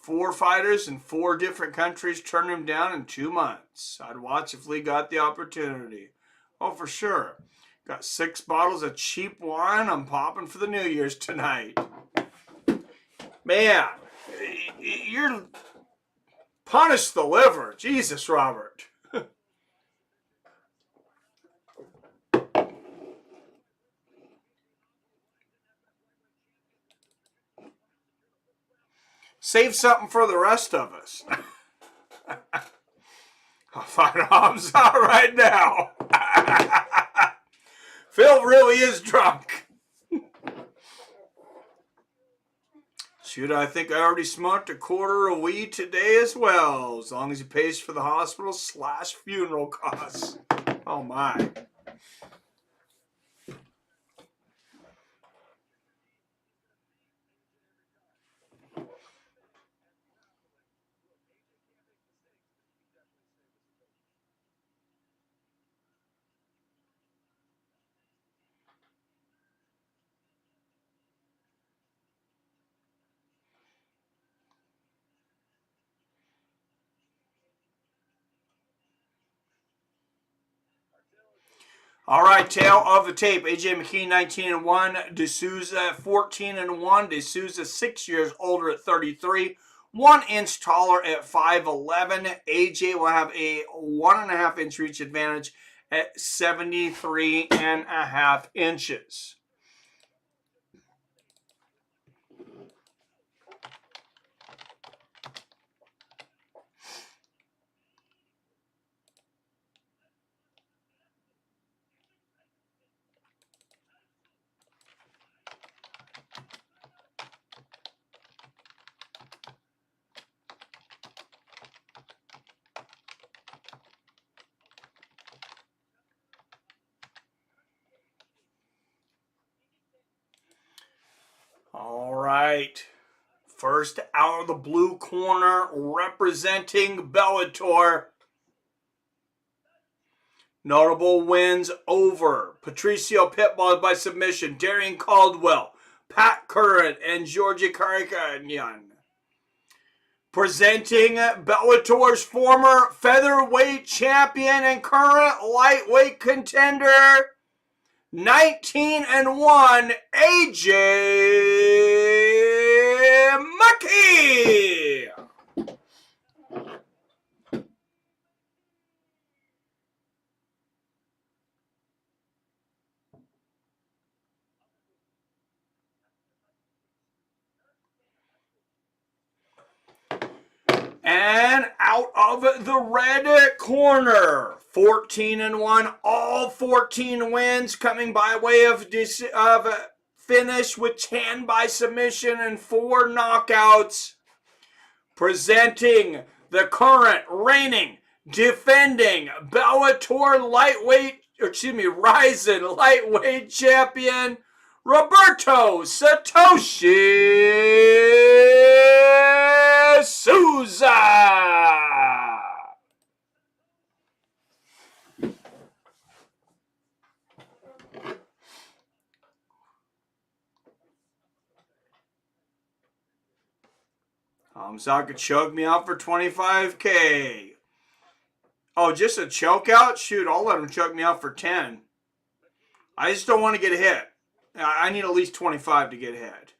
4 fighters in 4 different countries turned him down in 2 months. I'd watch if Lee got the opportunity. Oh, for sure. Got 6 bottles of cheap wine I'm popping for the New Year's tonight. Man, you're punish the liver. Jesus, Robert. Save something for the rest of us. I'll find Hamza right now. Phil really is drunk. Shoot, I think I already smoked a quarter of weed today as well, as long as he pays for the hospital / funeral costs. Oh my. All right, tail of the tape. AJ Mckee 19-1, De Souza 14-1. De Souza 6 years older at 33, 1 inch taller at 5'11". AJ will have a 1.5 inch reach advantage at 73.5 inches. All right. First out of the blue corner, representing Bellator. Notable wins over Patricio Pitbull by submission, Darian Caldwell, Pat Curran, and Kyoji Horiguchi. Presenting Bellator's former featherweight champion and current lightweight contender, 19-1, AJ Mckee. And out of the red corner, 14-1, all 14 wins coming by way of finish with 10 by submission and 4 knockouts. Presenting the current reigning, defending Bellator Rizin lightweight champion, Roberto Satoshi Souza. Hamza could choke me out for $25K. Oh, just a choke out? Shoot, I'll let him choke me out for 10. I just don't want to get hit. I need at least 25 to get hit.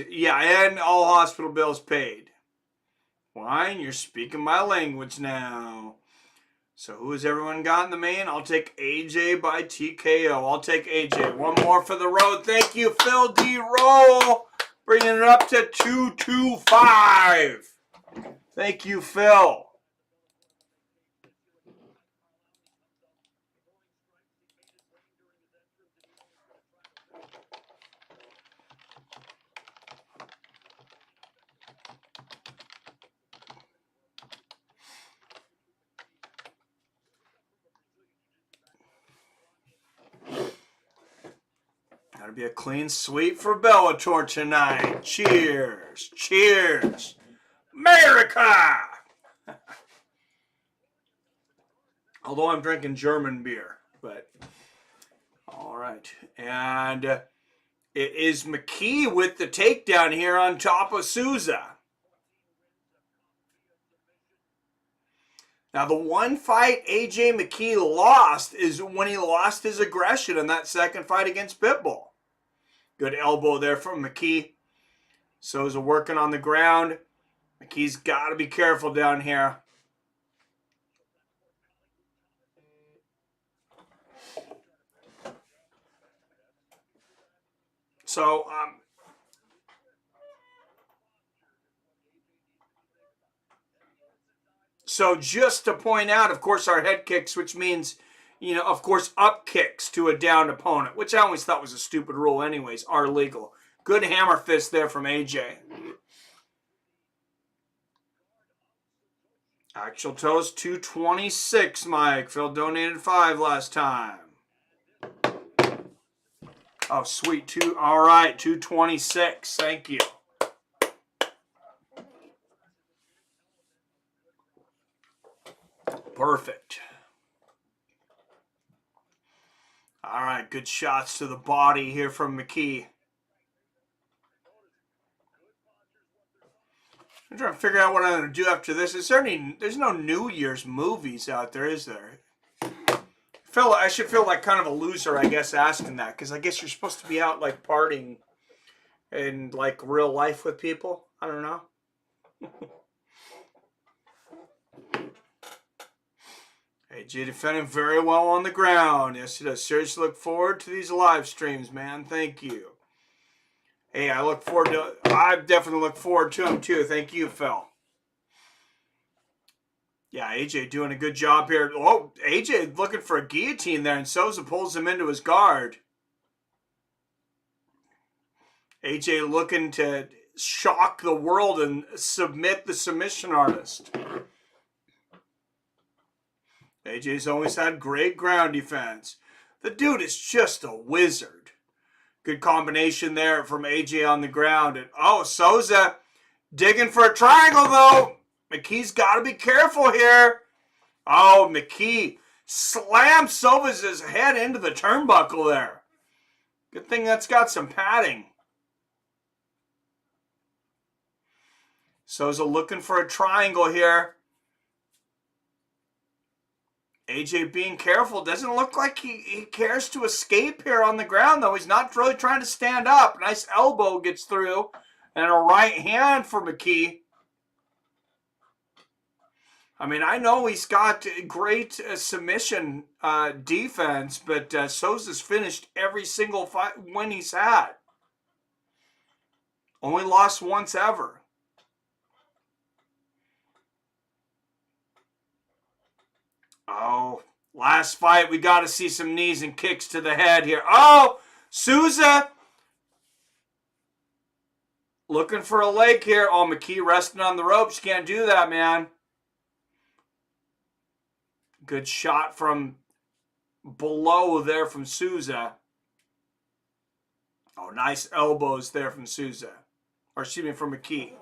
Yeah, and all hospital bills paid. Fine, you're speaking my language now. So who has everyone got in the main? I'll take AJ by TKO. I'll take AJ. One more for the road. Thank you, Phil D. Roll. Bringing it up to 225. Thank you, Phil. Gotta be a clean sweep for Bellator tonight. Cheers. Cheers. America! Although I'm drinking German beer, but all right. And it is Mckee with the takedown here on top of Souza. Now, the one fight AJ Mckee lost is when he lost his aggression in that second fight against Pitbull. Good elbow there from Mckee. Souza working on the ground. Mckee's got to be careful down here. So, So just to point out, of course, our head kicks, which means, you know, of course, up kicks to a downed opponent, which I always thought was a stupid rule anyways, are legal. Good hammer fist there from AJ. Actual toes, 226, Mike. Phil donated 5 last time. Oh, sweet. All right, 226. Thank you. Perfect. All right, good shots to the body here from Mckee. I'm trying to figure out what I'm going to do after this. Is there any? There's no New Year's movies out there, is there? I should feel like kind of a loser, I guess, asking that, because I guess you're supposed to be out like partying in like real life with people. I don't know. AJ defending very well on the ground. Yes, he does. Seriously look forward to these live streams, man. Thank you. Hey, I definitely look forward to them too. Thank you, Phil. Yeah, AJ doing a good job here. Oh, AJ looking for a guillotine there, and Souza pulls him into his guard. AJ looking to shock the world and submit the submission artist. AJ's always had great ground defense. The dude is just a wizard. Good combination there from AJ on the ground. And oh, Souza digging for a triangle though. Mckee's got to be careful here. Oh, Mckee slams Souza's head into the turnbuckle there. Good thing that's got some padding. Souza looking for a triangle here. AJ being careful. Doesn't look like he cares to escape here on the ground, though. He's not really trying to stand up. Nice elbow gets through. And a right hand for Mckee. I mean, I know he's got great submission defense, but Souza's finished every single fight win he's had. Only lost once ever. Oh, last fight, we got to see some knees and kicks to the head here. Oh, Souza looking for a leg here. Oh, Mckee resting on the ropes. Can't do that, man. Good shot from below there from Souza. Oh, nice elbows there from Souza. Or excuse me, from Mckee.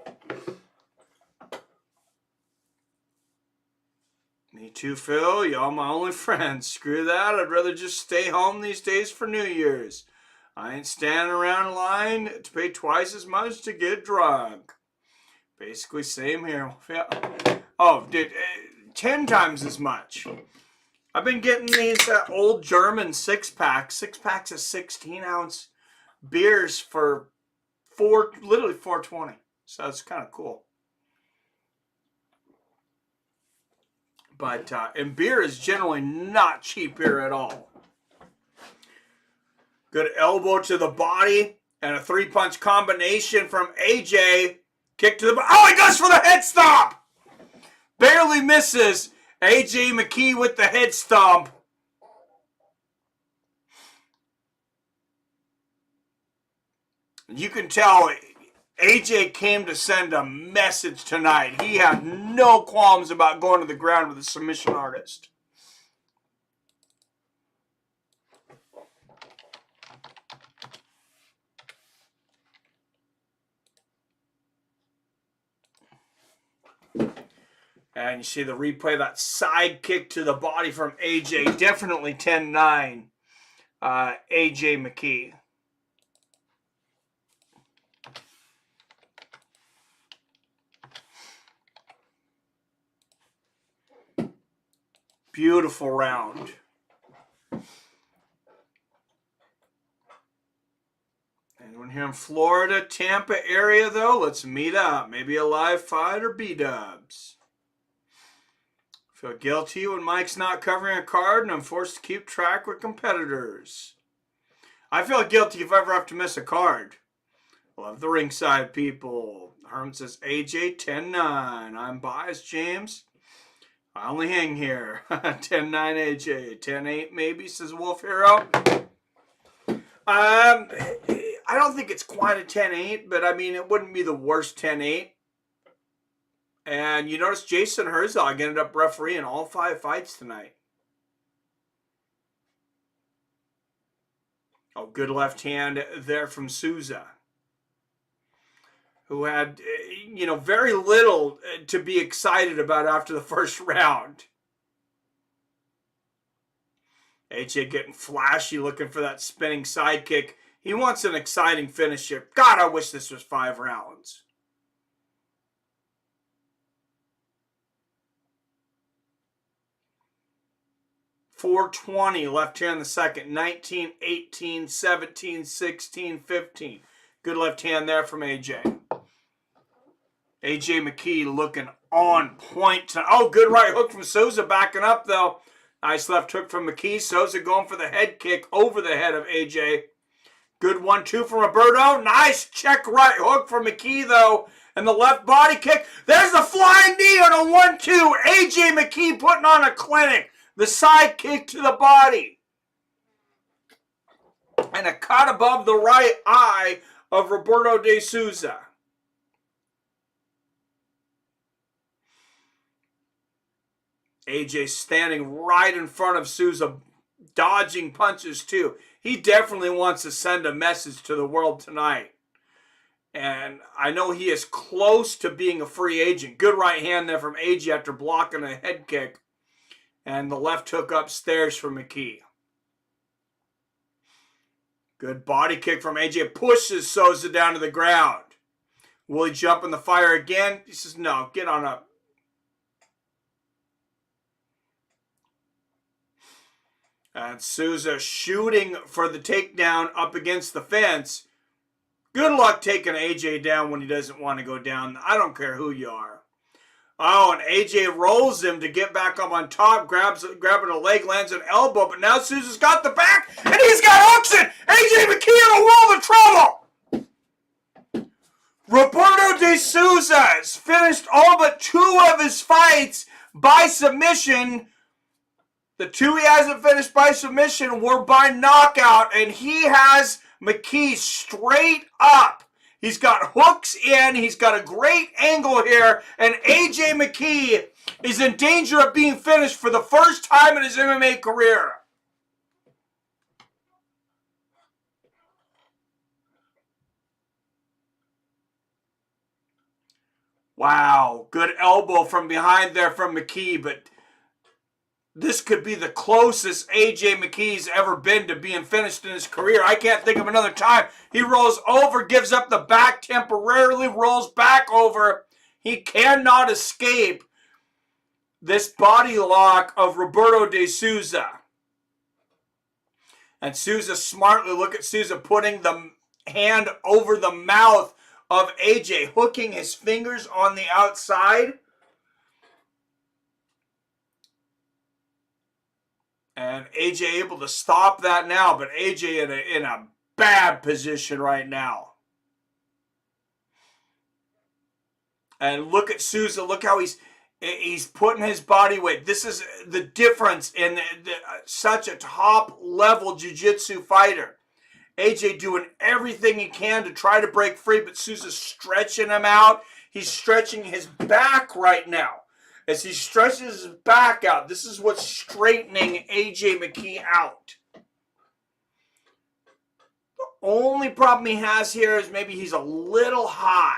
Me too, Phil. Y'all my only friends. Screw that. I'd rather just stay home these days for New Year's. I ain't standing around in line to pay twice as much to get drunk. Basically, same here. Oh, dude, 10 times as much. I've been getting these old German 6-packs. 6-packs of 16-ounce beers for literally $4.20. So it's kind of cool. But, and beer is generally not cheap here at all. Good elbow to the body and a 3-punch combination from AJ. Kick to the body. Oh, he goes for the head stomp. Barely misses. AJ Mckee with the head stomp. You can tell AJ came to send a message tonight. He had no qualms about going to the ground with a submission artist. And you see the replay, that side kick to the body from AJ. Definitely 10-9, AJ Mckee. Beautiful round. Anyone here in Florida, Tampa area, though? Let's meet up. Maybe a live fight or B-dubs. Feel guilty when Mike's not covering a card and I'm forced to keep track with competitors. I feel guilty if I ever have to miss a card. Love the ringside people. Herman says AJ 10-9. I'm biased, James. I only hang here. 10-9 AJ. 10-8 maybe, says Wolf Hero. I don't think it's quite a 10-8, but I mean, it wouldn't be the worst 10-8. And you notice Jason Herzog ended up refereeing all 5 fights tonight. Oh, good left hand there from Souza, who had, very little to be excited about after the first round. AJ getting flashy, looking for that spinning sidekick. He wants an exciting finish here. God, I wish this was 5 rounds. .420 left here in the second. 19, 18, 17, 16, 15. Good left hand there from AJ. AJ Mckee looking on point. Oh, good right hook from Souza, backing up though. Nice left hook from Mckee. Souza going for the head kick over the head of AJ. Good 1-2 from Roberto. Nice check right hook from Mckee though. And the left body kick. There's the flying knee on a 1-2. AJ Mckee putting on a clinic. The side kick to the body. And a cut above the right eye of Roberto de Souza. AJ standing right in front of Souza, dodging punches too. He definitely wants to send a message to the world tonight. And I know he is close to being a free agent. Good right hand there from AJ after blocking a head kick. And the left hook upstairs from Mckee. Good body kick from AJ. Pushes Souza down to the ground. Will he jump in the fire again? He says, no, get on up. And Souza shooting for the takedown up against the fence. Good luck taking AJ down when he doesn't want to go down. I don't care who you are. Oh, and AJ rolls him to get back up on top, grabbing a leg, lands an elbow, but now Souza's got the back, and he's got hooks in. AJ Mckee in a world of trouble. Roberto de Souza has finished all but 2 of his fights by submission. The 2 he hasn't finished by submission were by knockout, and he has Mckee straight up. He's got hooks in. He's got a great angle here. And AJ Mckee is in danger of being finished for the first time in his MMA career. Wow. Good elbow from behind there from Mckee. But this could be the closest AJ Mckee's ever been to being finished in his career. I can't think of another time. He rolls over, gives up the back temporarily, rolls back over. He cannot escape this body lock of Roberto de Souza. And Souza smartly, look at Souza putting the hand over the mouth of AJ, hooking his fingers on the outside. And AJ able to stop that now, but AJ in a bad position right now. And look at Souza. Look how he's putting his body weight. This is the difference in such a top-level jiu-jitsu fighter. AJ doing everything he can to try to break free, but Souza's stretching him out. He's stretching his back right now. As he stretches his back out, this is what's straightening AJ Mckee out. The only problem he has here is maybe he's a little high.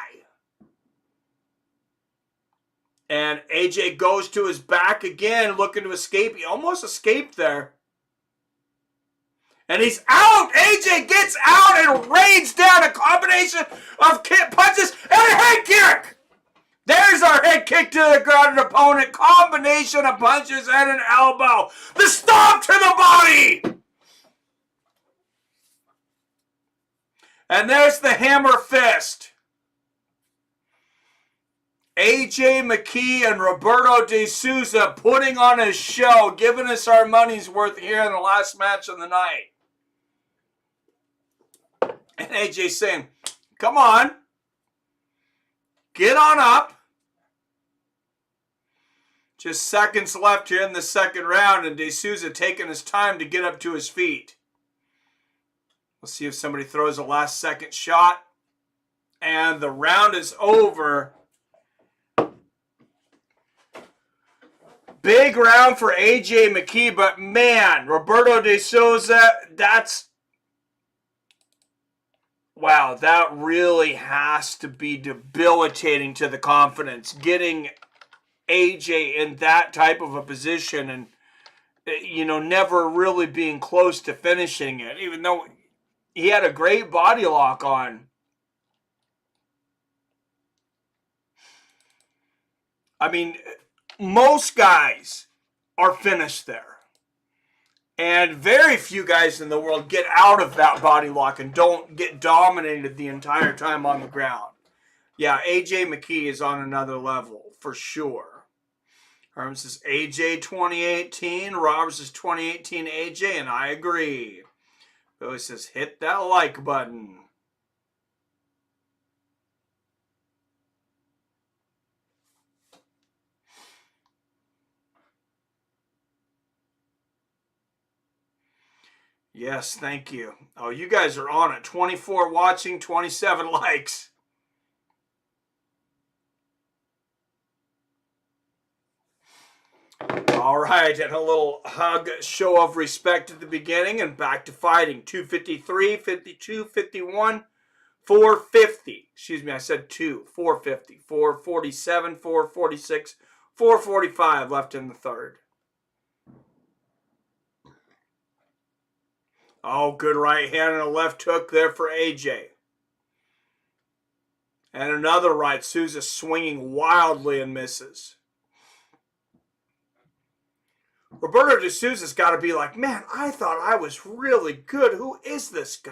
And AJ goes to his back again, looking to escape. He almost escaped there. And he's out. AJ gets out and rains down a combination of punches and a head kick. There's our head kick to the grounded opponent. Combination of punches and an elbow. The stomp to the body. And there's the hammer fist. AJ Mckee and Roberto de Souza putting on a show, giving us our money's worth here in the last match of the night. And AJ saying, come on. Get on up. Just seconds left here in the second round, and De Souza taking his time to get up to his feet. We'll see if somebody throws a last-second shot. And the round is over. Big round for A.J. Mckee, but man, Roberto De Souza, wow, that really has to be debilitating to the confidence. Getting AJ in that type of a position and, never really being close to finishing it, even though he had a great body lock on. I mean, most guys are finished there. And very few guys in the world get out of that body lock and don't get dominated the entire time on the ground. Yeah, A.J. Mckee is on another level, for sure. Herms is A.J. 2018. Roberts is 2018 A.J., and I agree. Billy says, hit that like button. Yes, thank you. Oh, you guys are on it. 24 watching, 27 likes. All right, and a little hug, show of respect at the beginning, and back to fighting. 253, 52, 51, 450. Excuse me, I said 450, 447, 446, 445 left in the third. Oh, good right hand and a left hook there for AJ. And another right. Souza swinging wildly and misses. Roberto De Souza's got to be like, man, I thought I was really good. Who is this guy?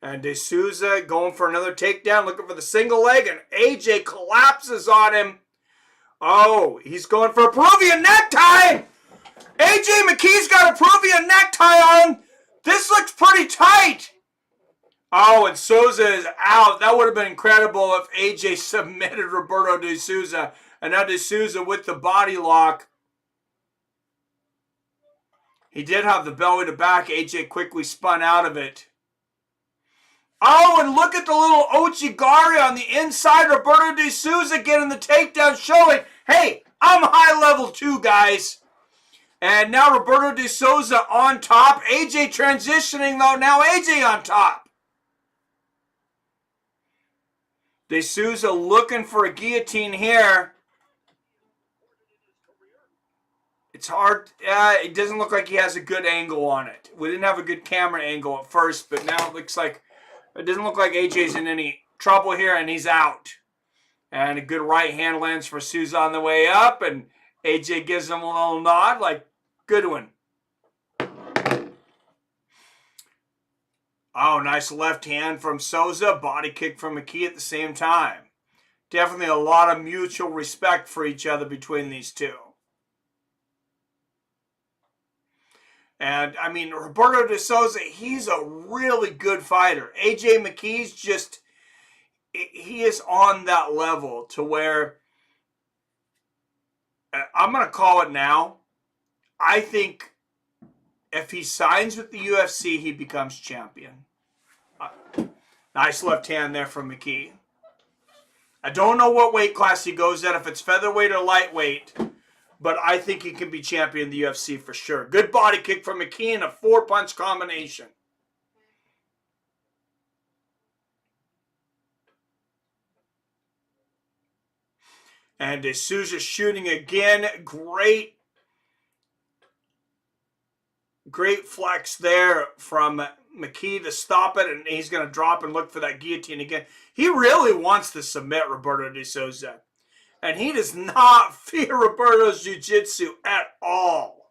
And De Souza going for another takedown, looking for the single leg, and AJ collapses on him. Oh, he's going for a Peruvian necktie! AJ Mckee's got a Peruvian necktie on! This looks pretty tight! Oh, and Souza is out. That would have been incredible if AJ submitted Roberto De Souza. And now De Souza with the body lock. He did have the belly to back. AJ quickly spun out of it. Oh, and look at the little Ochigari on the inside. Roberto De Souza getting the takedown, showing, hey, I'm high level too, guys. And now Roberto De Souza on top. AJ transitioning, though. Now AJ on top. De Souza looking for a guillotine here. It's hard. It doesn't look like he has a good angle on it. We didn't have a good camera angle at first, but now it looks like it doesn't look like AJ's in any trouble here, and he's out. And a good right hand lands for Souza on the way up, and AJ gives him a little nod, like, good one. Oh, nice left hand from Souza. Body kick from Mckee at the same time. Definitely a lot of mutual respect for each other between these two. And, I mean, Roberto De Souza, he's a really good fighter. AJ Mckee's just, he is on that level to where, I'm going to call it now. I think if he signs with the UFC, he becomes champion. Nice left hand there from Mckee. I don't know what weight class he goes at, if it's featherweight or lightweight, but I think he can be champion of the UFC for sure. Good body kick from Mckee and a 4-punch combination. And De Souza shooting again. Great flex there from Mckee to stop it, and he's going to drop and look for that guillotine again. He really wants to submit Roberto De Souza, and he does not fear Roberto's jiu-jitsu at all.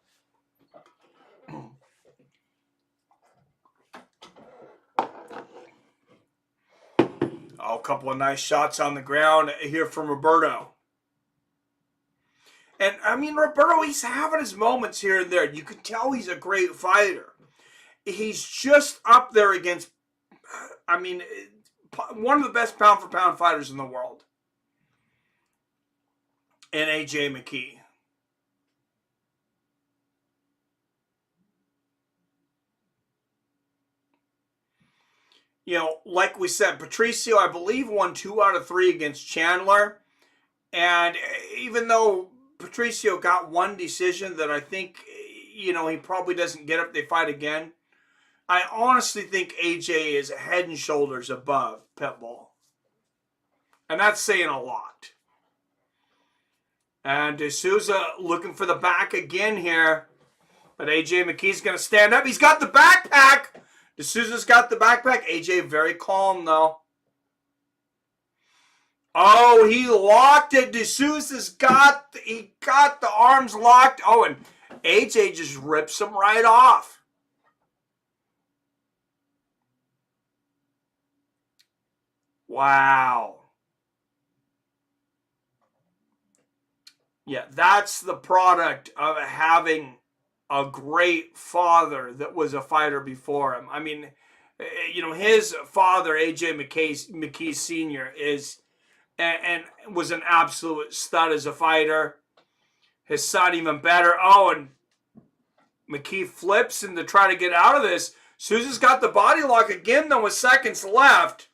Oh, a couple of nice shots on the ground here from Roberto. And, I mean, Roberto, he's having his moments here and there. You can tell he's a great fighter. He's just up there against, I mean, one of the best pound-for-pound fighters in the world. And A.J. Mckee. You know, like we said, Patricio, I believe, won 2 out of 3 against Chandler. And even though Patricio got one decision that I think, you know, he probably doesn't get if they fight again, I honestly think AJ is head and shoulders above Pitbull. And that's saying a lot. And Souza looking for the back again here. But AJ McKee's going to stand up. He's got the backpack. D'Souza's got the backpack. AJ very calm, though. Oh, he locked it. D'Souza's got the arms locked. Oh, and AJ just rips him right off. Wow. Yeah, that's the product of having a great father that was a fighter before him. I mean, you know, his father, A.J. McKee Sr., is and was an absolute stud as a fighter. His son even better. Oh, and McKee flips and to try to get out of this. Souza's got the body lock again, though, with seconds left.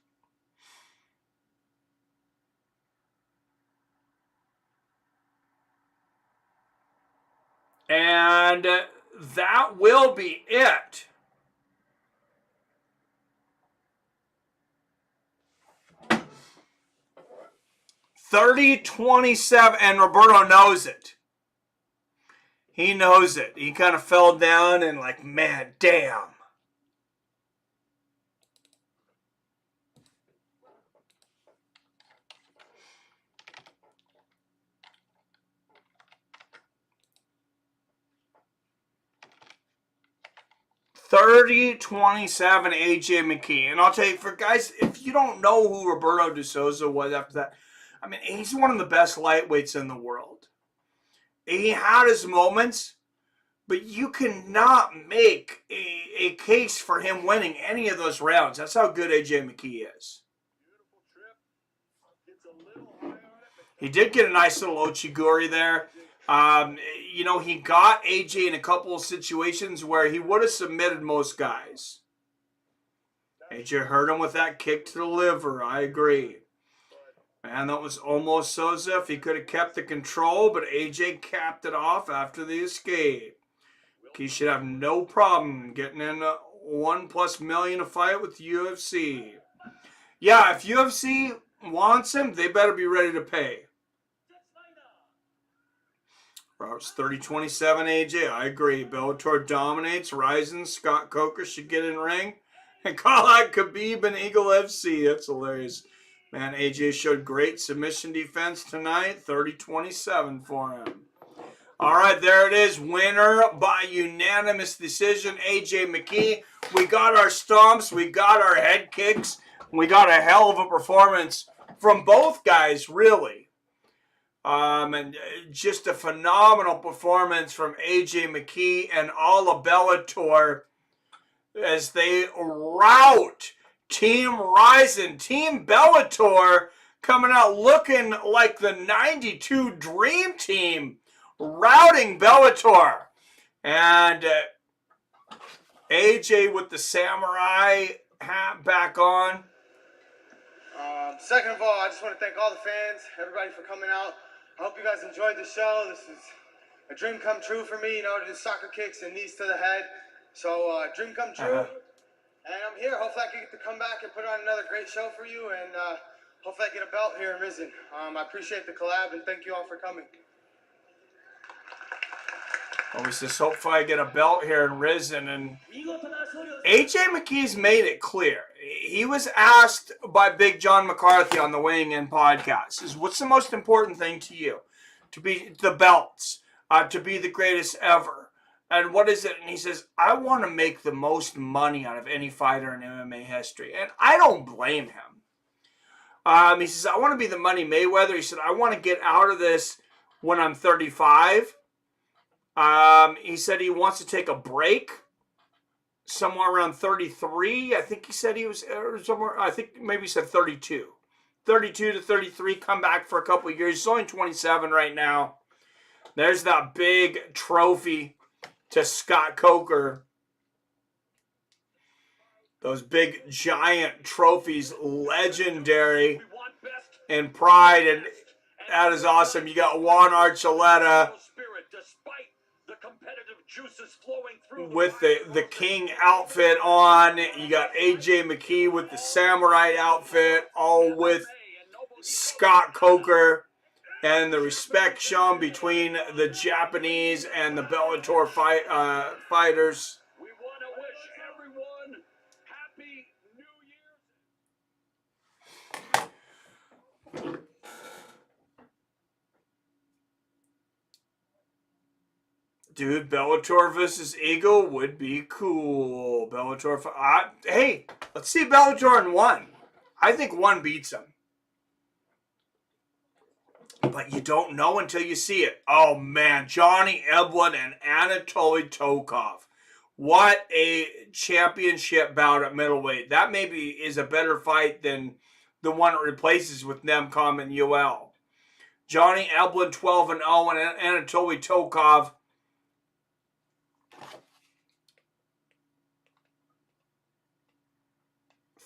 And that will be it. $30-27, and Roberto knows it. He knows it. He kind of fell down and like, man, damn. $30-27 AJ McKee. And I'll tell you, for guys, if you don't know who Roberto de Souza was after that, I mean, he's one of the best lightweights in the world. He had his moments, but you cannot make a case for him winning any of those rounds. That's how good AJ McKee is. He did get a nice little Ochiguri there. You know, he got AJ in a couple of situations where he would have submitted most guys. AJ hurt him with that kick to the liver. I agree. Man, that was almost Souza if he could have kept the control, but AJ capped it off after the escape. He should have no problem getting in a $1+ million a fight with UFC. Yeah, if UFC wants him, they better be ready to pay. Roberts 30-27 AJ. I agree. Bellator dominates. Rizin, Scott Coker should get in ring. And call out Khabib and Eagle FC. That's hilarious. Man, AJ showed great submission defense tonight. 30-27 for him. All right, there it is. Winner by unanimous decision, AJ McKee. We got our stomps. We got our head kicks. We got a hell of a performance from both guys, really. And just a phenomenal performance from AJ McKee and all of Bellator as they rout Team Rizin. Team Bellator coming out looking like the 92 Dream Team, routing Bellator. And AJ with the samurai hat back on. Second of all, I just want to thank all the fans, everybody for coming out. I hope you guys enjoyed the show. This is a dream come true for me, you know, to do soccer kicks and knees to the head. So, dream come true. And I'm here. Hopefully I can get to come back and put on another great show for you. And hopefully I get a belt here in Rizin. I appreciate the collab and thank you all for coming. Well, we says, hopefully I get a belt here in Rizin. And AJ McKee's made it clear. He was asked by Big John McCarthy on the Weighing In podcast, is what's the most important thing to you? To be the belts, to be the greatest ever. And what is it? And he says, I want to make the most money out of any fighter in MMA history. And I don't blame him. He says, I want to be the Money Mayweather. He said, I want to get out of this when I'm 35. He said he wants to take a break. somewhere around 33. I think he said he was somewhere. I think maybe he said 32. 32 to 33, come back for a couple of years. He's only 27 right now. There's that big trophy to Scott Coker. Those big giant trophies, legendary in Pride, and that is awesome. You got Juan Archuleta with the King outfit on. You got AJ Mckee with the Samurai outfit, all with Scott Coker, and the respect shown between the Japanese and the Bellator fighters. We want to wish everyone happy New Year. Dude, Bellator versus Eagle would be cool. Bellator. Hey, let's see Bellator in 1. I think 1 beats him. But you don't know until you see it. Oh, man. Johnny Eblen and Anatoly Tokov. What a championship bout at middleweight. That maybe is a better fight than the one it replaces with Nemcom and UL. Johnny Eblen 12-0 and Anatoly Tokov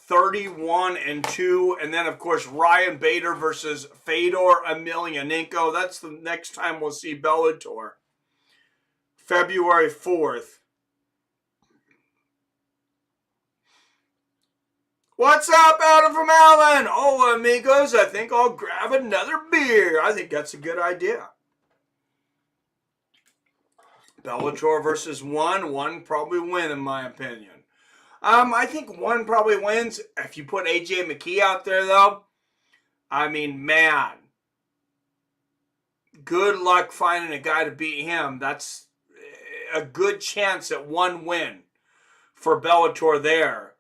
31-2, and then of course Ryan Bader versus Fedor Emelianenko. That's the next time we'll see Bellator. February 4th. What's up, Adam from Allen? Hola, amigos. I think I'll grab another beer. I think that's a good idea. Bellator versus 1. 1 probably win, in my opinion. I think 1 probably wins. If you put AJ Mckee out there, though, I mean, man, good luck finding a guy to beat him. That's a good chance at 1 win for Bellator there.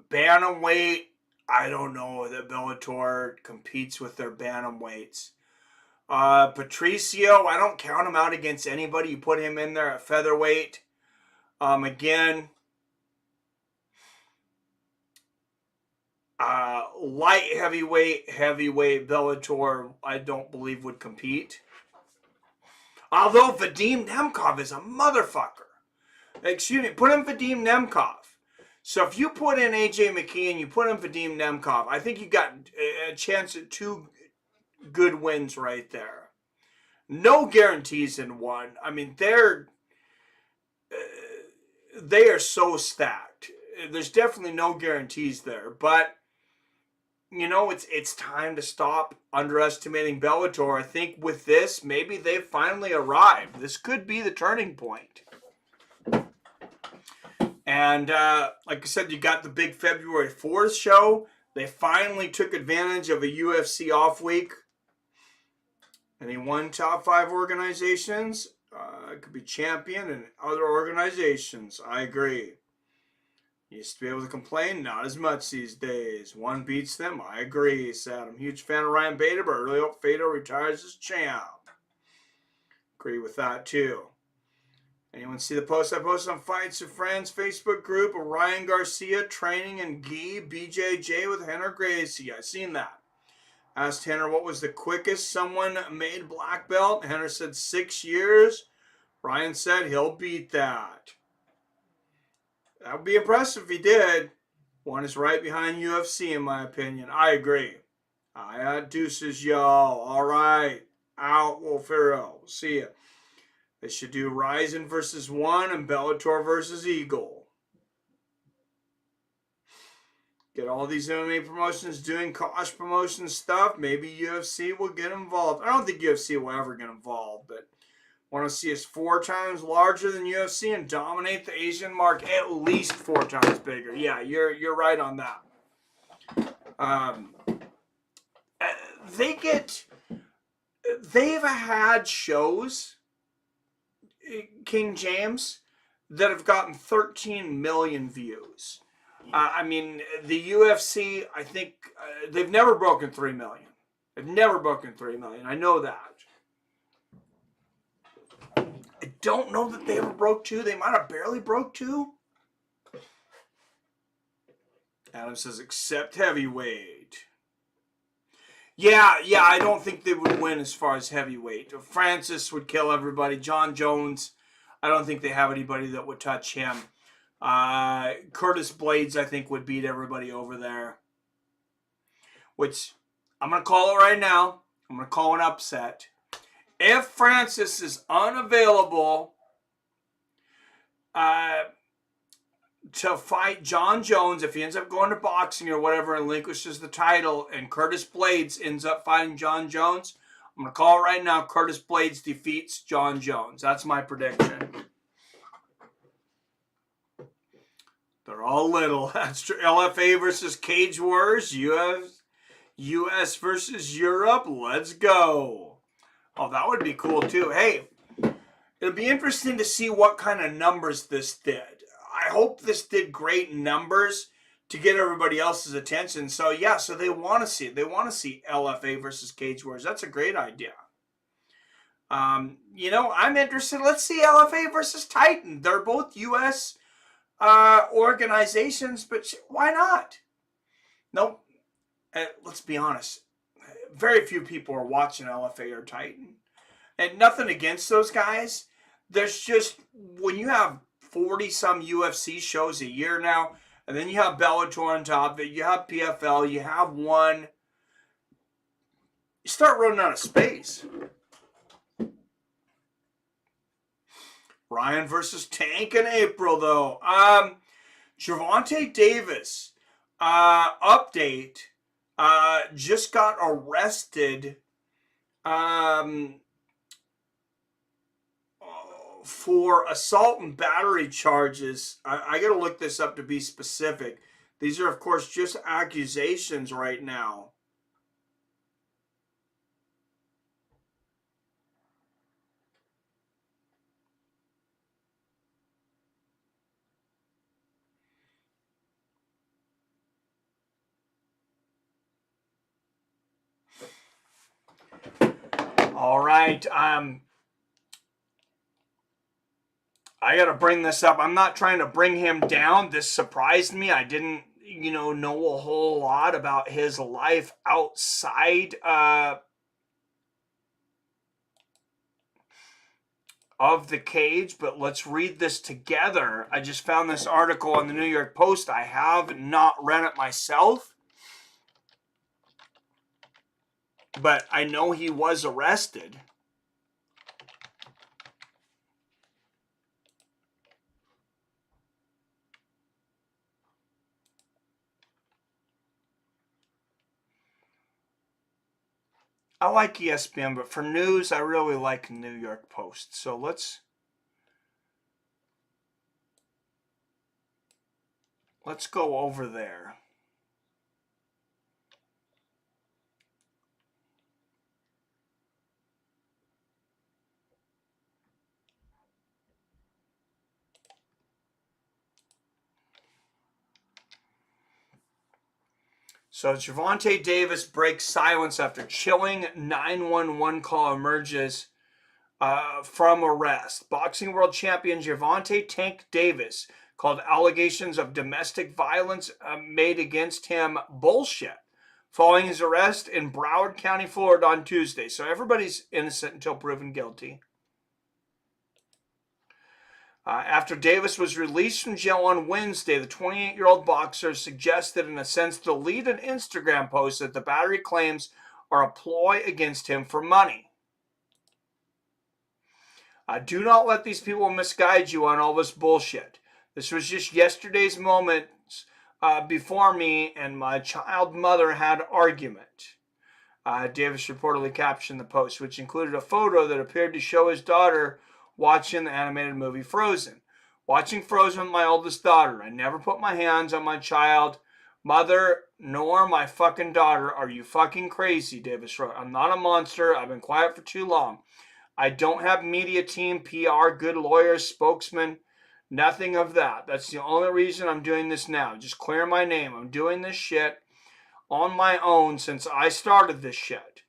Bantamweight, I don't know that Bellator competes with their bantamweights. Patricio, I don't count him out against anybody. You put him in there at featherweight. Again, light heavyweight, Bellator, I don't believe would compete. Although Vadim Nemkov is a motherfucker. Excuse me, put in Vadim Nemkov. So if you put in AJ Mckee and you put in Vadim Nemkov, I think you got a chance at 2 good wins right there. No guarantees in 1. I mean, they are so stacked. There's definitely no guarantees there. But, you know, it's time to stop underestimating Bellator. I think with this, maybe they've finally arrived. This could be the turning point. And like I said, you got the big February 4th show. They finally took advantage of a UFC off week. And he won top 5 organizations. It could be champion and other organizations. I agree. Used to be able to complain, not as much these days. 1 beats them. I agree, said I'm a huge fan of Ryan Bader, but I really hope Fedor retires as champ. Agree with that too. Anyone see the post I posted on Fights with Friends Facebook group of Ryan Garcia training in gi BJJ with Henner Gracie? I seen that. Asked Henner what was the quickest someone made black belt. Henner said 6 years. Ryan said he'll beat that. That would be impressive if he did. 1 is right behind UFC in my opinion. I agree. I got deuces, y'all. All right. Out, Wolfero. See ya. They should do Rizin versus 1 and Bellator versus Eagle. Get all these MMA promotions doing cost promotion stuff. Maybe UFC will get involved. I don't think UFC will ever get involved, but want to see us 4 times larger than UFC and dominate the Asian market. At least 4 times bigger. Yeah, you're right on that. They've had shows, King James, that have gotten 13 million views. I mean, the UFC, I think, they've never broken 3 million. They've never broken 3 million. I know that. I don't know that they ever broke 2. They might have barely broke 2. Adam says, except heavyweight. Yeah, I don't think they would win as far as heavyweight. Francis would kill everybody. John Jones, I don't think they have anybody that would touch him. Curtis Blades, I think, would beat everybody over there. Which, I'm going to call it right now. I'm going to call an upset. If Francis is unavailable to fight John Jones, if he ends up going to boxing or whatever and relinquishes the title, and Curtis Blades ends up fighting John Jones, I'm going to call it right now, Curtis Blades defeats John Jones. That's my prediction. They're all little. That's true. LFA versus Cage Wars. US versus Europe. Let's go. Oh, that would be cool too. Hey, it'll be interesting to see what kind of numbers this did. I hope this did great numbers to get everybody else's attention. So yeah, so they want to see it. They want to see LFA versus Cage Wars. That's a great idea. You know, I'm interested. Let's see LFA versus Titan. They're both U.S. Organizations, but why not? Nope. Let's be honest. Very few people are watching LFA or Titan. And nothing against those guys. There's just, when you have 40-some UFC shows a year now, and then you have Bellator on top of it, you have PFL, you have one, you start running out of space. Ryan versus Tank in April, though. Gervonta Davis, update, just got arrested for assault and battery charges. I got to look this up to be specific. These are, of course, just accusations right now. All right. I got to bring this up. I'm not trying to bring him down. This surprised me. I didn't, know a whole lot about his life outside of the cage, but let's read this together. I just found this article on the New York Post. I have not read it myself, but I know he was arrested. I like ESPN, but for news, I really like New York Post. So let's go over there. So Gervonta Davis breaks silence after chilling 911 call emerges from arrest. Boxing world champion Gervonta Tank Davis called allegations of domestic violence made against him bullshit following his arrest in Broward County, Florida on Tuesday. So everybody's innocent until proven guilty. After Davis was released from jail on Wednesday, the 28-year-old boxer suggested in a sense to delete an Instagram post that the battery claims are a ploy against him for money. Do not let these people misguide you on all this bullshit. This was just yesterday's moments before me and my child mother had argument. Davis reportedly captioned the post, which included a photo that appeared to show his daughter watching the animated movie Frozen. Watching Frozen with my oldest daughter. I never put my hands on my child, mother, nor my fucking daughter. Are you fucking crazy? Davis wrote. I'm not a monster. I've been quiet for too long. I don't have media team, PR, good lawyers, spokesman, nothing of that. That's the only reason I'm doing this now. Just clear my name. I'm doing this shit on my own since I started this shit.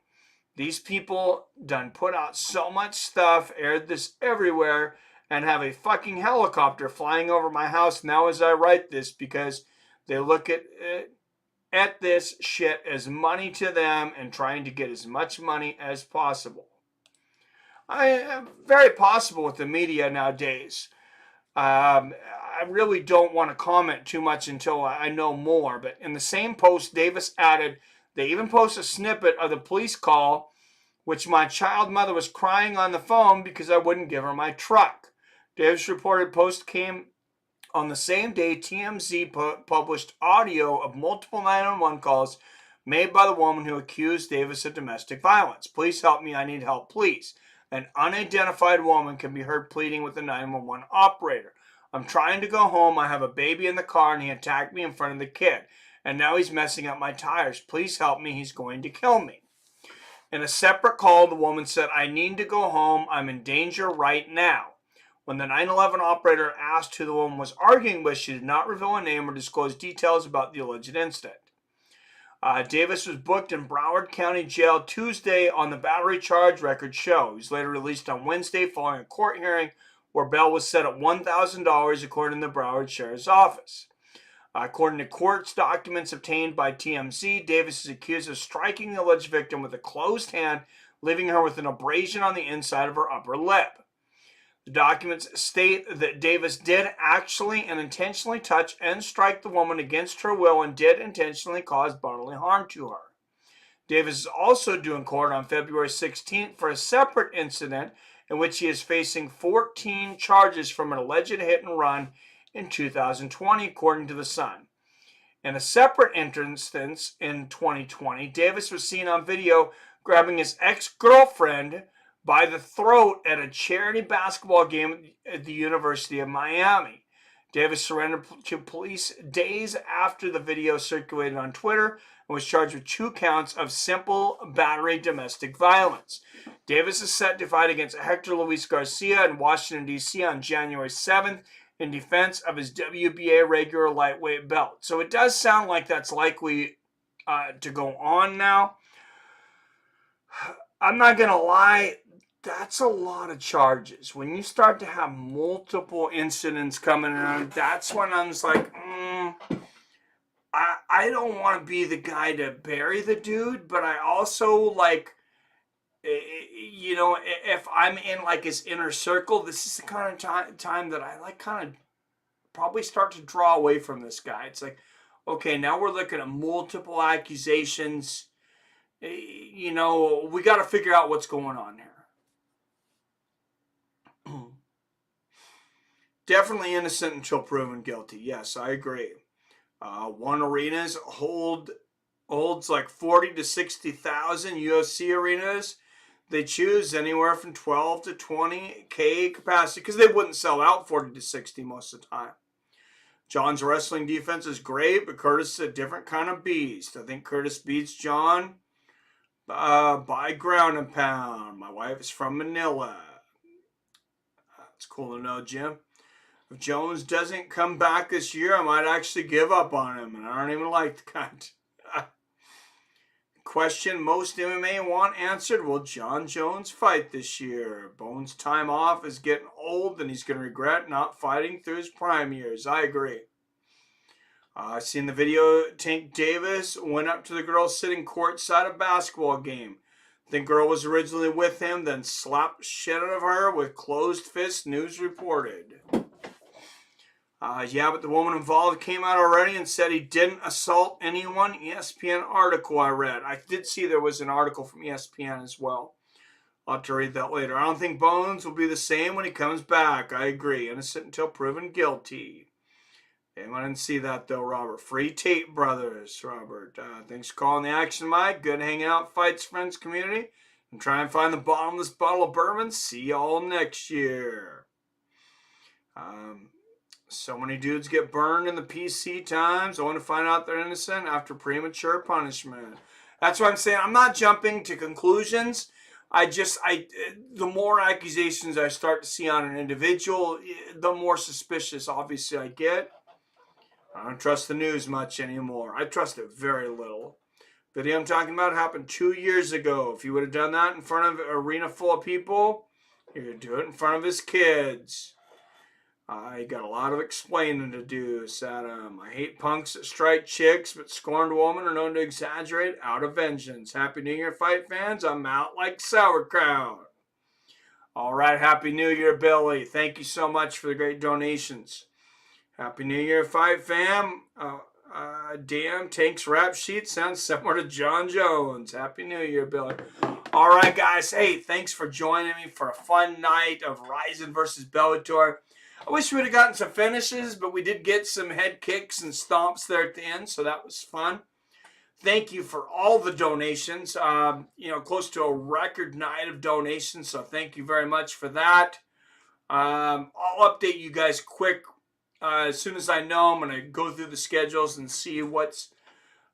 These people done put out so much stuff, aired this everywhere, and have a fucking helicopter flying over my house now as I write this because they look at this shit as money to them and trying to get as much money as possible. I am very possible with the media nowadays. I really don't want to comment too much until I know more. But in the same post, Davis added, they even post a snippet of the police call, which my child mother was crying on the phone because I wouldn't give her my truck. Davis reported post came on the same day TMZ published audio of multiple 911 calls made by the woman who accused Davis of domestic violence. Please help me, I need help, please. An unidentified woman can be heard pleading with the 911 operator. I'm trying to go home. I have a baby in the car and he attacked me in front of the kid. And now he's messing up my tires. Please help me. He's going to kill me. In a separate call, the woman said, I need to go home. I'm in danger right now. When the 911 operator asked who the woman was arguing with, she did not reveal a name or disclose details about the alleged incident. Davis was booked in Broward County Jail Tuesday on the battery charge, records show. He was later released on Wednesday following a court hearing where bail was set at $1,000 according to the Broward Sheriff's Office. According to court documents obtained by TMZ, Davis is accused of striking the alleged victim with a closed hand, leaving her with an abrasion on the inside of her upper lip. The documents state that Davis did actually and intentionally touch and strike the woman against her will and did intentionally cause bodily harm to her. Davis is also due in court on February 16th for a separate incident in which he is facing 14 charges from an alleged hit and run in 2020, according to The Sun. In a separate instance in 2020, Davis was seen on video grabbing his ex-girlfriend by the throat at a charity basketball game at the University of Miami. Davis surrendered to police days after the video circulated on Twitter and was charged with 2 counts of simple battery domestic violence. Davis is set to fight against Hector Luis Garcia in Washington, D.C. on January 7th in defense of his WBA regular lightweight belt. So it does sound like that's likely to go on now. I'm not going to lie. That's a lot of charges. When you start to have multiple incidents coming around, that's when I'm just like, I don't want to be the guy to bury the dude, but I also like, you know, if I'm in like his inner circle, this is the kind of time that I like kind of probably start to draw away from this guy. It's like, okay, now we're looking at multiple accusations. You know, we got to figure out what's going on here. Definitely innocent until proven guilty. Yes, I agree. One arenas holds like 40 to 60,000. UFC arenas, they choose anywhere from 12 to 20K capacity because they wouldn't sell out 40 to 60 most of the time. John's wrestling defense is great, but Curtis is a different kind of beast. I think Curtis beats John by ground and pound. My wife is from Manila. It's cool to know, Jim. If Jones doesn't come back this year, I might actually give up on him, and I don't even like the kind. Question most MMA want answered, will John Jones fight this year? Bones' time off is getting old, and he's going to regret not fighting through his prime years. I agree. I've seen the video. Tank Davis went up to the girl sitting courtside a basketball game. I think girl was originally with him, then slapped shit out of her with closed fists, news reported. Yeah, but the woman involved came out already and said he didn't assault anyone. ESPN article I read. I did see there was an article from ESPN as well. I'll have to read that later. I don't think Bones will be the same when he comes back. I agree. Innocent until proven guilty. Damn, I didn't see that though, Robert. Free Tate Brothers, Robert. Thanks for calling the action, Mike. Good hanging out, fights, friends, community. And try and find the bottomless bottle of bourbon. See y'all next year. So many dudes get burned in the PC times. I want to find out they're innocent after premature punishment. That's what I'm saying. I'm not jumping to conclusions. The more accusations I start to see on an individual, the more suspicious, obviously, I get. I don't trust the news much anymore. I trust it very little. Video I'm talking about happened 2 years ago. If you would have done that in front of an arena full of people, you're going to do it in front of his kids. I got a lot of explaining to do, Saddam. I hate punks that strike chicks, but scorned women are known to exaggerate out of vengeance. Happy New Year, fight fans. I'm out like sauerkraut. All right, Happy New Year, Billy. Thank you so much for the great donations. Happy New Year, fight fam. Damn, Tank's rap sheet sounds similar to John Jones. Happy New Year, Billy. All right, guys. Hey, thanks for joining me for a fun night of Rizin versus Bellator. I wish we would have gotten some finishes, but we did get some head kicks and stomps there at the end, so that was fun. Thank you for all the donations. Close to a record night of donations, so thank you very much for that. I'll update you guys quick. As soon as I know, I'm going to go through the schedules and see what's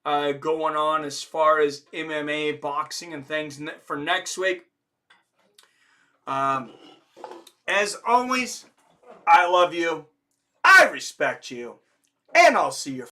going on as far as MMA, boxing, and things for next week. As always, I love you, I respect you, and I'll see you